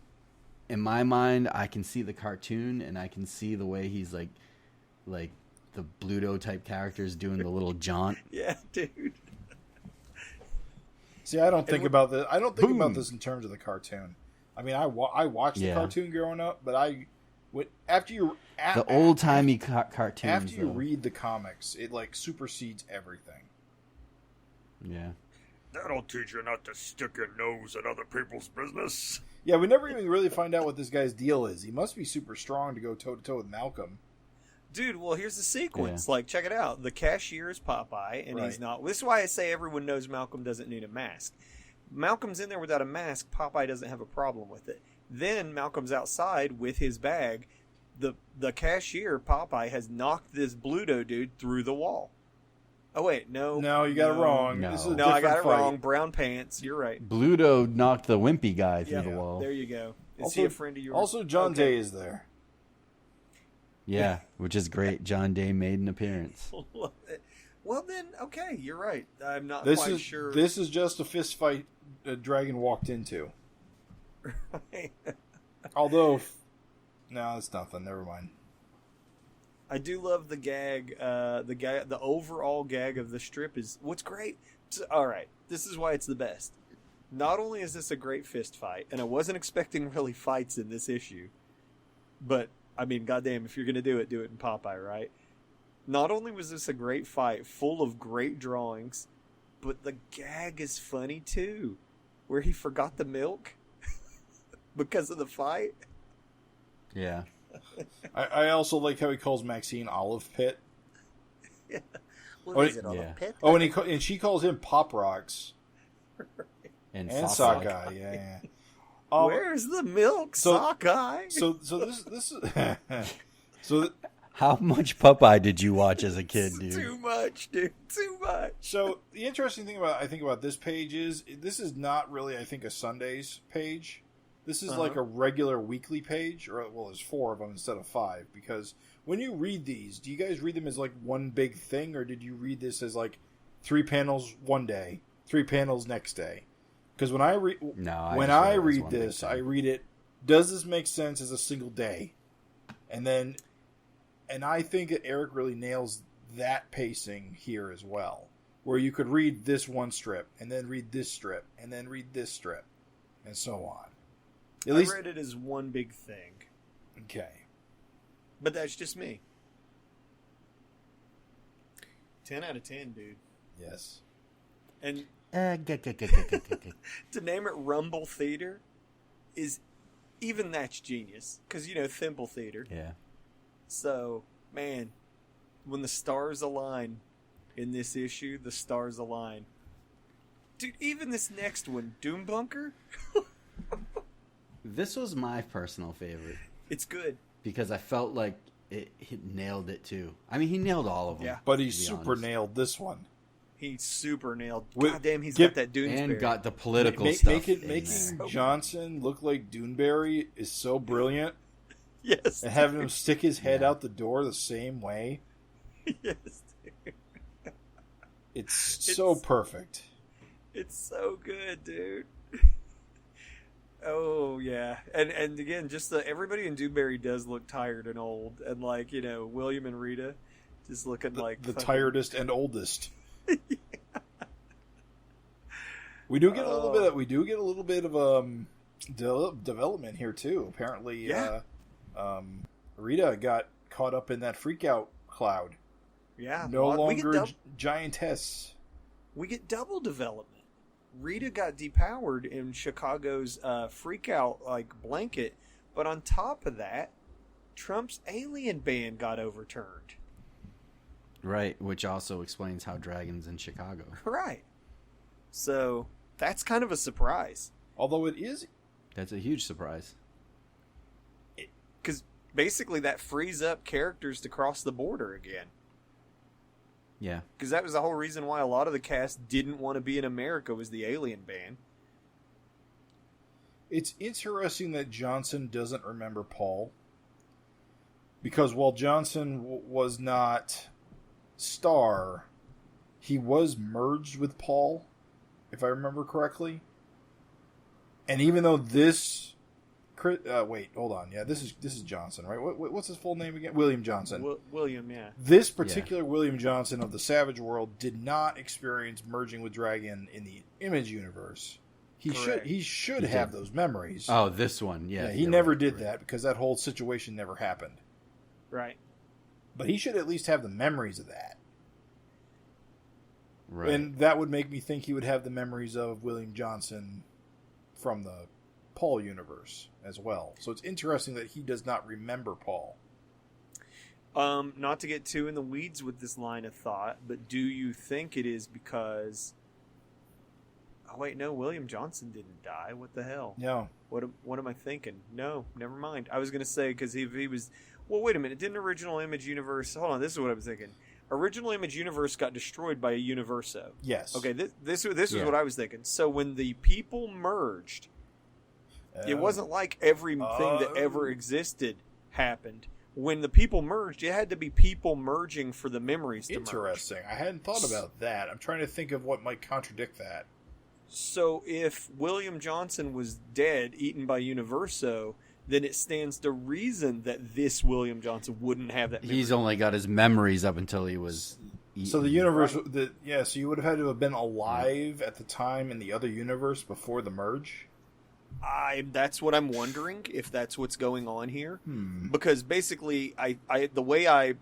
In my mind, I can see the cartoon, and I can see the way he's like the Bluto type characters doing the little jaunt. Yeah, dude. See, I don't think about this. I don't think about this in terms of the cartoon. I mean, I watched the cartoon growing up, but the old timey cartoons. After you read the comics, it supersedes everything. Yeah. That'll teach you not to stick your nose in other people's business. Yeah, we never even really find out what this guy's deal is. He must be super strong to go toe to toe with Malcolm. Dude, well, here's the sequence. Yeah. Check it out. The cashier is Popeye, and he's not. This is why I say everyone knows Malcolm doesn't need a mask. Malcolm's in there without a mask. Popeye doesn't have a problem with it. Then Malcolm's outside with his bag. The cashier, Popeye, has knocked this Bluto dude through the wall. Oh, wait, no. No, you got it wrong. No, this is a I got it fight. wrong. Brown pants. You're right. Bluto knocked the wimpy guy through the wall. There you go. Is also, he a friend of yours? Also, John Day is there. Yeah, which is great. John Day made an appearance. Well, then, okay, you're right. I'm not quite sure. This is just a fist fight a dragon walked into. Right. Although, no, it's nothing. Never mind. I do love the gag. The overall gag of the strip is what's great. All right, this is why it's the best. Not only is this a great fist fight, and I wasn't expecting really fights in this issue, but I mean, goddamn, if you're gonna do it in Popeye, right? Not only was this a great fight, full of great drawings, but the gag is funny too, where he forgot the milk because of the fight. Yeah. I also like how he calls Maxine Olive Pit. Yeah. What is it, Olive Pit? Oh, and she calls him Pop Rocks. And Sockeye, yeah. Where's the milk, Sockeye? So this is so. How much Popeye did you watch as a kid, dude? Too much, dude. Too much. So the interesting thing about this page is this is not really, I think, a Sundays page. This is like a regular weekly page, or there's 4 of them instead of 5. Because when you read these, do you guys read them as like one big thing, or did you read this as like 3 panels one day, 3 panels next day? Because when I read this, I read it. Does this make sense as a single day? And then And I think that Erik really nails that pacing here as well, where you could read this one strip, and then read this strip, and then read this strip, and so on. I read it as one big thing. Okay. But that's just me. 10 out of 10, dude. Yes. And to name it Rumble Theater is even that's genius. Because, Thimble Theater. Yeah. So, man, when the stars align in this issue, the stars align. Dude, even this next one, Doom Bunker? This was my personal favorite. It's good. Because I felt like he nailed it, too. I mean, he nailed all of them. Yeah. But he super nailed this one. He super nailed. With- God damn, he's got that Doonesbury. And got the political stuff. Making Johnson look like Doonesbury is so brilliant. Yes. And having him stick his head out the door the same way. Yes, dude. It's so perfect. It's so good, dude. Oh, yeah. And again, just everybody in Dewberry does look tired and old. And William and Rita just looking like... The tiredest and oldest. We do get a little bit of development here, too. Apparently, Rita got caught up in that freakout cloud. Yeah. No longer giantess. We get double development. Rita got depowered in Chicago's freakout blanket, but on top of that, Trump's alien ban got overturned. Right, which also explains how Dragon's in Chicago. Right. So that's kind of a surprise. Although it is, that's a huge surprise. Because basically that frees up characters to cross the border again. Yeah. Because that was the whole reason why a lot of the cast didn't want to be in America was the alien ban. It's interesting that Johnson doesn't remember Paul. Because while Johnson was not Star, he was merged with Paul, if I remember correctly. And even though this... wait, hold on. Yeah, this is Johnson, right? What's his full name again? William Johnson. William, yeah. This particular William Johnson of the Savage world did not experience merging with Dragon in the Image universe. He should have those memories. Oh, this one, yeah. He never did that because that whole situation never happened. Right. But he should at least have the memories of that. Right. And that would make me think he would have the memories of William Johnson from the Paul universe as well. So it's interesting that he does not remember Paul. Not to get too in the weeds with this line of thought, but do you think it is because... Oh, wait, no, William Johnson didn't die. What the hell? No. What am I thinking? No, never mind. I was going to say, because he was... Well, wait a minute. Didn't Original Image Universe... Hold on, this is what I was thinking. Original Image Universe got destroyed by a Universo. Yes. Okay, this is what I was thinking. So when the people merged... It wasn't like everything that ever existed happened. When the people merged, it had to be people merging for the memories to merge. Interesting. I hadn't thought about that. I'm trying to think of what might contradict that. So if William Johnson was dead, eaten by Universo, then it stands to reason that this William Johnson wouldn't have that memory. He's only got his memories up until he was eaten. So the universe... Right. So you would have had to have been alive at the time in the other universe before the merge? That's what I'm wondering, if that's what's going on here. Because basically, the way I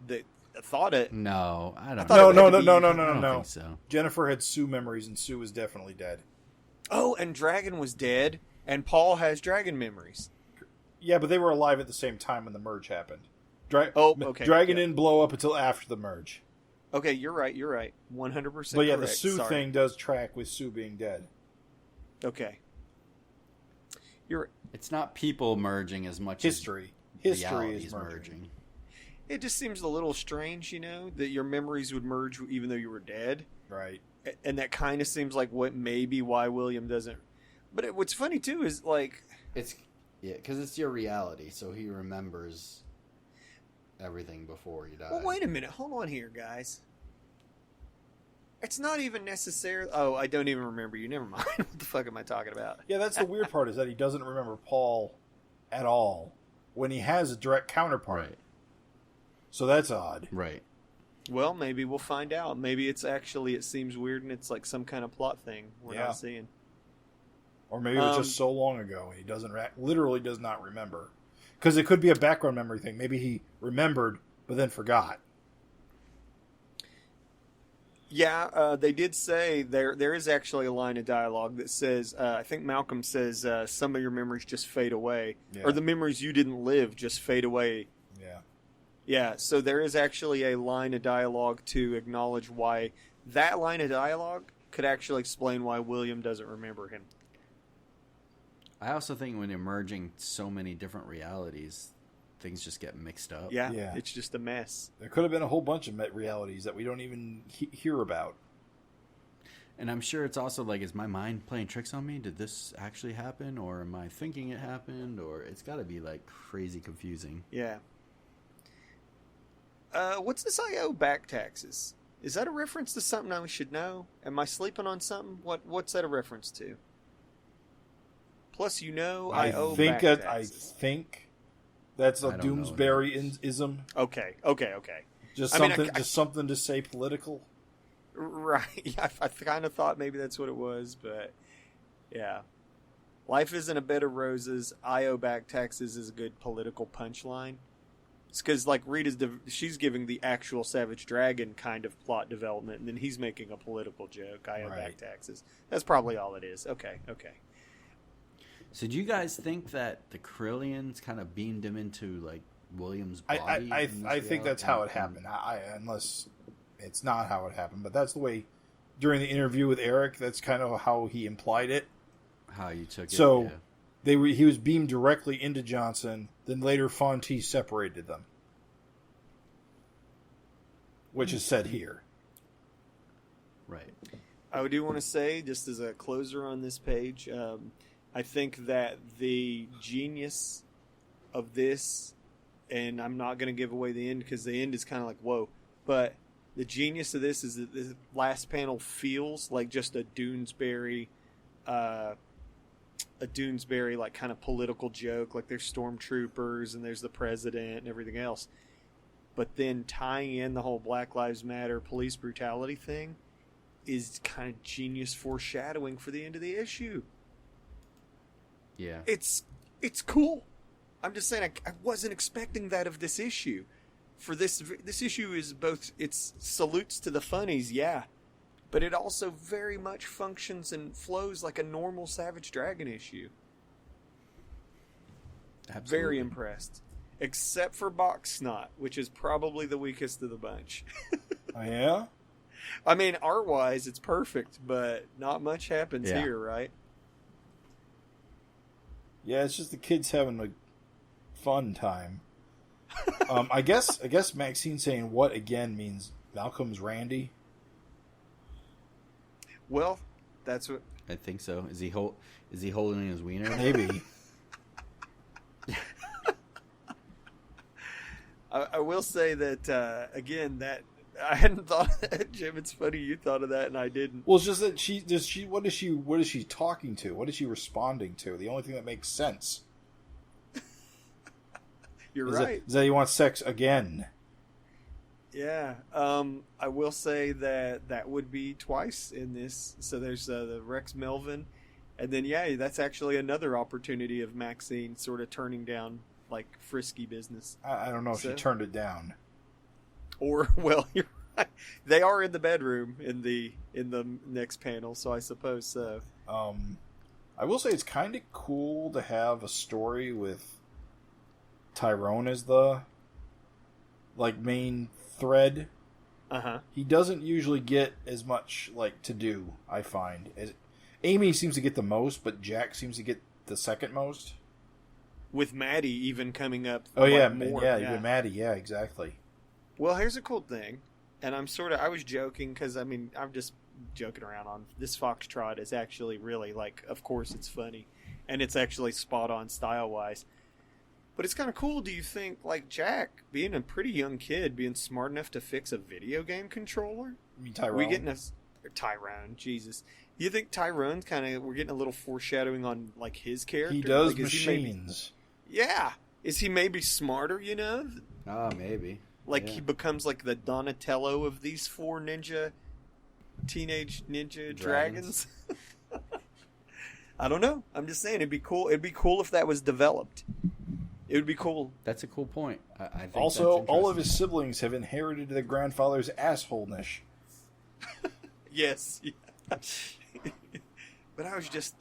thought it... No, I don't know. No. I don't think so. Jennifer had Sue memories, and Sue was definitely dead. Oh, and Dragon was dead, and Paul has Dragon memories. Yeah, but they were alive at the same time when the merge happened. Okay. Dragon didn't blow up until after the merge. Okay, you're right. 100% But yeah, correct. the Sue thing does track with Sue being dead. Okay. It's not people merging as much History. as History is merging. merging. It just seems a little strange, that your memories would merge even though you were dead. Right. And that kind of seems like why William doesn't. But what's funny too is because it's your reality, so he remembers everything before he dies. Well, wait a minute. Hold on here, guys. It's not even necessary. Oh, I don't even remember you. Never mind. What the fuck am I talking about? Yeah, that's the weird part, is that he doesn't remember Paul at all when he has a direct counterpart. Right. So that's odd. Right. Well, maybe we'll find out. Maybe it's actually, it seems weird and it's like some kind of plot thing we're not seeing. Or maybe it was just so long ago and he literally does not remember. Because it could be a background memory thing. Maybe he remembered but then forgot. Yeah, they did say there is actually a line of dialogue that says, I think Malcolm says, some of your memories just fade away. Yeah. Or the memories you didn't live just fade away. Yeah. Yeah, so there is actually a line of dialogue to acknowledge why that line of dialogue could actually explain why William doesn't remember him. I also think when you're merging so many different realities, things just get mixed up. Yeah, Yeah. it's just a mess. There could have been a whole bunch of realities that we don't even hear about. And I'm sure it's also like, is my mind playing tricks on me? Did this actually happen? Or am I thinking it happened? Or it's got to be like crazy confusing. Yeah. What's this IO back taxes? Is that a reference to something I should know? Am I sleeping on something? What's that a reference to? Plus, I owe back taxes. I think that's a I don't know what Doomsbury-ism. Okay. Just I something, mean, just something to say political. Right. Yeah, I kind of thought maybe that's what it was, but yeah. Life isn't a bed of roses. I owe back taxes is a good political punchline. It's because, like, she's giving the actual Savage Dragon kind of plot development, and then he's making a political joke. I owe back taxes. That's probably all it is. Okay. So do you guys think that the Krillians kind of beamed him into, like, William's body? I think that's how it happened. Unless it's not how it happened, but that's the way, during the interview with Erik, that's kind of how he implied it. How you took it. So yeah. he was beamed directly into Johnson, then later Fonte separated them. Which is said here. Right. I do want to say, just as a closer on this page, I think that the genius of this, and I'm not going to give away the end because the end is kind of like, whoa, but the genius of this is that the last panel feels like just a Doonesbury like kind of political joke, like there's stormtroopers and there's the president and everything else. But then tying in the whole Black Lives Matter police brutality thing is kind of genius foreshadowing for the end of the issue. Yeah. It's cool. I'm just saying I wasn't expecting that of this issue. For this issue is both, it's salutes to the funnies, yeah, but it also very much functions and flows like a normal Savage Dragon issue. Absolutely. Very impressed. Except for Box Snot, which is probably the weakest of the bunch. Oh, yeah? I mean, art-wise, it's perfect, but not much happens here, right? Yeah, it's just the kids having a fun time. I guess Maxine saying what again means Malcolm's Randy. Well, that's what I think so. Is he holding his wiener? Maybe. I will say that again, that I hadn't thought of that, Jim. It's funny you thought of that and I didn't. Well, it's just that what is she talking to? What is she responding to? The only thing that makes sense. You're right. Is that he wants sex again? Yeah. I will say that would be twice in this. So there's the Rex Melvin, and then that's actually another opportunity of Maxine sort of turning down like frisky business. I don't know if she turned it down. Or, well, you're right. They are in the bedroom in the next panel, so I suppose so. I will say it's kind of cool to have a story with Tyrone as the main thread. Uh-huh. He doesn't usually get as much to do, I find. Amy seems to get the most, but Jack seems to get the second most. With Maddie even coming up. Oh, yeah, more. Even Maddie, yeah, exactly. Well, here's a cool thing, and I was joking because, I mean, I'm just joking around on this Foxtrot is actually really, of course it's funny, and it's actually spot on style-wise. But it's kind of cool, do you think, Jack, being a pretty young kid, being smart enough to fix a video game controller? You mean Tyrone? Tyrone, Jesus. You think Tyrone's we're getting a little foreshadowing on, his character? He does machines. Yeah. Is he maybe smarter, Oh, maybe. Like he becomes like the Donatello of these four teenage ninja dragons. I don't know. I'm just saying it'd be cool. It'd be cool if that was developed. It would be cool. That's a cool point. I think Also, that's all of his siblings have inherited their grandfather's assholeness. Yes. But I was just,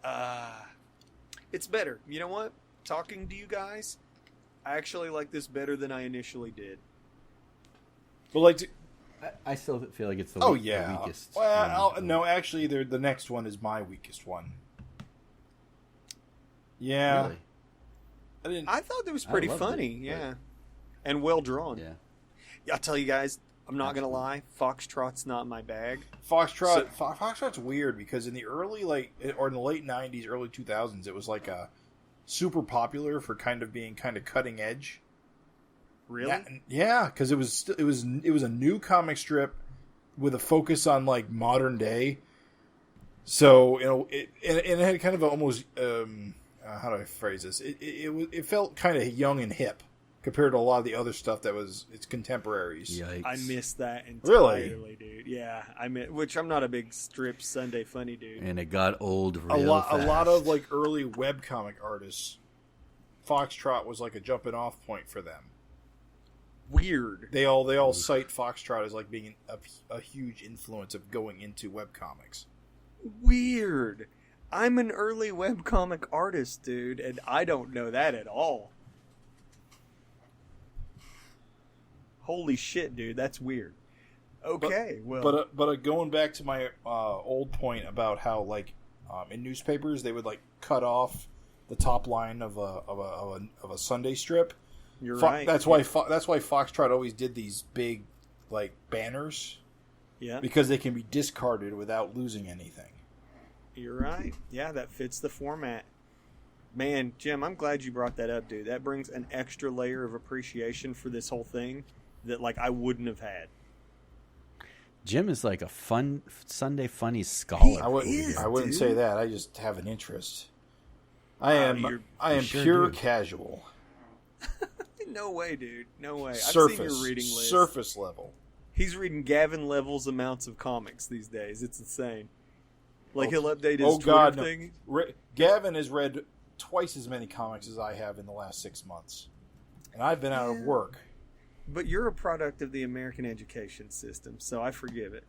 it's better. You know what? Talking to you guys, I actually like this better than I initially did. But like, I still feel like it's the weakest. Well, no, actually, the next one is my weakest one. Yeah. Really? I thought it was pretty funny, yeah. And well drawn. Yeah. I'll tell you guys, I'm not going to lie, Foxtrot's not my bag. Foxtrot's weird because in the early, or in the late 90s, early 2000s, it was like a super popular for kind of being kind of cutting edge. Really? Yeah, because it was a new comic strip with a focus on like modern day. So it had kind of almost how do I phrase this? It felt kind of young and hip compared to a lot of the other stuff that was its contemporaries. Yikes. I missed that entirely, dude. Yeah, which I'm not a big strip Sunday funny dude. And it got old A lot fast. of like early webcomic artists, Foxtrot was like a jumping off point for them. Weird. They all cite Foxtrot as like being a huge influence of going into webcomics. Weird. I'm an early webcomic artist, dude, and I don't know that at all. Holy shit, dude, that's weird. Okay, but going back to my old point about how like in newspapers they would like cut off the top line of a Sunday strip. You're right. That's why Foxtrot always did these big like banners. Yeah. Because they can be discarded without losing anything. You're right. Yeah, that fits the format. Man, Jim, I'm glad you brought that up, dude. That brings an extra layer of appreciation for this whole thing that like I wouldn't have had. Jim is like a fun Sunday funny scholar. I wouldn't say that. I just have an interest. I am sure pure do. casual. No way, dude. No way. Surface, I've seen your reading list. surface level. He's reading Gavin Levels amounts of comics these days. It's insane. Like he'll update his Twitter thing. Gavin has read twice as many comics as I have in the last 6 months, and I've been out of work. But you're a product of the American education system, so I forgive it.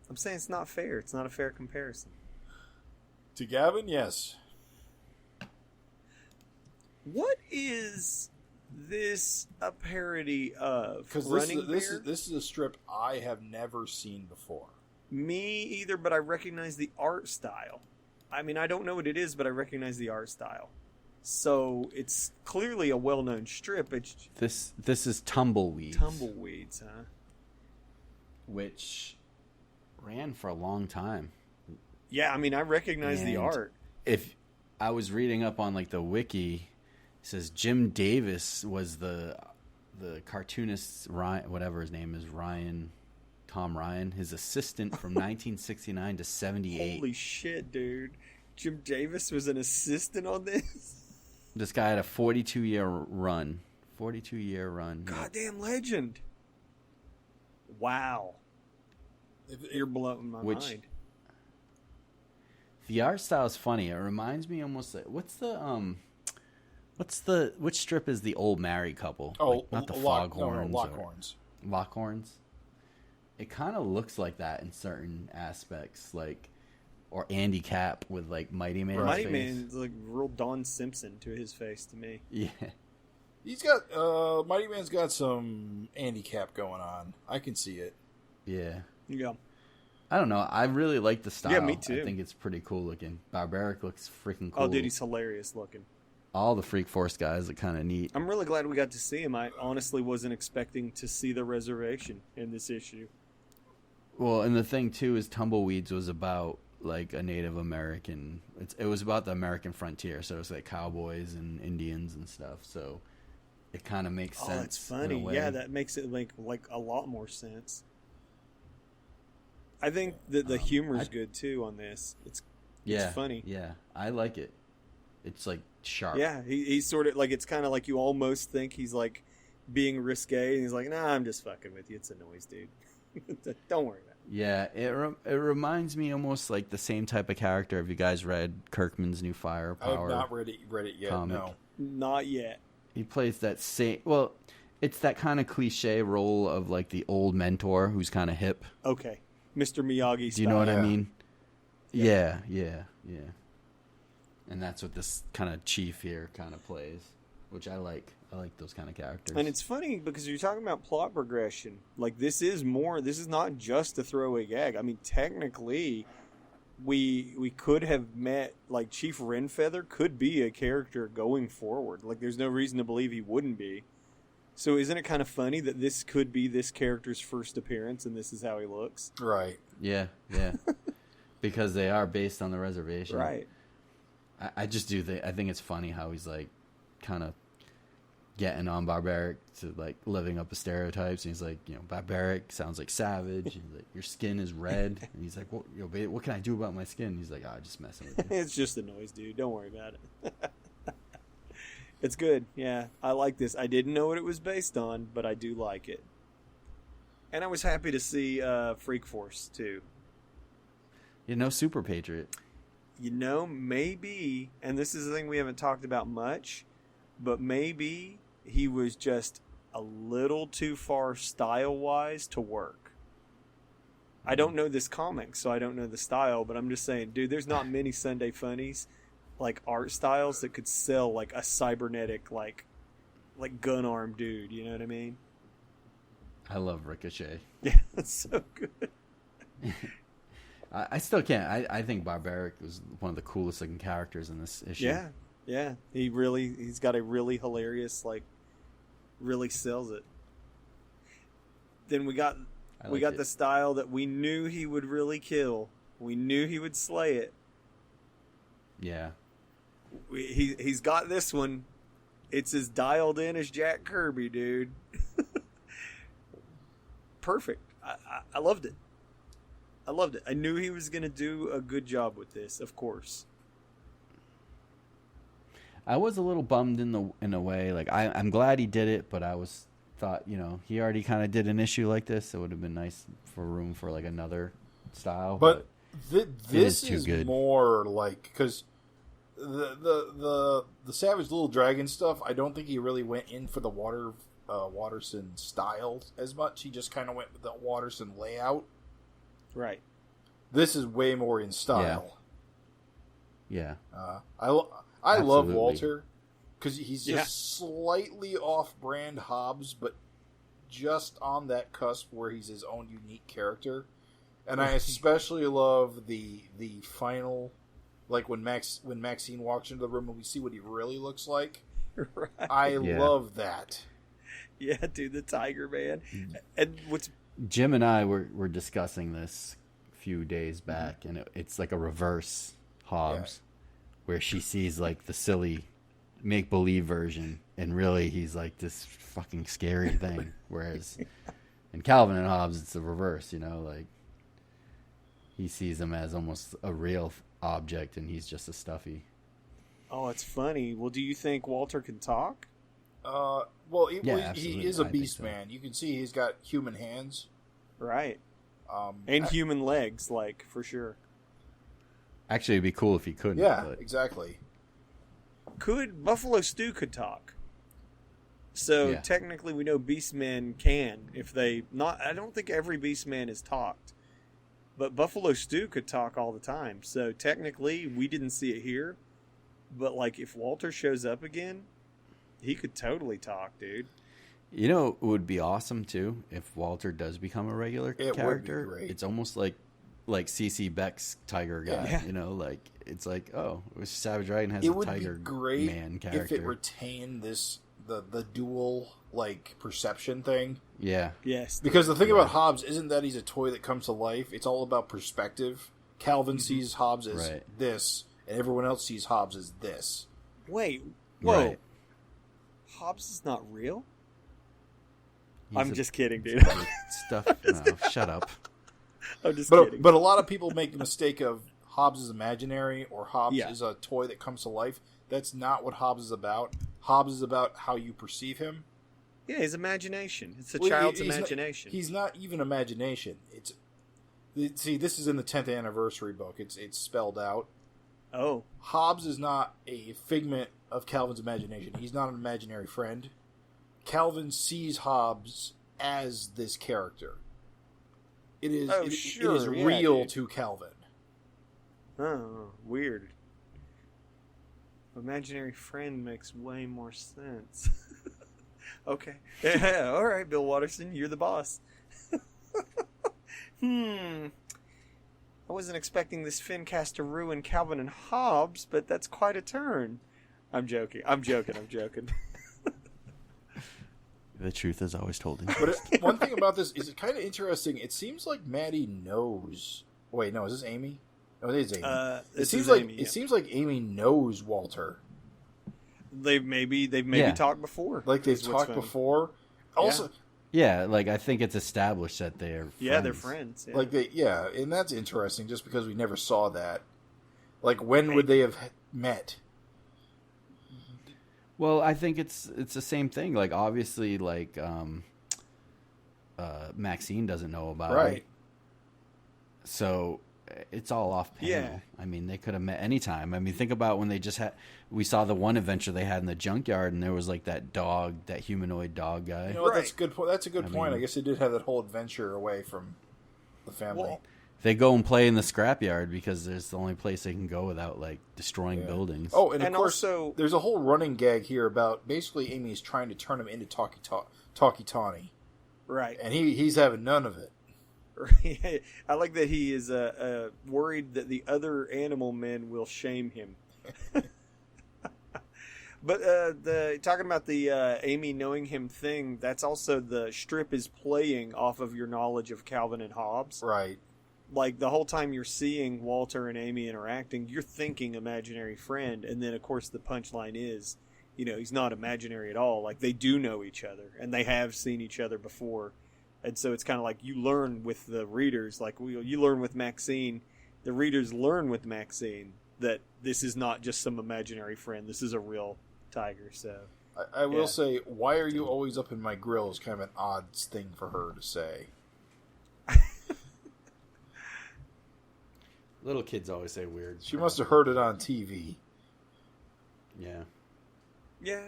I'm saying it's not fair. It's not a fair comparison. To Gavin, yes. What is this a parody of? Because this is a strip I have never seen before. Me either, but I recognize the art style. I mean, I don't know what it is, but I recognize the art style. So it's clearly a well-known strip. It's This is Tumbleweeds. Tumbleweeds, huh? Which ran for a long time. Yeah, I mean, I recognize the art. If I was reading up on like the wiki, it says Jim Davis was the cartoonist, Ryan, whatever his name is, Tom Ryan, his assistant from 1969 to 78. Holy shit, dude. Jim Davis was an assistant on this? This guy had a 42-year run. 42-year run. Goddamn legend. While you're blowing my mind. The art style is funny. It reminds me almost like which strip is the old married couple? Oh, like, not the Foghorns. Lockhorns. Lockhorns. It kind of looks like that in certain aspects, like or Andy Capp with like Mighty Man's Mighty face. Man's like real Don Simpson to his face to me. Yeah. He's got Mighty Man's got some Andy Capp going on. I can see it. Yeah. Yeah. I don't know. I really like the style. Yeah, me too. I think it's pretty cool looking. Barbaric looks freaking cool. Oh, dude, he's hilarious looking. All the Freak Force guys are kind of neat. I'm really glad we got to see him. I honestly wasn't expecting to see the reservation in this issue. Well, and the thing too is Tumbleweeds was about like a Native American. It was about the American frontier, so it was like cowboys and Indians and stuff. So it kind of makes sense. Oh, that's funny. Yeah, that makes it like a lot more sense. I think that the humor's good too on this. It's funny. Yeah, I like it. It's like sharp. Yeah, he's sort of like, it's kind of like you almost think he's like being risque, and he's like, "Nah, I'm just fucking with you. It's a noise, dude. Don't worry about it." Yeah, it reminds me almost like the same type of character. Have you guys read Kirkman's new I Firepower? have not read it yet. comic. No. Not yet. He plays that same. Well, it's that kind of cliche role of like the old mentor who's kind of hip. Okay, Mr. Miyagi style. Do you know what I Yeah. mean? Yeah. And that's what this kind of chief here kind of plays, which I like. I like those kind of characters. And it's funny because you're talking about plot progression. Like, this is not just a throwaway gag. I mean, technically, we could have met, like, Chief Renfeather could be a character going forward. Like, there's no reason to believe he wouldn't be. So isn't it kind of funny that this could be this character's first appearance and this is how he looks? Right. Yeah. Because they are based on the reservation. Right. I just do think, I think it's funny how he's, like, kind of getting on Barbaric to, like, living up the stereotypes. And he's like, Barbaric sounds like savage. He's like, your skin is red. And he's like, what can I do about my skin? He's like, just messing with you. It's just a noise, dude. Don't worry about it. It's good. Yeah, I like this. I didn't know what it was based on, but I do like it. And I was happy to see Freak Force, too. Super Patriot. Maybe, and this is the thing we haven't talked about much, but maybe he was just a little too far style-wise to work. I don't know this comic, so I don't know the style, but I'm just saying, dude, there's not many Sunday Funnies, like, art styles that could sell, like, a cybernetic, like gun arm dude, you know what I mean? I love Ricochet. Yeah, that's so good. I still can't. I think Barbaric was one of the coolest looking characters in this issue. Yeah. He's got a really hilarious, like, really sells it. Then we got the style that we knew he would really kill. We knew he would slay it. Yeah. He's got this one. It's as dialed in as Jack Kirby, dude. Perfect. I loved it. I knew he was going to do a good job with this, of course. I was a little bummed in a way. Like, I'm glad he did it, but I thought, he already kind of did an issue like this. It would have been nice for room for, like, another style. But this is is more like, because the Savage Little Dragon stuff, I don't think he really went in for the Watterson style as much. He just kind of went with the Watterson layout. Right. This is way more in style. Yeah. I love Absolutely. Walter because he's just slightly off-brand Hobbs, but just on that cusp where he's his own unique character. And I especially love the final, like when Maxine walks into the room and we see what he really looks like. Right. I love that. Yeah, dude, the Tiger Man. And what's Jim and I were discussing this a few days back, and it's like a reverse Hobbs, where she sees like the silly make-believe version, and really he's like this fucking scary thing. Whereas in Calvin and Hobbes, it's the reverse, like he sees him as almost a real object, and he's just a stuffy. Oh, it's funny. Well, do you think Walter can talk? He is a beast man. You can see he's got human hands. Right. And human legs, like, for sure. Actually, it'd be cool if he couldn't. Yeah, but... exactly. Buffalo Stew could talk. So technically we know Beastmen can. I don't think every Beastman has talked. But Buffalo Stew could talk all the time. So technically we didn't see it here. But like if Walter shows up again, he could totally talk, dude. It would be awesome too if Walter does become a regular character. Would be great. It's almost like CC Beck's Tiger guy. Like it's like, Savage Dragon has a Tiger Man character. If it retained the dual like perception thing. Yeah. Yes. Because the thing about Hobbs isn't that he's a toy that comes to life. It's all about perspective. Calvin sees Hobbs as this, and everyone else sees Hobbs as this. Wait. Whoa. Right. Hobbs is not real? I'm just kidding, dude. Stuff. No, shut up. I'm just kidding. But a lot of people make the mistake of Hobbs is imaginary or Hobbs is a toy that comes to life. That's not what Hobbs is about. Hobbs is about how you perceive him. Yeah, his imagination. It's a Well, child's he's imagination. He's not even imagination. See, this is in the 10th anniversary book. It's spelled out. Oh. Hobbs is not a figment of Calvin's imagination. He's not an imaginary friend. Calvin sees Hobbs as this character. It is, Oh, it sure, is yeah, real dude. to Calvin. Oh, weird. Imaginary friend makes way more sense. Okay. Yeah, all right, Bill Watterson, you're the boss. I wasn't expecting this FINcast to ruin Calvin and Hobbes, but that's quite a turn. I'm joking. The truth is always told in jest. But one thing about this is it's kind of interesting. It seems like Maddie knows. Wait, no, is this Amy? No, it is Amy. It seems like Amy, yeah. it seems like Amy knows Walter. They've maybe Yeah. talked before. Like they've is what's talked funny. before. Also, Yeah, like I think it's established that they're friends. Yeah, they're friends. Yeah. and that's interesting just because we never saw that. Like, when would they have met? Well, I think it's the same thing. Like obviously, like Maxine doesn't know about Right. it, so it's all off panel. Yeah. I mean, they could have met anytime. I mean, think about when they just had. We saw the one adventure they had in the junkyard, and there was like that dog, that humanoid dog guy. You know what? That's Right. good. That's a good point. mean- I guess they did have that whole adventure away from the family. Well, They go and play in the scrapyard because there's the only place they can go without like destroying Yeah. buildings. Oh, and of And course, also- there's a whole running gag here about basically Amy is trying to turn him into Talkie Tawny, right. and he's having none of it. I like that he is worried that the other animal men will shame him. But talking about the Amy knowing him thing, that's also the strip is playing off of your knowledge of Calvin and Hobbes. Right. Like the whole time you're seeing Walter and Amy interacting, you're thinking imaginary friend, and then of course the punchline is, he's not imaginary at all. Like they do know each other, and they have seen each other before, and so it's kind of like you learn with the readers, like you learn with Maxine, the readers learn with Maxine that this is not just some imaginary friend. This is a real tiger. So I will Yeah. say, why are you always up in my grill is kind of an odd thing for her to say. Little kids always say weird. She must have heard it on TV. Yeah. yeah.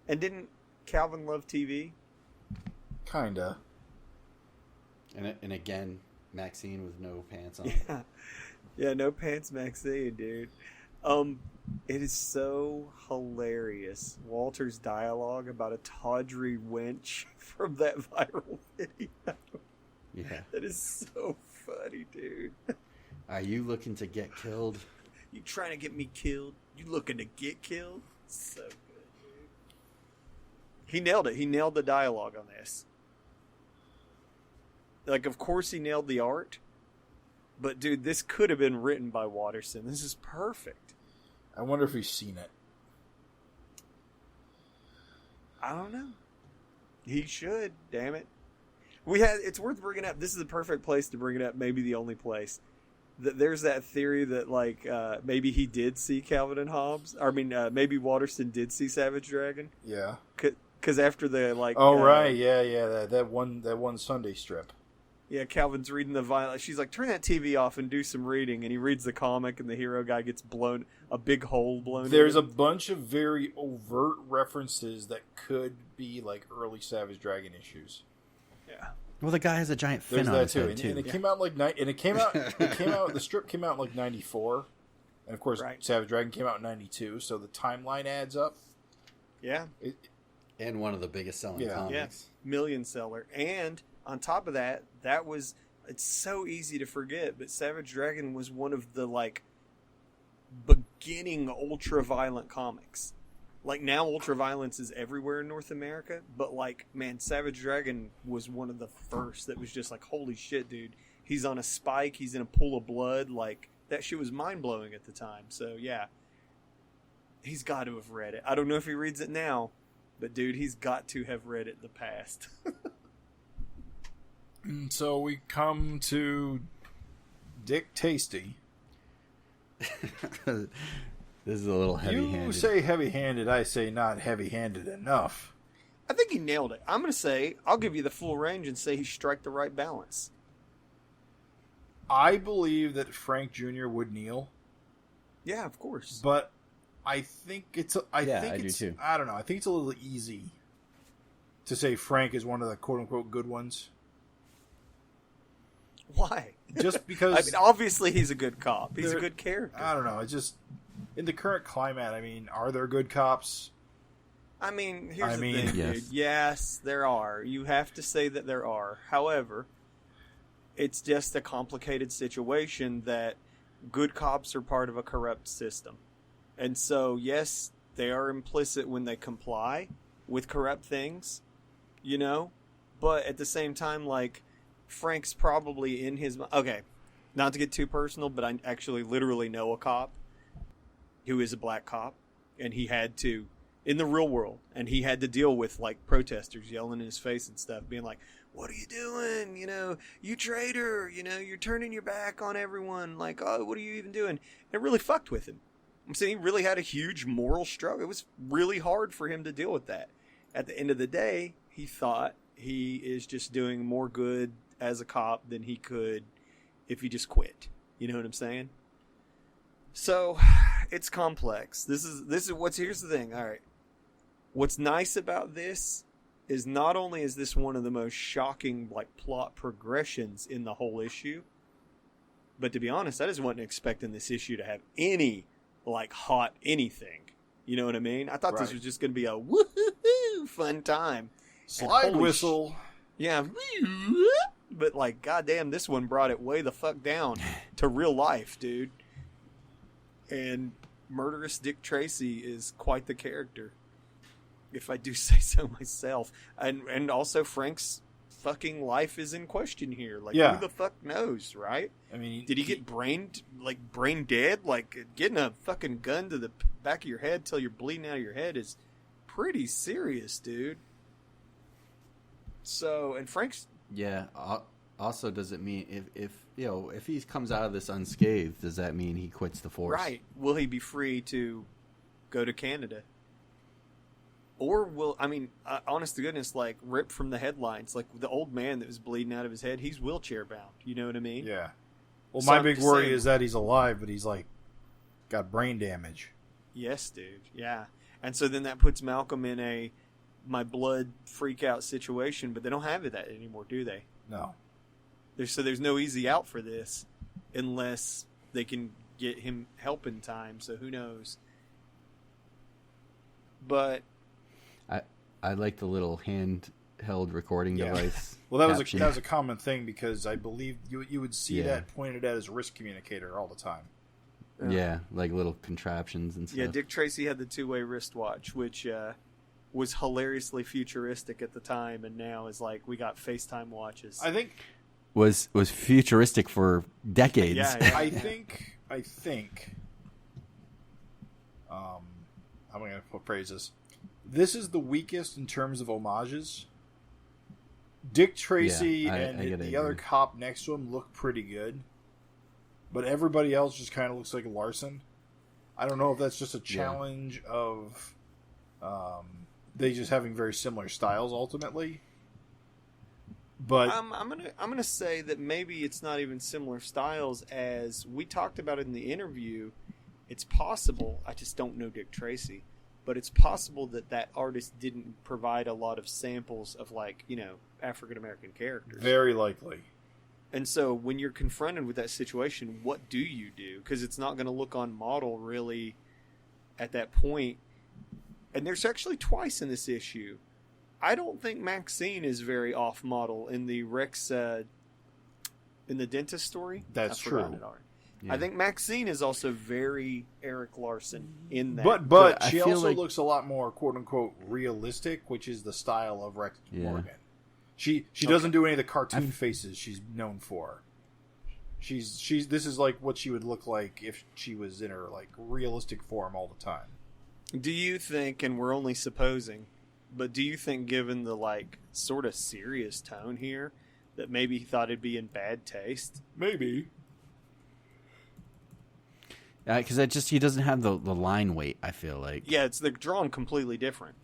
And didn't Calvin love TV? Kinda. And again, Maxine with no pants on. Yeah. Yeah, no pants Maxine, dude. It is so hilarious. Walter's dialogue about a tawdry wench from that viral video. Yeah. That is so funny, dude. Are you looking to get killed? You trying to get me killed? You looking to get killed? So good, dude. He nailed it. He nailed the dialogue on this. Like, of course he nailed the art. But, dude, this could have been written by Watterson. This is perfect. I wonder if he's seen it. I don't know. He should, damn it. It's worth bringing up. This is the perfect place to bring it up, maybe the only place. There's that theory that, like, maybe he did see Calvin and Hobbes. Maybe Watterson did see Savage Dragon. Yeah. Because after the, like... Oh, right. Yeah. That one Sunday strip. Yeah, Calvin's reading the violent. She's like, turn that TV off and do some reading. And he reads the comic, and the hero guy gets a big hole blown in There's him. a bunch of very overt references that could be like early Savage Dragon issues. Yeah. Well, the guy has a giant fin There's on that his too, head and, too. and it came out the strip came out in like '94, and of course Right. Savage Dragon came out in '92. So the timeline adds up. Yeah. And one of the biggest selling Yeah. comics. Yeah. Million seller. And on top of that, it's so easy to forget, but Savage Dragon was one of the, like, beginning ultra-violent comics. Like, now ultra-violence is everywhere in North America, but, like, man, Savage Dragon was one of the first that was just like, holy shit, dude. He's on a spike, he's in a pool of blood, like, that shit was mind-blowing at the time. So, yeah. He's got to have read it. I don't know if he reads it now, but, dude, he's got to have read it in the past. So we come to Dick Tasty. This is a little heavy-handed. You say heavy-handed, I say not heavy-handed enough. I think he nailed it. I'm going to say, I'll give you the full range and say he struck the right balance. I believe that Frank Jr. would kneel. Yeah, of course. But I think it's... I do too. I don't know. I think it's a little easy to say Frank is one of the quote-unquote good ones. Why? Just because... I mean, obviously he's a good cop. He's a good character. I don't know. It's just... In the current climate, I mean, are there good cops? I mean, here's the thing, yes. dude. Yes, there are. You have to say that there are. However, it's just a complicated situation that good cops are part of a corrupt system. And so, yes, they are implicit when they comply with corrupt things, you know? But at the same time, like, Frank's probably in his... Okay, not to get too personal, but I actually literally know a cop who is a black cop, and he had to... in the real world, and he had to deal with like protesters yelling in his face and stuff, being like, what are you doing, you know, you traitor, you know, you're turning your back on everyone, like, oh, what are you even doing? And it really fucked with him. I'm saying he really had a huge moral struggle. It was really hard for him to deal with that. At the end of the day, he thought he is just doing more good as a cop than he could if he just quit. You know what I'm saying? So it's complex. This is what's... here's the thing. All right. What's nice about this is not only is this one of the most shocking like plot progressions in the whole issue, but to be honest, I just wasn't expecting this issue to have any like hot anything. You know what I mean? I thought this was just going to be a woohoo fun time. Slide whistle. Yeah. But like, goddamn, this one brought it way the fuck down to real life, dude. And Murderous Dick Tracy is quite the character, if I do say so myself. And also Frank's fucking life is in question here. Like, who the fuck knows, right? I mean, did he get brain dead? Like, getting a fucking gun to the back of your head till you're bleeding out of your head is pretty serious, dude. So, and Frank's... Yeah, also, does it mean if you know, if he comes out of this unscathed, does that mean he quits the force? Right. Will he be free to go to Canada? Or will, I mean, honest to goodness, like, ripped from the headlines, like the old man that was bleeding out of his head, he's wheelchair bound. You know what I mean? Yeah. Well, So my I'm big just worry saying- is that he's alive, but he's like got brain damage. Yes, dude. Yeah. And so then that puts Malcolm in a my blood freak out situation, but they don't have that anymore, do they? No. There's no easy out for this unless they can get him help in time, so who knows. But I like the little handheld recording device. Well, that caption. was a common thing because I believe you would see that pointed at as a risk communicator all the time. Yeah, like little contraptions and stuff. yeah, Dick Tracy had the two-way wristwatch, which was hilariously futuristic at the time, and now is like we got FaceTime watches. I think was futuristic for decades. Yeah. I think how am I going to phrase this? This is the weakest in terms of homages. Dick Tracy and the other cop next to him look pretty good, but everybody else just kind of looks like Larsen. I don't know if that's just a challenge of they just having very similar styles ultimately. But I'm gonna say that maybe it's not even similar styles as we talked about in the interview. It's possible. I just don't know Dick Tracy, but it's possible that artist didn't provide a lot of samples of like African American characters. very likely. And so when you're confronted with that situation, what do you do? Because it's not going to look on model really at that point. And there's actually twice in this issue. I don't think Maxine is very off model in the Rex, in the dentist story. That's I forgot true. it already. Yeah. I think Maxine is also very Erik Larsen in that. But I she feel also like- looks a lot more quote unquote realistic, which is the style of Rex Morgan. She doesn't do any of the cartoon faces she's known for. She's this is like what she would look like if she was in her like realistic form all the time. Do you think, and we're only supposing, but do you think given the like sort of serious tone here, that maybe he thought it'd be in bad taste? Maybe. Because he doesn't have the line weight, I feel like. Yeah, they're drawn completely different.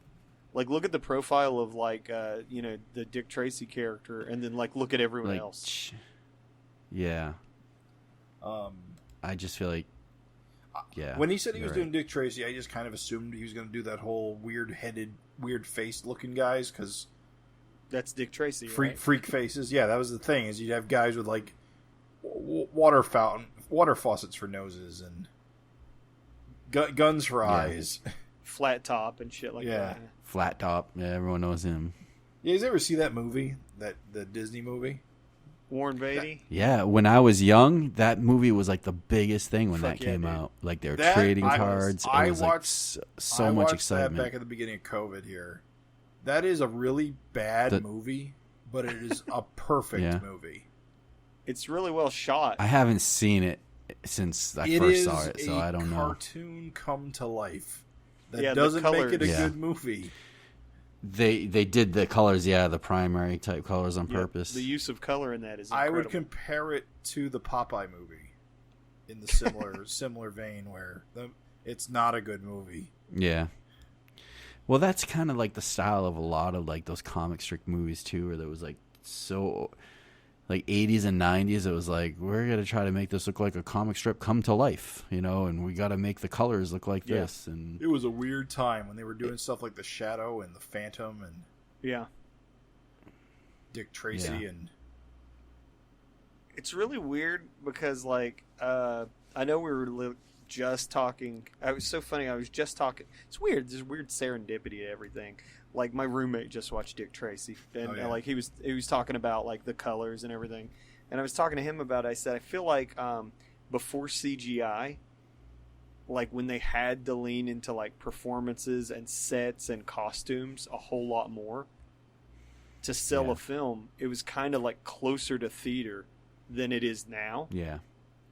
Like, look at the profile of, like, the Dick Tracy character, and then, like, look at everyone Like, else. Yeah. I just feel like, yeah. When he said he was you're doing right. Dick Tracy, I just kind of assumed he was going to do that whole weird-headed, weird-faced looking guys, because That's Dick Tracy, freak right? faces. Yeah, that was the thing, is you'd have guys with, like, water faucets for noses, and guns for eyes. Flat top and shit like that. Flat top. Yeah, everyone knows him. Yeah, you ever see that movie? The Disney movie? Warren Beatty. Yeah, when I was young, that movie was like the biggest thing when Fuck that yeah, came dude. out. Like they were That- trading I was- cards. I It was like watched- so I much watched excitement. that back at the beginning of COVID here. That is a really bad The- movie, but it is a perfect Yeah. movie. It's really well shot. I haven't seen it since I It first is saw it, so I don't know. cartoon come to life. That Yeah, the doesn't make colors- it a Yeah. good movie. They did the colors, the primary type colors on Yep, purpose. The use of color in that is I incredible. would compare it to the Popeye movie in the similar vein, where it's not a good movie. Yeah. Well, that's kind of like the style of a lot of like those comic strip movies too, where there was like so like 80s and 90s. It was like, we're gonna try to make this look like a comic strip come to life, and we got to make the colors look like Yeah. this. And It was a weird time when they were doing stuff like the Shadow and the Phantom and Yeah. Dick Tracy Yeah. and It's really weird because, like, I know we were just talking. It was so funny. I was just talking. It's weird. There's weird serendipity to everything. Like, my roommate just watched Dick Tracy, and Oh, yeah. like he was talking about like the colors and everything. And I was talking to him about it. I said I feel like before CGI, like when they had to lean into like performances and sets and costumes a whole lot more to sell Yeah. a film, it was kind of like closer to theater than it is now. yeah,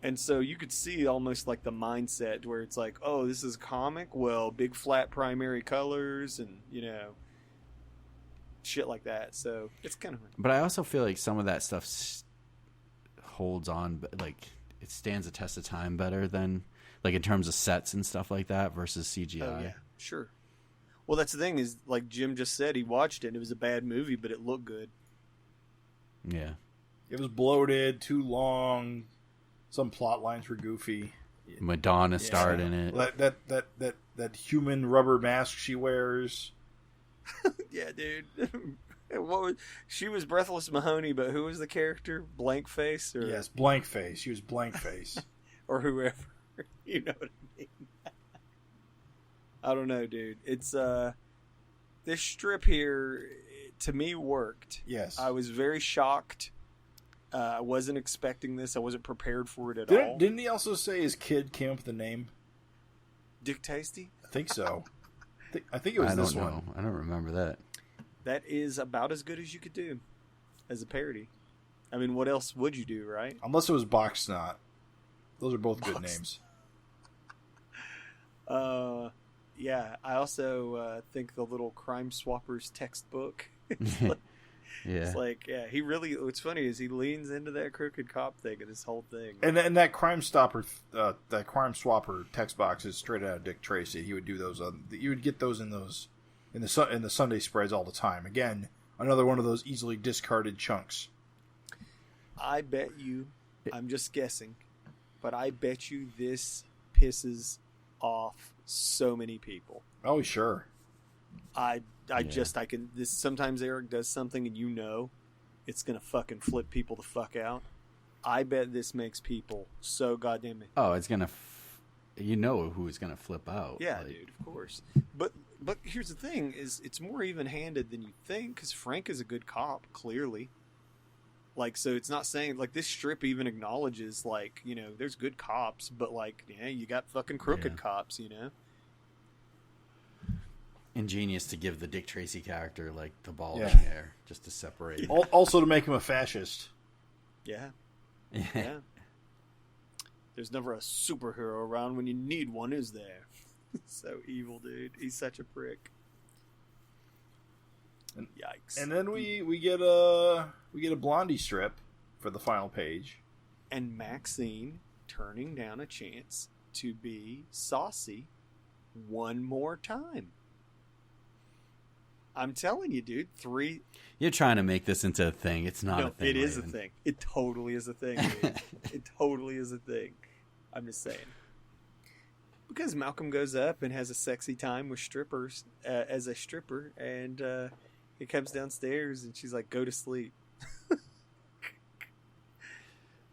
And so you could see almost like the mindset where it's like, oh, this is a comic, well, big flat primary colors and, shit like that. So it's kind of... but I also feel like some of that stuff holds on, but like it stands a test of time better than like in terms of sets and stuff like that versus CGI. Oh, yeah, sure. Well, that's the thing is, like Jim just said, he watched it and it was a bad movie, but it looked good. Yeah. it was bloated, too long. Some plot lines were goofy. Madonna starred in it. That human rubber mask she wears. Yeah, dude. She was Breathless Mahoney, but who was the character? Blank Face? Or, Yes, blank face. She was blank face. or whoever. You know what I mean? I don't know, dude. It's this strip here to me worked. Yes. I was very shocked. I wasn't expecting this. I wasn't prepared for it at all. Didn't he also say his kid came up with the name? Dick Tasty? I think so. I think it was I this don't know. one. I don't remember that. That is about as good as you could do as a parody. I mean, what else would you do, right? Unless it was Box Snot. Those are both good Box- names. Yeah. I also think the little Crime Swappers textbook. Yeah. It's like, yeah, he really. What's funny is he leans into that crooked cop thing and this whole thing. And that Crime Swapper text box is straight out of Dick Tracy. He would do those. You would get those in the Sunday spreads all the time. Again, another one of those easily discarded chunks. I bet you, I'm just guessing, but I bet you this pisses off so many people. Oh, sure. I can. This sometimes Eric does something and it's gonna fucking flip people the fuck out. I bet this makes people so goddamn. Oh, it's gonna. Who's gonna flip out? Yeah, like, dude, of course. But here's the thing: is it's more even-handed than you think because Frank is a good cop, clearly. Like, so it's not saying like this strip even acknowledges like there's good cops, but like you got fucking crooked Yeah. cops, ingenious to give the Dick Tracy character like the bald Yeah. hair just to separate. Also to make him a fascist. Yeah. Yeah. There's never a superhero around when you need one, is there? So evil, dude. He's such a prick. Yikes. And then we get a Blondie strip for the final page. And Maxine turning down a chance to be saucy one more time. I'm telling you, dude. 3. You're trying to make this into a thing. It's not a thing. It is a Raven. thing. It totally is a thing, dude. It totally is a thing. I'm just saying. Because Malcolm goes up and has a sexy time with strippers as a stripper, and he comes downstairs and she's like, "Go to sleep."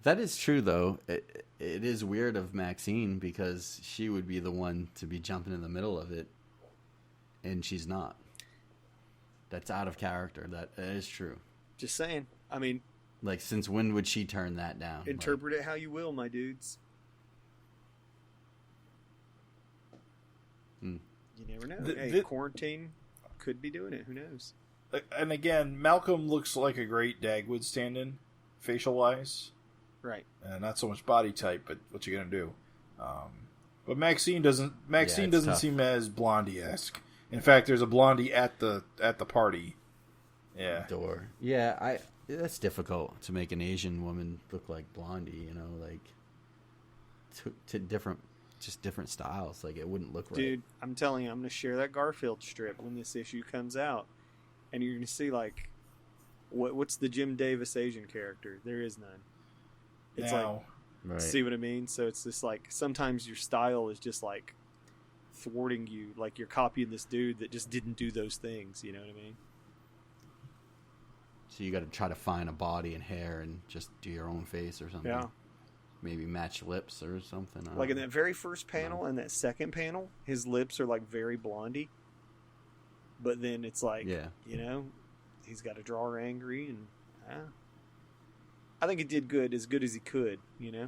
That is true, though. It is weird of Maxine because she would be the one to be jumping in the middle of it, and she's not. That's out of character. That is true. Just saying. I mean, like, since when would she turn that down? interpret it how you will, my dudes. You never know. Quarantine could be doing it. Who knows? And again, Malcolm looks like a great Dagwood stand-in, facial-wise. Right. Not so much body type, but what you gonna do? But Maxine doesn't. Maxine doesn't seem as Blondie-esque. In fact, there's a Blondie at the party. Yeah. Door. Yeah, that's difficult to make an Asian woman look like Blondie. You know, like to different styles. Like, it wouldn't look right. Dude, I'm telling you, I'm gonna share that Garfield strip when this issue comes out, and you're gonna see like, what's the Jim Davis Asian character? There is none. It's now, right. See what I mean? So it's just like sometimes your style is just like thwarting you, like you're copying this dude that just didn't do those things. You know what I mean? So you got to try to find a body and hair and just do your own face or something. Yeah. Maybe match lips or something. Like in that very first panel and that second panel, his lips are like very blondie. But then it's like, you know, he's got to draw her angry, and I think he did good as he could, you know.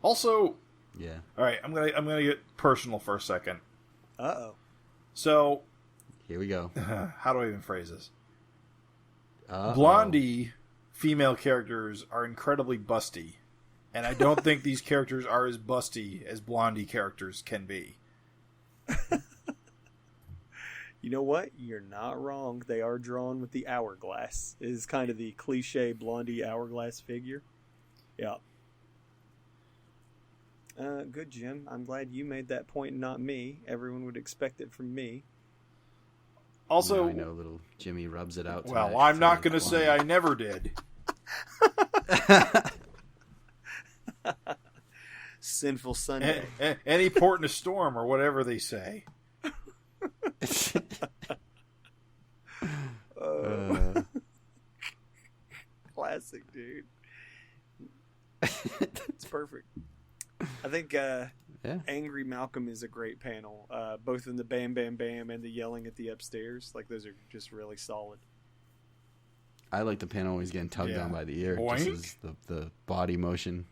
Also, yeah. All right, I'm gonna get personal for a second. Uh-oh. So, here we go. How do I even phrase this? Uh-oh. Blondie female characters are incredibly busty, and I don't think these characters are as busty as Blondie characters can be. You know what? You're not wrong. They are drawn with the hourglass. It is kind of the cliche Blondie hourglass figure. Yeah. Good, Jim. I'm glad you made that point and not me. Everyone would expect it from me. Also, now I know little Jimmy rubs it out. Well, I'm not going to say I never did. Sinful Sunday. Any port in a storm, or whatever they say. Classic, dude. It's perfect. I think Angry Malcolm is a great panel, both in the bam bam bam and the yelling at the upstairs. Like, those are just really solid. I like the panel when he's getting tugged on by the ear. Boink. Just as the body motion.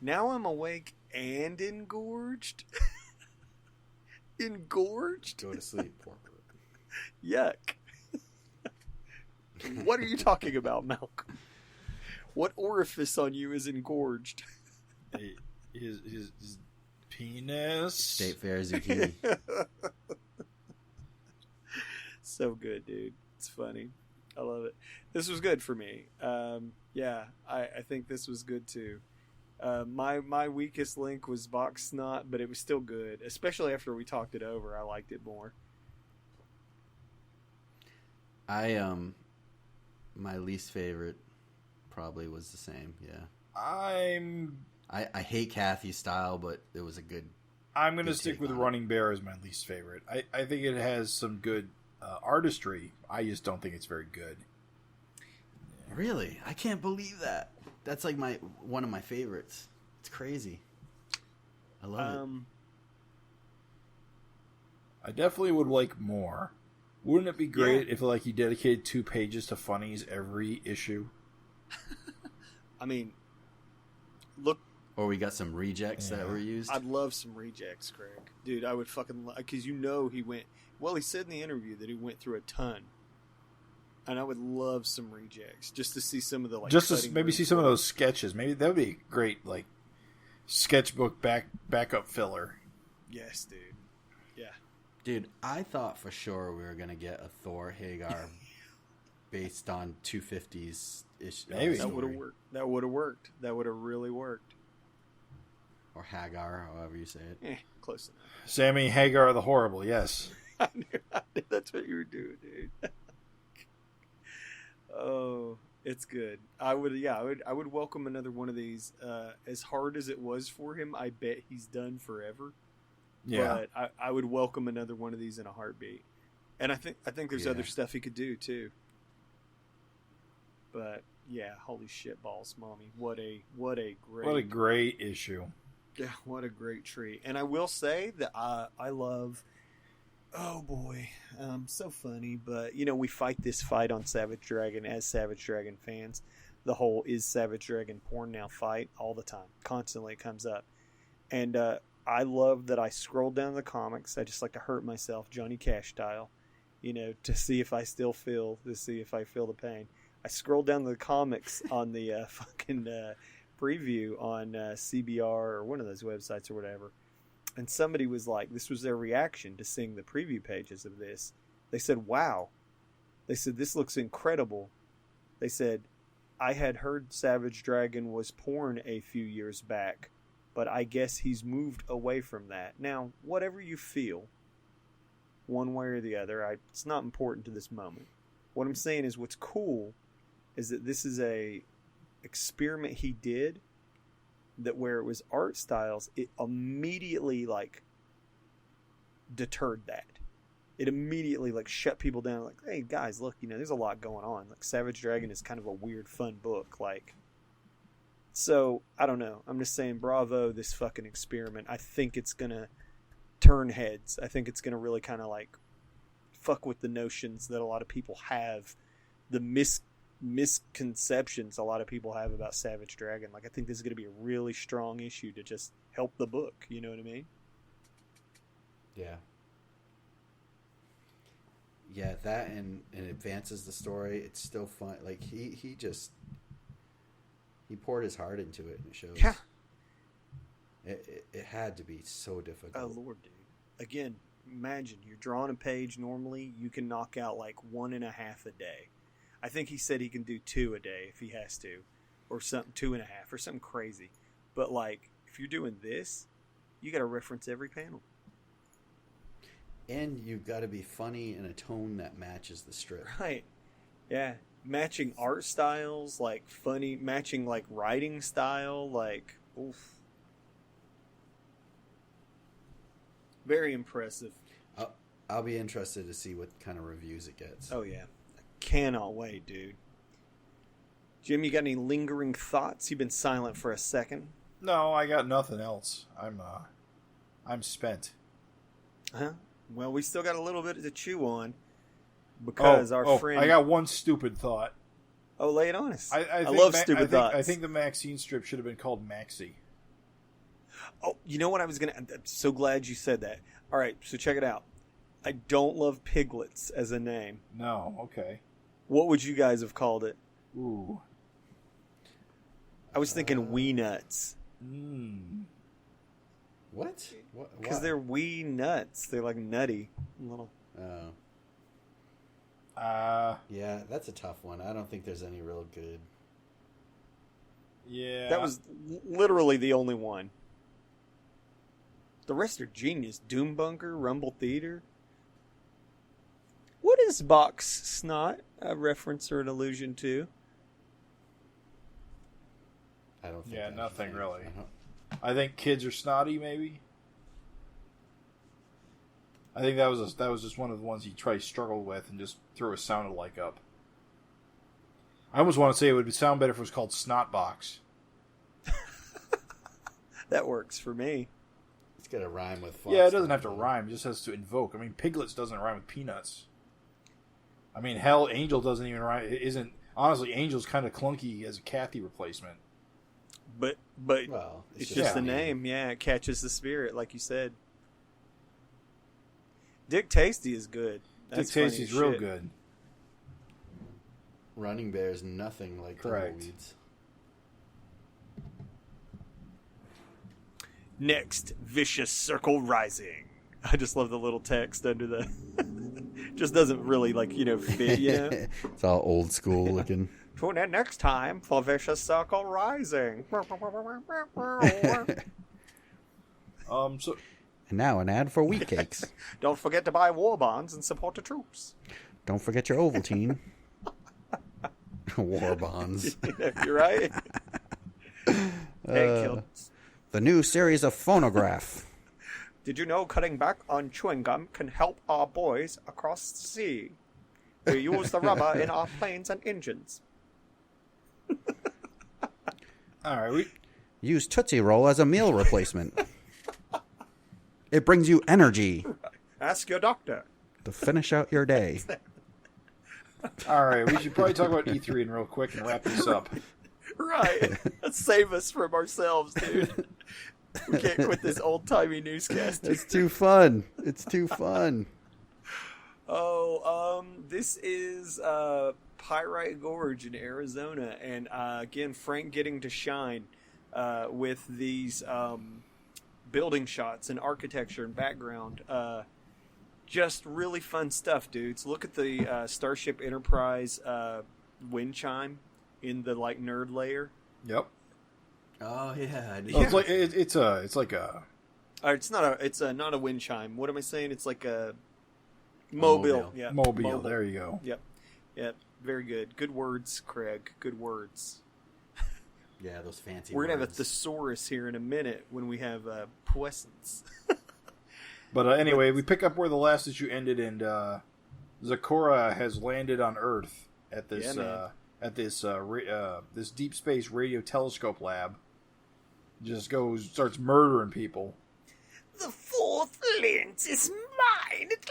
Now I'm awake and engorged. Engorged? Go to sleep, pork. Yuck. What are you talking about, Malcolm? What orifice on you is engorged? His penis. State Fair zucchini. So good, dude. It's funny. I love it. This was good for me. Yeah, I think this was good too. My weakest link was Box Snot, but it was still good. Especially after we talked it over, I liked it more. My least favorite probably was the same. Yeah. I hate Kathy's style, but it was a good. I'm going to stick with Running Bear as my least favorite. I think it has some good artistry. I just don't think it's very good. Really? I can't believe that. That's like one of my favorites. It's crazy. I love it. I definitely would like more. Wouldn't it be great if he dedicated 2 pages to Funnies every issue? I mean, look. Or we got some rejects that were used. I'd love some rejects, Craig. Dude, I would fucking because he went. Well, he said in the interview that he went through a ton. And I would love some rejects just to see some of the just to maybe see some of those sketches. Maybe that would be a great sketchbook backup filler. Yes, dude. Yeah, dude. I thought for sure we were gonna get a Thor Hagar based on 250s ish. Maybe that would have worked. That would have worked. That would have really worked. Or Hagar, however you say it. Close enough. Sammy Hagar the Horrible. Yes. I knew that's what you were doing, dude. Oh, it's good. I would welcome another one of these. As hard as it was for him, I bet he's done forever. Yeah. But I would welcome another one of these in a heartbeat. And I think there's other stuff he could do too. But yeah, holy shit balls, mommy. What a great issue. Yeah, what a great treat. And I will say that I love, oh boy, so funny. But, we fight this fight on Savage Dragon as Savage Dragon fans. The whole is Savage Dragon porn now fight all the time. Constantly it comes up. And I love that I scroll down the comics. I just like to hurt myself, Johnny Cash style, to see if I feel the pain. I scrolled down the comics on the fucking preview on CBR or one of those websites or whatever, and somebody was like, this was their reaction to seeing the preview pages of this. They said, wow. They said, this looks incredible. They said, I had heard Savage Dragon was porn a few years back, but I guess he's moved away from that. Now, whatever you feel, one way or the other, it's not important to this moment. What I'm saying is what's cool is that this is a experiment he did that where it was art styles, it immediately deterred that. It immediately shut people down. Like, hey guys, look, there's a lot going on. Like Savage Dragon is kind of a weird, fun book. So I don't know. I'm just saying, bravo, this fucking experiment. I think it's gonna turn heads. I think it's gonna really kind of fuck with the notions that a lot of people have, the misconceptions a lot of people have about Savage Dragon. I think this is going to be a really strong issue to just help the book. You know what I mean? Yeah. Yeah, that and it advances the story. It's still fun. He poured his heart into it, and it shows. Yeah. It had to be so difficult. Oh, Lord, dude. Again, imagine you're drawing a page normally. You can knock out 1.5 a day. I think he said he can do 2 a day if he has to, or something, 2.5 or something crazy. But if you're doing this, you got to reference every panel. And you've got to be funny in a tone that matches the strip. Right. Yeah. Matching art styles, funny, matching writing style, oof. Very impressive. I'll be interested to see what kind of reviews it gets. Oh yeah. Cannot wait, dude. Jim, you got any lingering thoughts? You've been silent for a second. No, I got nothing else. I'm spent. Huh? Well, we still got a little bit to chew on because our friend. I got one stupid thought. Oh, lay it on us. I love stupid thoughts. I think the Maxine strip should have been called Maxie. Oh, you know what I'm so glad you said that. All right, so check it out. I don't love piglets as a name. No, okay. What would you guys have called it? Ooh. I was thinking wee nuts. What? Because they're wee nuts. They're nutty. Little. Oh. Yeah, that's a tough one. I don't think there's any real good. Yeah. That was literally the only one. The rest are genius. Doom Bunker, Rumble Theater. What is Box Snot a reference or an allusion to? I don't think. Yeah, nothing really. I think kids are snotty, maybe. I think that was just one of the ones he tried to struggle with and just threw a sound alike up. I almost want to say it would sound better if it was called Snotbox. That works for me. It's got to rhyme with. Yeah, it doesn't have to rhyme. It just has to invoke. I mean, piglets doesn't rhyme with peanuts. I mean, hell, Angel doesn't even rhyme. It isn't. Honestly, Angel's kind of clunky as a Kathy replacement. But well, it's just the name. Yeah, it catches the spirit, like you said. Dick Tasty is good. Dick Tasty's real good. Running Bear's nothing like Tumbleweeds. Next, Vicious Circle Rising. I just love the little text under the... just doesn't really, fit, It's all old school looking. Tune in next time for Vicious Circle Rising. And And now an ad for wheat cakes. Don't forget to buy war bonds and support the troops. Don't forget your Ovaltine. War bonds. Yeah, you're right. The new series of Phonograph. Did you know cutting back on chewing gum can help our boys across the sea? We use the rubber in our planes and engines. All right, Use Tootsie Roll as a meal replacement. It brings you energy Ask your doctor. to finish out your day. all right. We should probably talk about E3 and real quick and wrap this up. Right. Save us from ourselves, dude. We can't quit this old-timey newscast. It's too fun. It's too fun. This is Pyrite Gorge in Arizona, and again, Frank getting to shine with these building shots and architecture and background. Just really fun stuff, dudes. Look at the Starship Enterprise wind chime in the nerd layer. Yep. Oh yeah. Oh, it's like a. It's not a wind chime. What am I saying? It's like a mobile. Yeah. Mobile. There you go. Yep. Very good. Good words, Craig. Good words. Yeah, those fancy. We're gonna have a words. thesaurus here in a minute when we have puissance. But anyway, we pick up where the last issue ended, and Zakora has landed on Earth at this this deep space radio telescope lab. Just starts murdering people. The fourth lens is mine at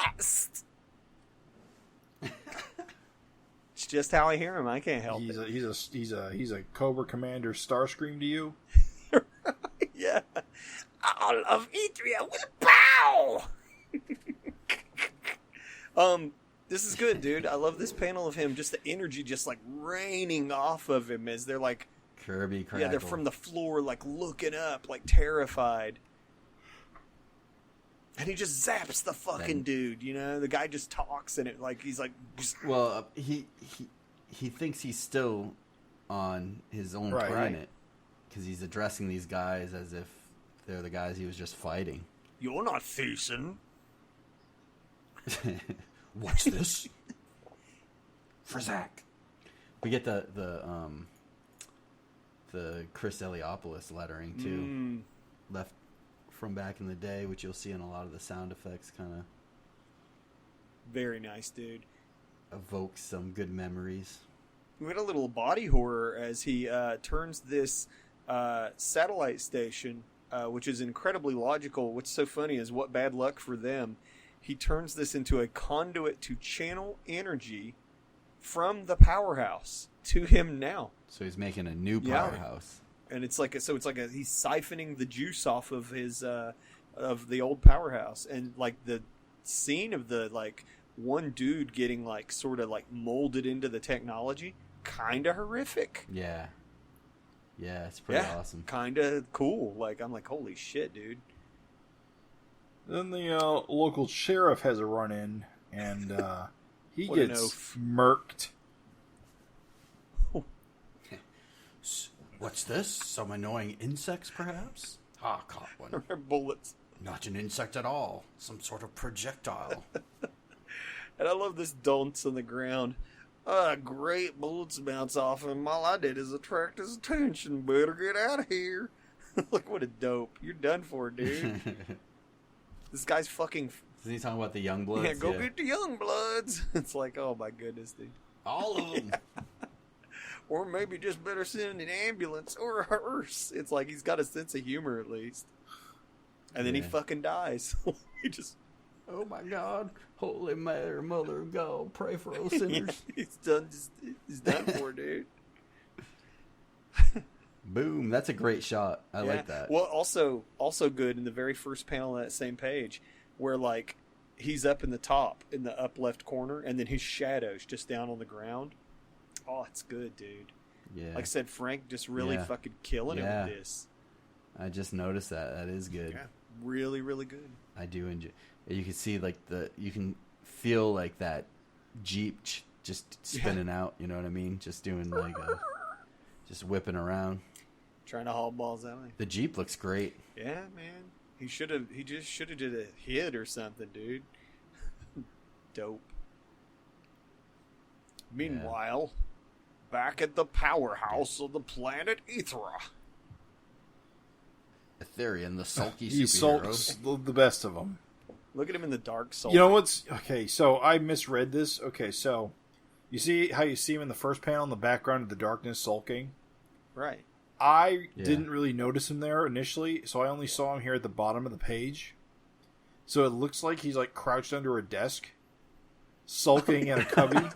last. It's just how I hear him. I can't help it. He's a Cobra Commander Starscream to you. Yeah. All of Idria will bow. This is good, dude. I love this panel of him. Just the energy, just raining off of him as they're Kirby Crackle. yeah, they're from the floor, looking up, terrified. And he just zaps the fucking dude. You know, the guy just talks and he's just... Well, he thinks he's still on his own planet because he's addressing these guys as if they're the guys he was just fighting. You're not Thiessen. What's this? For Zach. We get the Chris Eliopoulos lettering too, left from back in the day, which you'll see in a lot of the sound effects. Kind of very nice, dude. Evokes some good memories. We had a little body horror as he turns this satellite station, which is incredibly logical. What's so funny is what bad luck for them. He turns this into a conduit to channel energy from the powerhouse to him now. So he's making a new powerhouse. And it's he's siphoning the juice off of his of the old powerhouse. And the scene of the one dude getting sort of molded into the technology, kind of horrific. Yeah, it's pretty awesome. Kind of cool. I'm holy shit, dude. Then the local sheriff has a run-in, and he What an gets oaf. murked. What's this? Some annoying insects, perhaps? Ah, caught one. Bullets. Not an insect at all. Some sort of projectile. And I love this dunce on the ground. Great bullets bounce off him. All I did is attract his attention. Better get out of here. What a dope. You're done for, dude. This guy's fucking... Isn't he talking about the young bloods? Yeah, go get the young bloods. It's oh my goodness, dude. All of them. Or maybe just better send an ambulance or a hearse. It's he's got a sense of humor at least. And then he fucking dies. He just... Oh my God. Holy Mary, Mother of God, pray for us sinners. He's done for, dude. Boom. That's a great shot. I like that. Well, also good in the very first panel on that same page where he's up in the top in the up left corner and then his shadow's just down on the ground. Oh, it's good, dude. Yeah. Like I said, Frank just really fucking killing it with this. I just noticed that. That is good. Yeah. Really, really good. I do enjoy. You can see you can feel that Jeep just spinning out. You know what I mean? Just doing just whipping around. Trying to haul balls out. The Jeep looks great. Yeah, man. He just should have did a hit or something, dude. Dope. Meanwhile, back at the powerhouse of the planet Ethra. Ethereum, the sulky He superhero. sulks the best of them. Look at him in the dark soul. You know what's... Okay, so I misread this. Okay, so you see how you see him in the first panel in the background of the darkness sulking? Right. I didn't really notice him there initially, so I only saw him here at the bottom of the page. So it looks like he's like crouched under a desk, sulking in a cubby.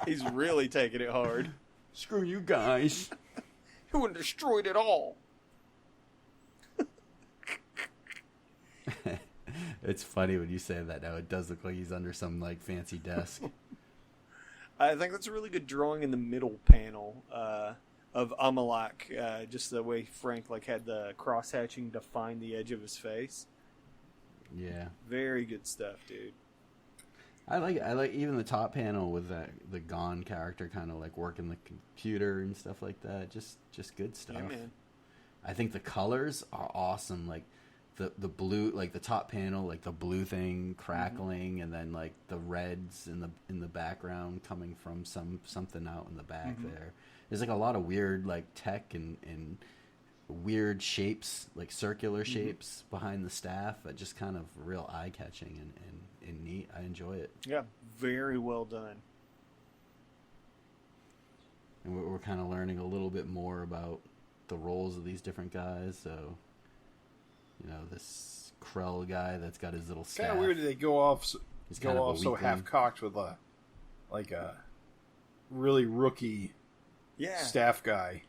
He's really taking it hard. Screw you guys. Who destroyed it all? It's funny when you say that now. It does look like he's under some like fancy desk. I think that's a really good drawing in the middle panel of Amalak, just the way Frank like had the cross hatching define the edge of his face. Yeah, very good stuff, dude. I like even the top panel with the Gone character kind of like working the computer and stuff like that. Just good stuff. Yeah, man. I think the colors are awesome. Like the blue, like the top panel, like the blue thing crackling, and then like the reds in the background coming from something out in the back there. There's like a lot of weird like tech and weird shapes, like circular shapes behind the staff. That just kind of real eye catching and neat. I enjoy it. Yeah, very well done. And we're kind of learning a little bit more about the roles of these different guys. So, you know, this Krell guy that's got his little staff. Kind of weird that they go off so weakling. half cocked with a really rookie staff guy.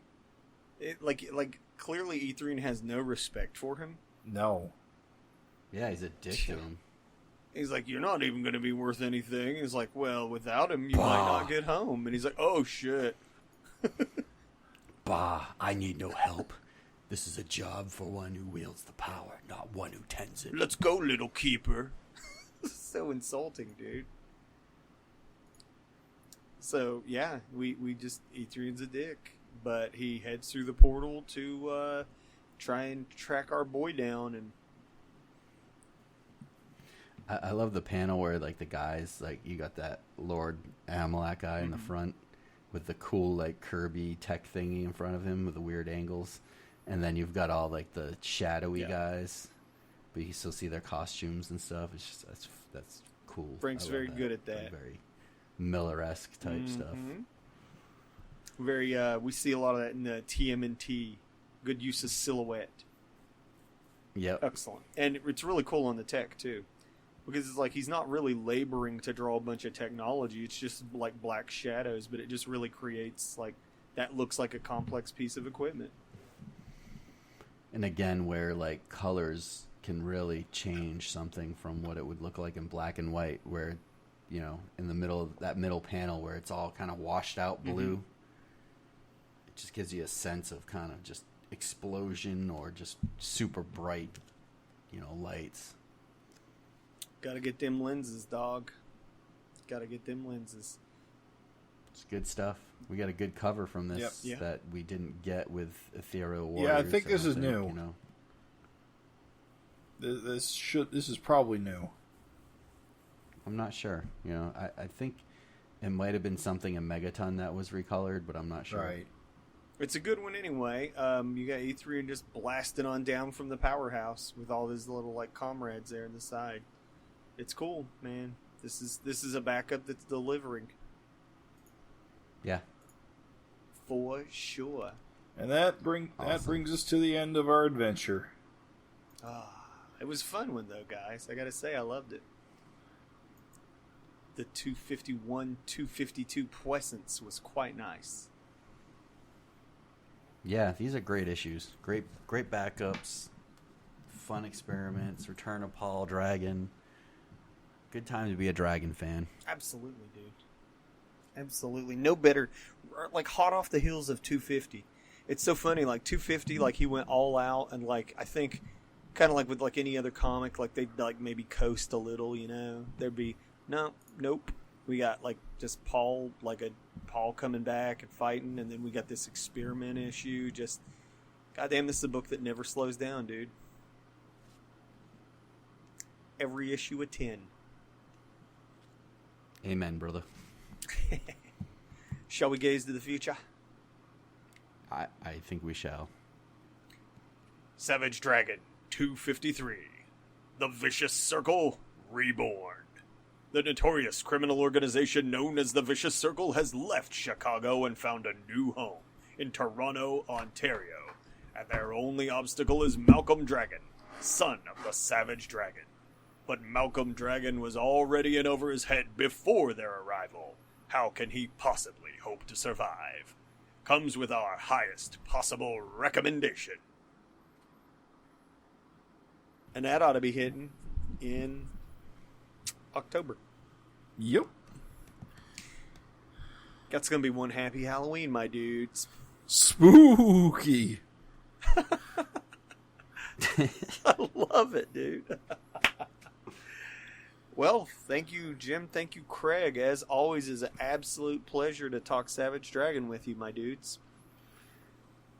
It like clearly E3 has no respect for him. No. Yeah, he's a dick to him. He's like, you're not even going to be worth anything. He's like, well, without him, you might not get home. And he's like, oh shit. Bah, I need no help. This is a job for one who wields the power, not one who tends it. Let's go, little keeper. So insulting, dude. So, yeah, we just, E3's a dick. But he heads through the portal to try and track our boy down. And I love the panel where, like, the guys, like, you got that Lord Amalak guy in the front with the cool, like, Kirby tech thingy in front of him with the weird angles. And then you've got all, like, the shadowy guys. But you still see their costumes and stuff. It's just, that's cool. Frank's very good at that. Very Miller-esque type stuff. Very, we see a lot of that in the TMNT. Good use of silhouette. Yep. Excellent. And it's really cool on the tech, too. Because it's like he's not really laboring to draw a bunch of technology. It's just like black shadows, but it just really creates like that looks like a complex piece of equipment. And again, where like colors can really change something from what it would look like in black and white, where, you know, in the middle of that middle panel where it's all kind of washed out blue, it just gives you a sense of kind of just explosion or just super bright, you know, lights. Gotta get them lenses, dog. Gotta get them lenses. It's good stuff. We got a good cover from this that we didn't get with Ethereal Warriors. Yeah, I think this is new. You know. This is probably new. I'm not sure. You know, I think it might have been something in Megaton that was recolored, but I'm not sure. Right. It's a good one anyway. You got E3 and just blasting on down from the powerhouse with all these little like comrades there on the side. It's cool, man. This is a backup that's delivering. Yeah. For sure. And that brings us to the end of our adventure. It was a fun one though, guys. I gotta say, I loved it. The 251, 252 Puissance was quite nice. Yeah, these are great issues. Great backups. Fun experiments. Return of Paul Dragon. Good time to be a Dragon fan. Absolutely, dude. Absolutely. No better. Like, hot off the heels of 250. It's so funny, like, 250, like, he went all out, and, like, I think, kind of like with, like, any other comic, like, they'd, like, maybe coast a little, you know? There'd be, nope. We got, like, just Paul coming back and fighting, and then we got this experiment issue. Just, goddamn, this is a book that never slows down, dude. every issue a 10. Amen, brother. Shall we gaze to the future? I think we shall. Savage Dragon 253. The Vicious Circle Reborn. The notorious criminal organization known as the Vicious Circle has left Chicago and found a new home in Toronto, Ontario. And their only obstacle is Malcolm Dragon, son of the Savage Dragon. But Malcolm Dragon was already in over his head before their arrival. How can he possibly hope to survive? Comes with our highest possible recommendation. And that ought to be hitting in October. Yep. That's going to be one happy Halloween, my dudes. Spooky. I love it, dude. Well, thank you, Jim. Thank you, Craig. As always, it's an absolute pleasure to talk Savage Dragon with you, my dudes.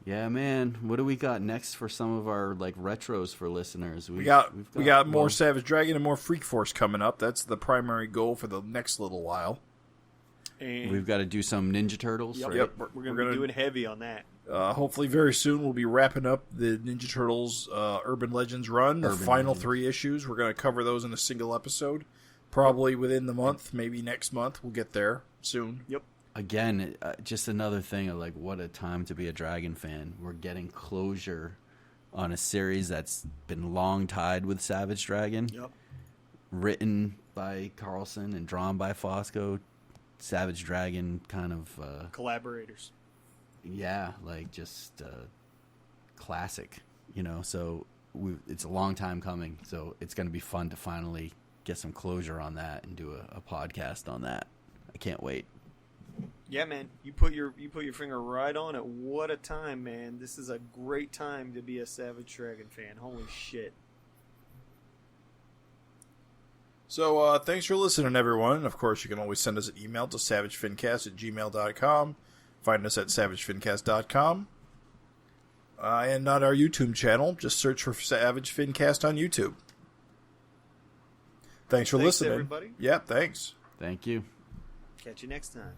Yeah, man. What do we got next for some of our like retros for listeners? We got more Savage Dragon and more Freak Force coming up. That's the primary goal for the next little while. And we've got to do some Ninja Turtles. Yep, right? Yep, we're going to be doing heavy on that. Hopefully very soon we'll be wrapping up the Ninja Turtles Urban Legends run. The final 3 issues. We're going to cover those in a single episode. Probably within the month, maybe next month. We'll get there soon. Yep. Again, just another thing of like what a time to be a Dragon fan. We're getting closure on a series that's been long tied with Savage Dragon. Yep. Written by Carlson and drawn by Fosco. Savage Dragon kind of... collaborators. Yeah, like just classic, you know. So it's a long time coming. So it's going to be fun to finally get some closure on that and do a podcast on that. I can't wait. Yeah, man, you put your finger right on it. What a time, man! This is a great time to be a Savage Dragon fan. Holy shit! So thanks for listening, everyone. Of course, you can always send us an email to savagefincast@gmail.com. Find us at savagefincast.com. And on our YouTube channel, just search for Savage FINcast on YouTube. Thanks for listening. Everybody. Yeah, thanks. Thank you. Catch you next time.